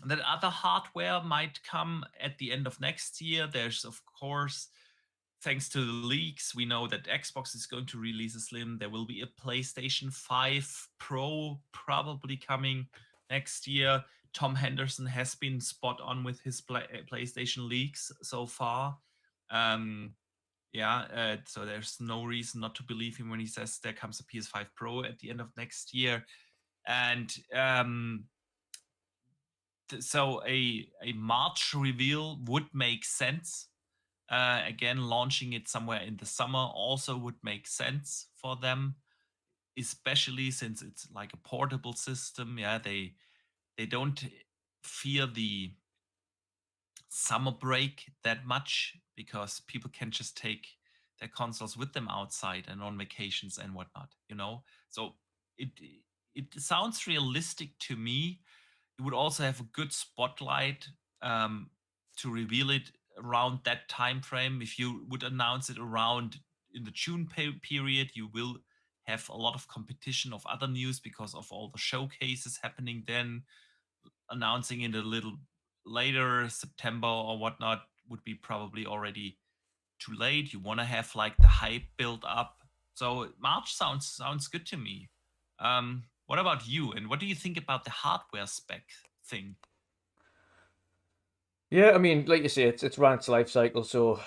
that other hardware might come at the end of next year. There's, of course, thanks to the leaks, we know that Xbox is going to release a Slim. There will be a PlayStation 5 Pro probably coming next year. Tom Henderson has been spot on with his PlayStation leaks so far. So there's no reason not to believe him when he says there comes a PS5 Pro at the end of next year. And so a March reveal would make sense. Again, launching it somewhere in the summer also would make sense for them, especially since it's like a portable system. Yeah, they don't fear the summer break that much because people can just take their consoles with them outside and on vacations and whatnot, you know. So it sounds realistic to me. It would also have a good spotlight to reveal it around that time frame. If you would announce it around in the June period, you will have a lot of competition of other news because of all the showcases happening then. Announcing it a little later, September or whatnot, would be probably already too late. You want to have like the hype built up. So March sounds good to me. What about you? And what do you think about the hardware spec thing? Yeah, I mean, like you say, it's ran its life cycle, so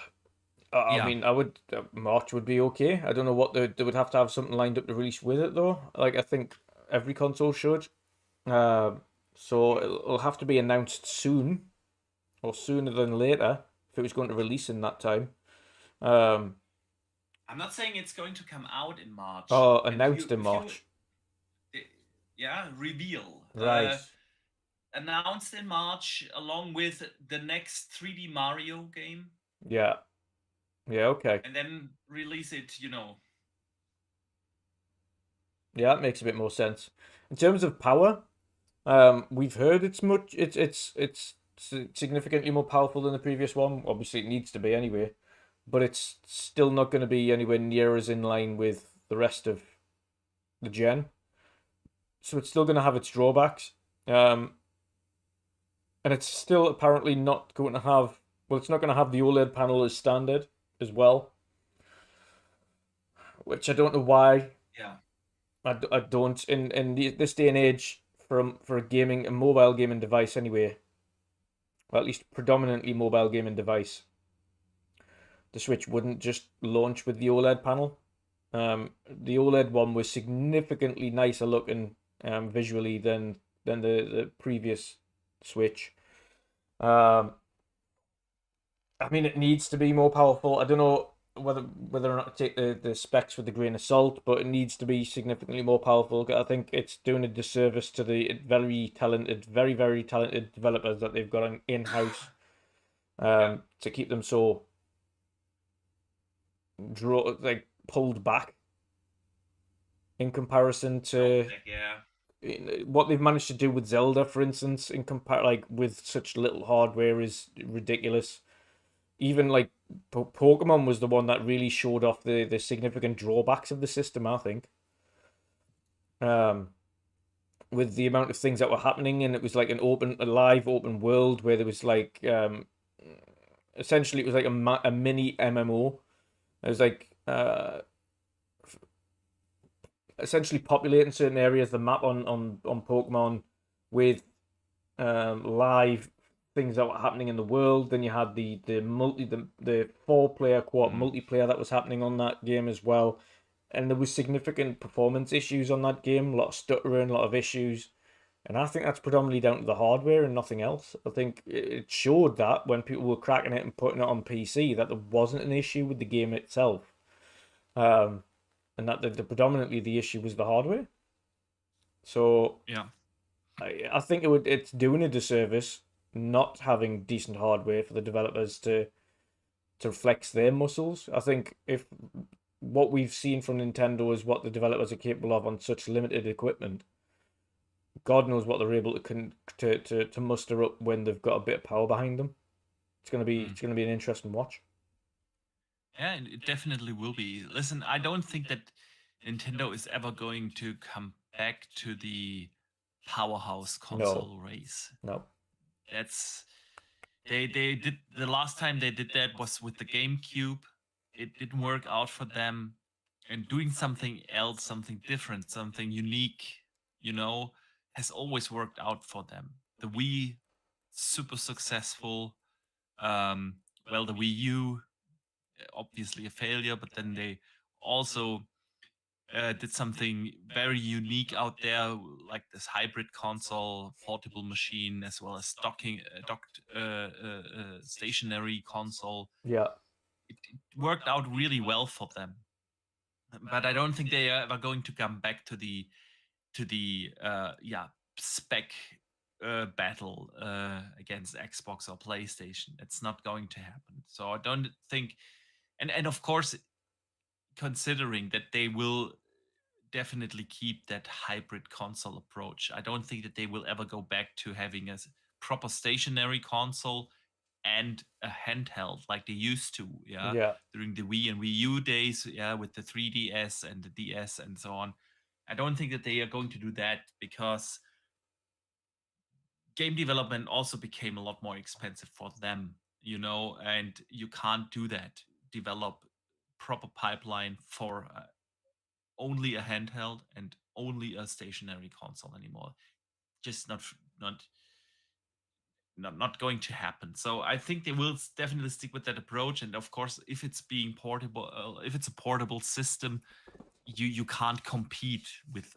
I Yeah. mean, I would March would be okay. I don't know what they would have to have something lined up to release with it though. Like I think every console should. So it'll have to be announced soon, or sooner than later, if it was going to release in that time. Um, I'm not saying it's going to come out in March. or And announced in if you March. yeah, reveal. Right. Announced in March along with the next 3D Mario game. Yeah. Yeah, okay. And then release it, Yeah, that makes a bit more sense. In terms of power, we've heard it's significantly more powerful than the previous one. Obviously, it needs to be anyway, but it's still not going to be anywhere near as in line with the rest of the gen. So it's still going to have its drawbacks. And it's still apparently not going to have. Well, it's not going to have the OLED panel as standard as well, which I don't know why. Yeah. I don't in this day and age for a mobile gaming device anyway, or at least predominantly mobile gaming device, the Switch wouldn't just launch with the OLED panel. The OLED one was significantly nicer looking visually than the previous Switch. I mean, it needs to be more powerful. I don't know whether or not to take the specs with a grain of salt, but it needs to be significantly more powerful. I think it's doing a disservice to the very talented, very, very talented developers that they've got in-house to keep them so pulled back in comparison to what they've managed to do with Zelda, for instance, with such little hardware is ridiculous. Even like Pokemon was the one that really showed off the significant drawbacks of the system, I think. With the amount of things that were happening, and it was like a live open world where there was like essentially it was like a mini MMO. It was like essentially populating certain areas of the map on Pokemon with live things that were happening in the world. Then you had the 4-player co-op multiplayer that was happening on that game as well, and there was significant performance issues on that game, a lot of stuttering, a lot of issues, and I think that's predominantly down to the hardware and nothing else. I think it showed that when people were cracking it and putting it on PC that there wasn't an issue with the game itself, and that predominantly the issue was the hardware. So yeah, I think it's doing a disservice not having decent hardware for the developers to flex their muscles. I think if what we've seen from Nintendo is what the developers are capable of on such limited equipment, God knows what they're able to muster up when they've got a bit of power behind them. It's gonna be an interesting watch. Yeah, it definitely will be. Listen, I don't think that Nintendo is ever going to come back to the powerhouse console race. No. That's they did the last time they did that was with the GameCube. It didn't work out for them, and doing something else, something different, something unique, has always worked out for them. The Wii, super successful. Well, the Wii U, obviously a failure, but then they also did something very unique out there, like this hybrid console, portable machine, as well as docked stationary console. Yeah. It worked out really well for them, but I don't think they are ever going to come back to the spec battle against Xbox or PlayStation. It's not going to happen. So I don't think, and of course, considering that they will definitely keep that hybrid console approach. I don't think that they will ever go back to having a proper stationary console and a handheld like they used to, during the Wii and Wii U days, with the 3DS and the DS and so on. I don't think that they are going to do that because game development also became a lot more expensive for them, and you can't do that. Develop proper pipeline for only a handheld and only a stationary console anymore. Just not going to happen. So I think they will definitely stick with that approach. And of course, if it's being portable, if it's a portable system, you can't compete with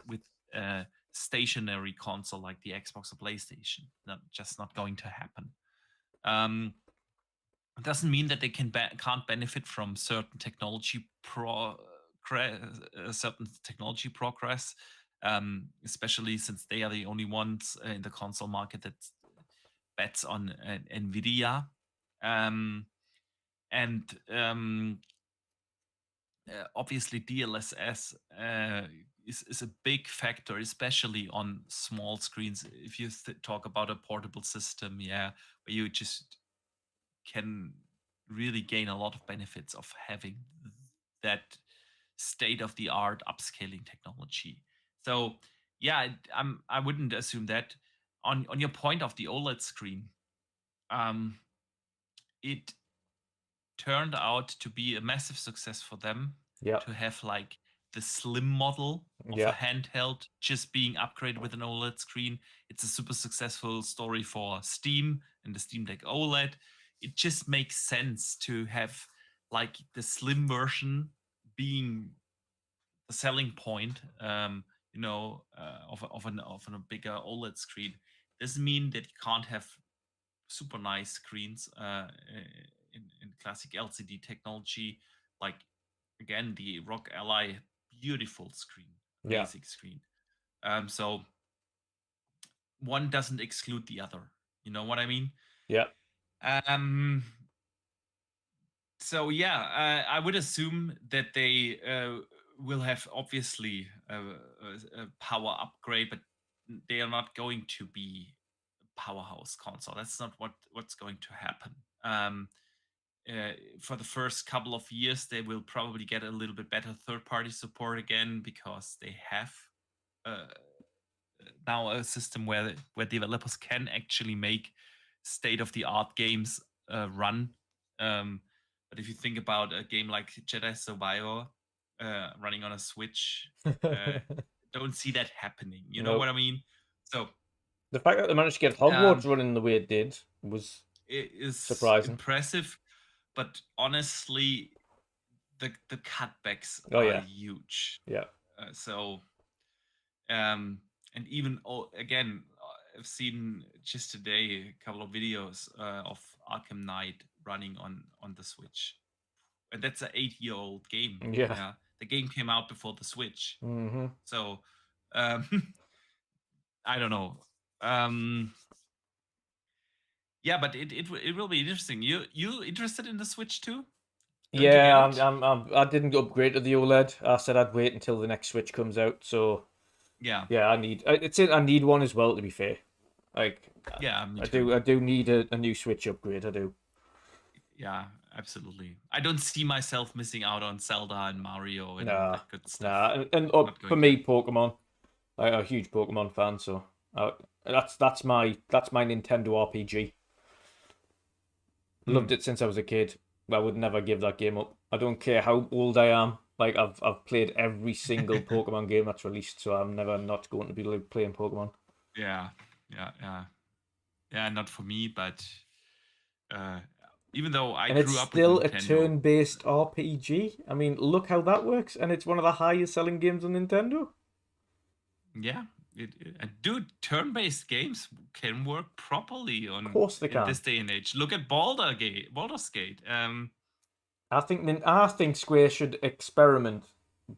stationary console like the Xbox or PlayStation. Just not going to happen. It doesn't mean that they can't benefit from certain technology progress, especially since they are the only ones in the console market that bets on Nvidia, obviously DLSS is a big factor, especially on small screens. If you talk about a portable system, where you just can really gain a lot of benefits of having that state-of-the-art upscaling technology. So I wouldn't assume that. On your point of the OLED screen, it turned out to be a massive success for them to have like the slim model of a handheld just being upgraded with an OLED screen. It's a super successful story for Steam and the Steam Deck OLED. It just makes sense to have like the slim version being the selling point, of a bigger OLED screen. Doesn't mean that you can't have super nice screens in classic LCD technology, like again the ROG Ally, beautiful screen, basic screen. So one doesn't exclude the other. You know what I mean? Yeah. So I would assume that they will have obviously a power upgrade, but they are not going to be a powerhouse console. That's not what's going to happen. For the first couple of years, they will probably get a little bit better third-party support again because they have now a system where developers can actually make state-of-the-art games run. But if you think about a game like Jedi Survivor running on a Switch, don't see that happening. You know what I mean? So the fact that they managed to get Hogwarts running the way it did was surprising, impressive. But honestly, the cutbacks are huge. Yeah. And even again, I've seen just today a couple of videos of Arkham Knight running on the Switch, and that's an 8-year-old game. Yeah. The game came out before the Switch, so I don't know. But it will be interesting. You interested in the Switch too? I didn't upgrade to the OLED. I said I'd wait until the next Switch comes out. So Yeah, Yeah, I need one as well. To be fair, like yeah, me I too. do need a new Switch upgrade. I do. Yeah, absolutely. I don't see myself missing out on Zelda and Mario and all Nah, that good stuff. and Not for going to. me, Pokemon. I'm a huge Pokemon fan, so that's my Nintendo RPG. Hmm. Loved it since I was a kid. I would never give that game up. I don't care how old I am. Like I've played every single Pokemon game that's released, so I'm never not going to be playing Pokemon. Yeah, yeah. Yeah, not for me, but uh, even though I And it's grew up with still a Nintendo, turn-based RPG. I mean, look how that works, and it's one of the highest selling games on Nintendo. yeah, dude, turn-based games can work properly Of on course they in can. this day and age. Look at Baldur's Gate. I think Square should experiment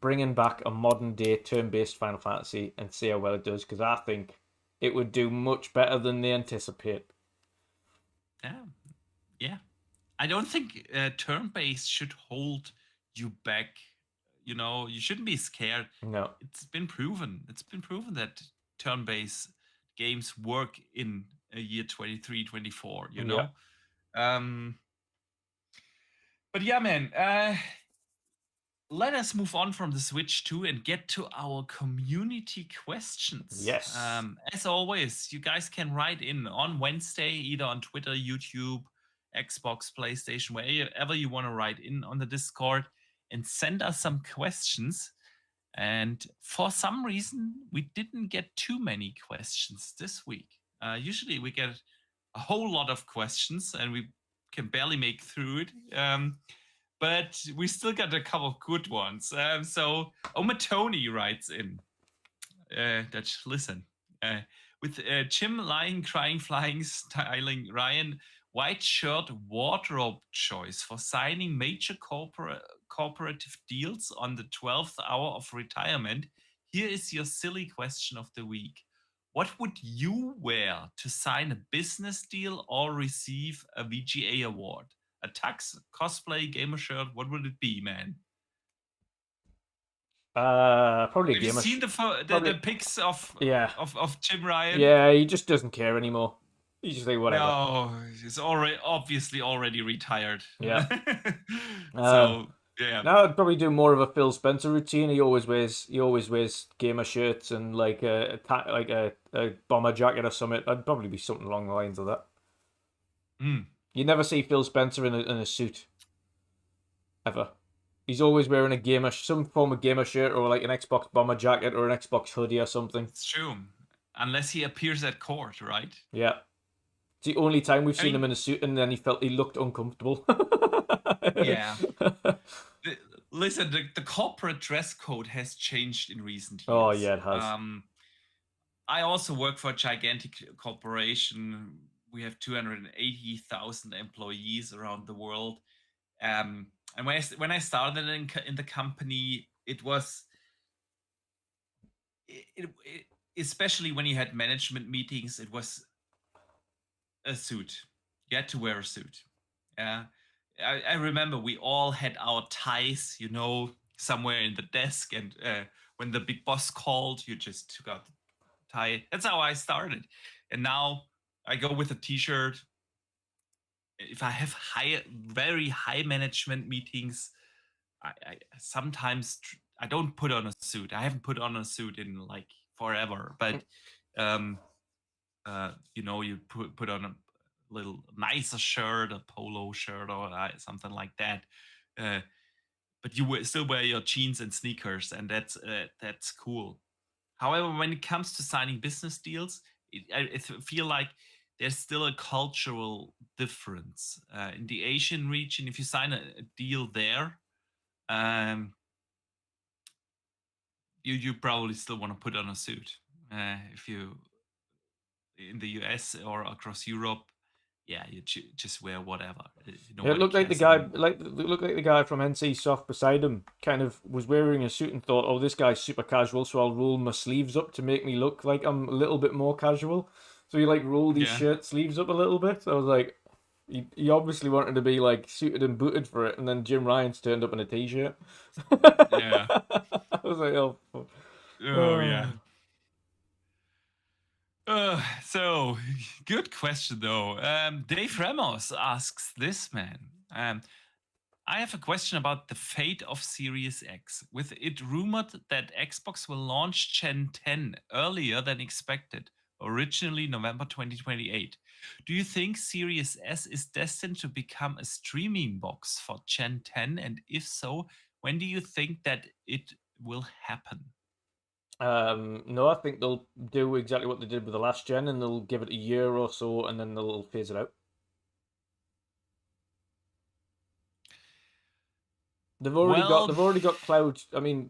bringing back a modern day turn-based Final Fantasy and see how well it does, because I think it would do much better than they anticipate. Yeah, yeah. I don't think turn-based should hold you back. You know, you shouldn't be scared. No. It's been proven. It's been proven that turn-based games work in a year 23, 24. You Yeah. know. Um, but yeah, man. Let us move on from the Switch 2 and get to our community questions. Yes. As always, you guys can write in on Wednesday, either on Twitter, YouTube, Xbox, PlayStation, wherever you want to write in on the Discord and send us some questions. And for some reason, we didn't get too many questions this week. Usually, we get a whole lot of questions and we can barely make through it. But we still got a couple of good ones. So Omatoni writes in, Dutch, listen. With Jim lying, crying, flying, styling, Ryan, white shirt wardrobe choice for signing major cooperative deals on the 12th hour of retirement, here is your silly question of the week. What would you wear to sign a business deal or receive a VGA award? A tux, cosplay, gamer shirt? What would it be, man? Probably a Have you gamer. seen the Probably. pics of Yeah. Jim Ryan? Yeah. He just doesn't care anymore. He just like whatever. No, he's already obviously already retired. Yeah. Um. So yeah, Now I'd probably do more of a Phil Spencer routine. He always wears gamer shirts and like a bomber jacket or something. I'd probably be something along the lines of that. mm, You never see Phil Spencer in a suit ever. He's always wearing some form of gamer shirt or like an Xbox bomber jacket or an Xbox hoodie or something. it's true. Unless he appears at court, right? Yeah, it's the only time we've I seen him mean, in a suit, and then he looked uncomfortable. yeah. The- Listen, the corporate dress code has changed in recent Oh years. yeah, it has. I also work for a gigantic corporation. We have 280,000 employees around the world. And when I started in the company, it was it, especially when you had management meetings, it was a suit. You had to wear a suit. Yeah, I remember we all had our ties, you know, somewhere in the desk, and when the big boss called, you just took out the tie. That's how I started, and now I go with a t-shirt. If I have very high management meetings, I sometimes I don't put on a suit. I haven't put on a suit in like forever, but um, you know, you put on a little nicer shirt, a polo shirt, or something like that. Uh, but still wear your jeans and sneakers, and that's cool. However, when it comes to signing business deals, I feel like there's still a cultural difference in the Asian region. If you sign a deal there, um, you probably still want to put on a suit. If you in the US or across Europe, yeah, you just wear whatever. Yeah, it Nobody looked like the cares guy, anymore. like it looked like the guy from NC Soft beside him, kind of was wearing a suit and thought, "Oh, this guy's super casual, so I'll roll my sleeves up to make me look like I'm a little bit more casual." So he like rolled his Yeah, shirt sleeves up a little bit. I was like, he obviously wanted to be like suited and booted for it, and then Jim Ryan's turned up in a t-shirt. yeah. I was like, oh, Oh oh. yeah. So good question though. Dave Ramos asks this, man. I have a question about the fate of Series X. With it rumored that Xbox will launch Gen 10 earlier than expected, originally November 2028. Do you think Series S is destined to become a streaming box for Gen 10? And if so, when do you think that it will happen? No, I think they'll do exactly what they did with the last gen, and they'll give it a year or so, and then they'll phase it out. They've already got cloud. I mean,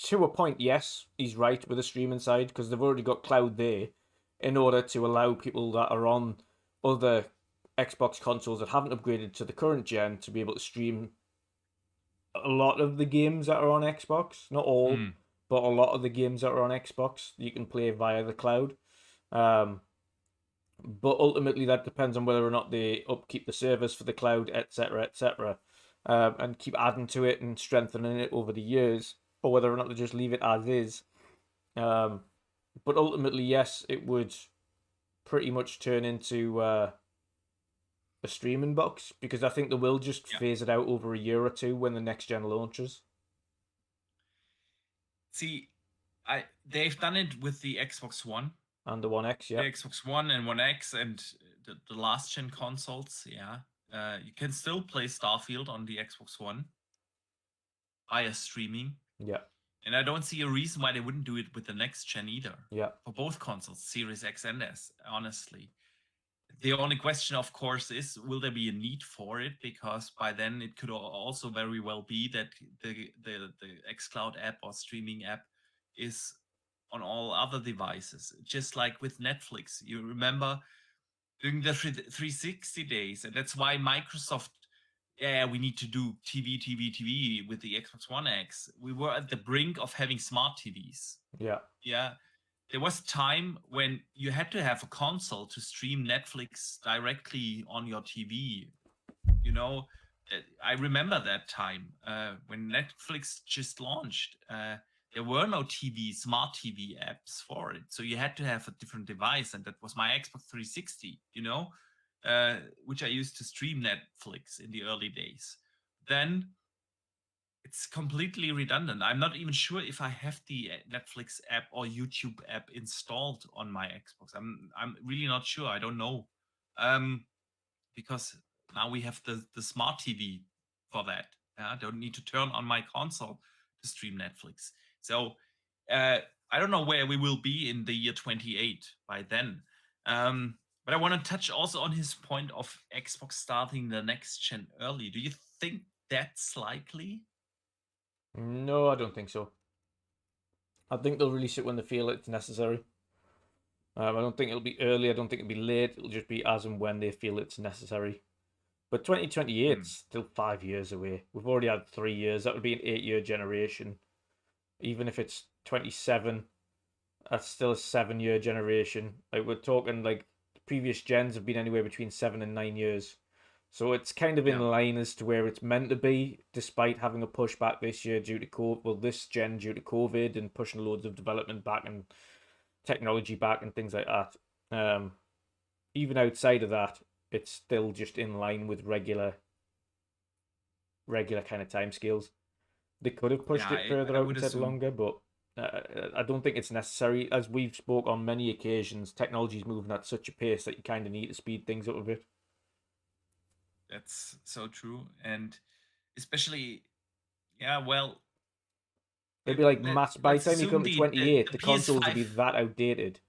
to a point, yes, he's right with the streaming side because they've already got cloud there, in order to allow people that are on other Xbox consoles that haven't upgraded to the current gen to be able to stream a lot of the games that are on Xbox. Not all, but a lot of the games that are on Xbox you can play via the cloud. But ultimately, that depends on whether or not they upkeep the service for the cloud, etc., etc., and keep adding to it and strengthening it over the years, or whether or not they just leave it as is. But ultimately, yes, it would pretty much turn into a streaming box because I think they will just phase it out over a year or two when the next gen launches. See, they've done it with the Xbox One and the One X, yeah. The Xbox One and One X and the last gen consoles, yeah. You can still play Starfield on the Xbox One via streaming. Yeah. And I don't see a reason why they wouldn't do it with the next gen either. Yeah. For both consoles, Series X and S, honestly. The only question, of course, is will there be a need for it? Because by then it could also very well be that the xCloud app or streaming app is on all other devices, just like with Netflix. You remember during the 360 days, and that's why Microsoft, we need to do TV with the Xbox One X. We were at the brink of having smart TVs. Yeah. There was time when you had to have a console to stream Netflix directly on your TV. You know, I remember that time when Netflix just launched. There were no smart TV apps for it. So you had to have a different device. And that was my Xbox 360, which I used to stream Netflix in the early days. Then it's completely redundant. I'm not even sure if I have the Netflix app or YouTube app installed on my Xbox. I'm really not sure. I don't know. Because now we have the smart TV for that. I don't need to turn on my console to stream Netflix. So I don't know where we will be in the year 28 by then. But I want to touch also on his point of Xbox starting the next gen early. Do you think that's likely? No, I don't think so. I think they'll release it when they feel it's necessary. I don't think it'll be early. I don't think it'll be late. It'll just be as and when they feel it's necessary. But 2028 is still 5 years away. We've already had 3 years. That would be an 8-year generation. Even if it's 27, that's still a 7-year generation. Like we're talking like previous gens have been anywhere between 7 and 9 years. So it's kind of in line as to where it's meant to be, despite having a pushback this year due to COVID. Well, this gen due to COVID and pushing loads of development back and technology back and things like that. Even outside of that, it's still just in line with regular kind of timescales. They could have pushed it further out and said longer, but I don't think it's necessary. As we've spoke on many occasions, technology is moving at such a pace that you kind of need to speed things up a bit. That's so true. And especially, well... It'd be like, by the time you come to 28, the consoles will be that outdated.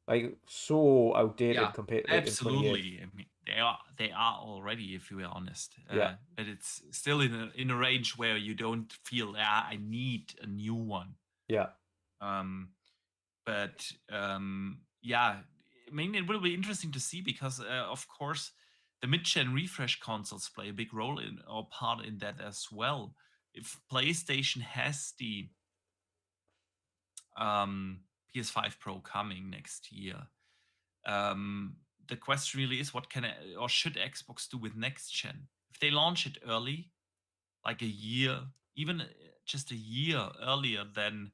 Like, so outdated compared to absolutely. I mean, they are already, if you are honest. But it's still in a range where you don't feel, I need a new one. Yeah. But I mean, it will be interesting to see because, of course, the mid-gen refresh consoles play a big role in or part in that as well. If PlayStation has the PS5 Pro coming next year, the question really is, what can or should Xbox do with next gen? If they launch it early, like a year, even just a year earlier than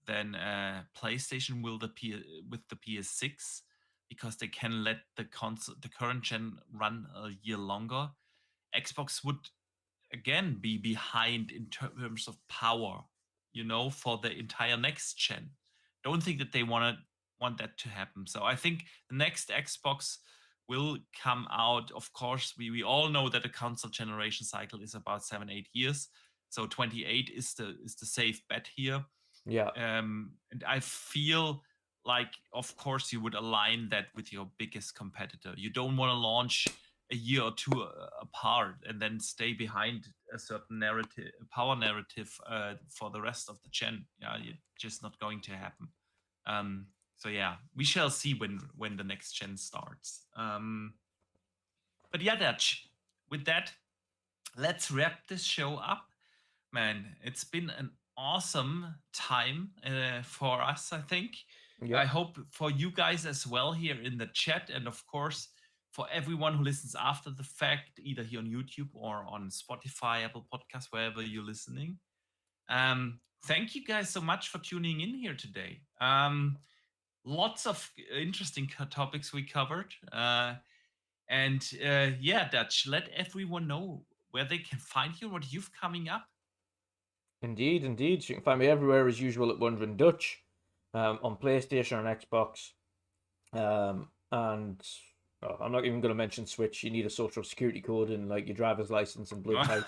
PlayStation will with the PS6, because they can let the current gen run a year longer, Xbox would again be behind in terms of power, for the entire next gen. Don't think that they want that to happen. So I think the next Xbox will come out. Of course, we all know that the console generation cycle is about 7-8 years. So 28 is the safe bet here. Yeah. And I feel like, of course, you would align that with your biggest competitor. You don't want to launch a year or two apart and then stay behind a certain power narrative for the rest of the gen. Yeah, it's just not going to happen. So yeah, we shall see when the next gen starts. But yeah, Dutch, with that, let's wrap this show up. Man, it's been an awesome time for us, I think. Yeah. I hope for you guys as well here in the chat, and of course for everyone who listens after the fact, either here on YouTube or on Spotify, Apple Podcasts, wherever you're listening. Thank you guys so much for tuning in here today. Lots of interesting topics we covered. Yeah, Dutch, let everyone know where they can find you, what you've coming up. Indeed. So you can find me everywhere as usual at WandrinDutch, on PlayStation and Xbox. And I'm not even going to mention Switch. You need a social security code and like your driver's license and blue type.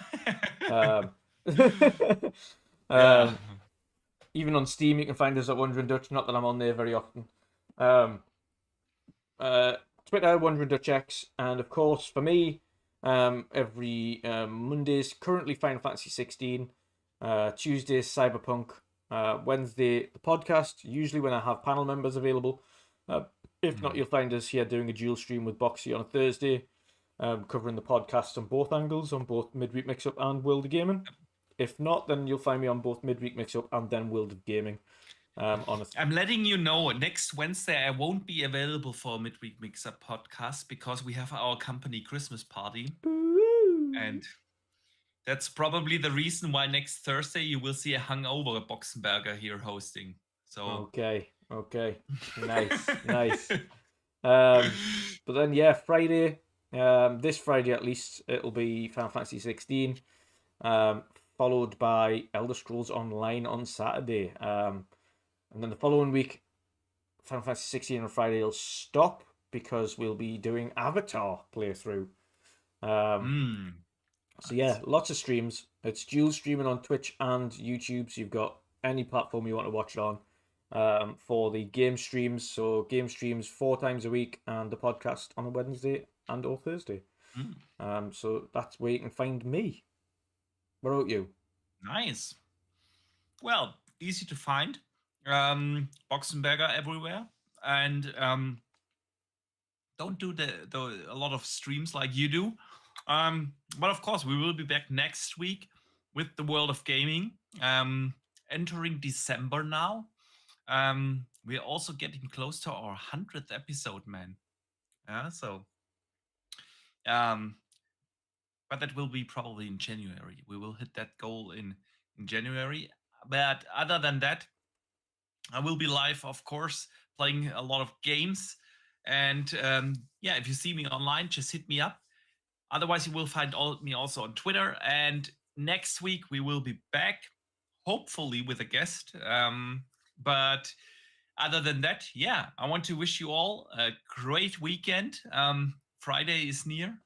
Even on Steam, you can find us at WandrinDutch. Not that I'm on there very often. Twitter, WandrinDutchX, and of course for me, every Mondays currently Final Fantasy 16, Tuesdays Cyberpunk, Wednesday the podcast. Usually when I have panel members available. If not, you'll find us here doing a dual stream with Boxy on a Thursday, covering the podcast on both angles, on both Midweek Mix-Up and World of Gaming. If not, then you'll find me on both Midweek Mix-Up and then World of Gaming. I'm letting you know, next Wednesday I won't be available for a Midweek Mix-Up podcast because we have our company Christmas party. Ooh. And that's probably the reason why next Thursday you will see a hungover Boxenberger here hosting. So Okay. Nice. But then, yeah, Friday, this Friday at least, it'll be Final Fantasy 16, followed by Elder Scrolls Online on Saturday. And then the following week, Final Fantasy 16 on Friday will stop because we'll be doing Avatar playthrough. So yeah, lots of streams. It's dual streaming on Twitch and YouTube, so you've got any platform you want to watch it on. For the game streams, so game streams 4 times a week, and the podcast on a Wednesday and or Thursday. So that's where you can find me. What about you? Nice. Well, easy to find. Boxenberger everywhere, and don't do a lot of streams like you do. But of course, we will be back next week with the World of Gaming. Entering December now. We're also getting close to our 100th episode, man. So but that will be probably in January. We will hit that goal in January. But other than that, I will be live, of course, playing a lot of games. And yeah, if you see me online, just hit me up. Otherwise, you will find me also on Twitter. And next week, we will be back, hopefully with a guest. But other than that, yeah, I want to wish you all a great weekend. Friday is near.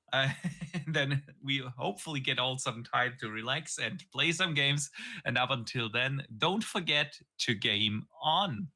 Then we hopefully get all some time to relax and play some games. And up until then, don't forget to game on.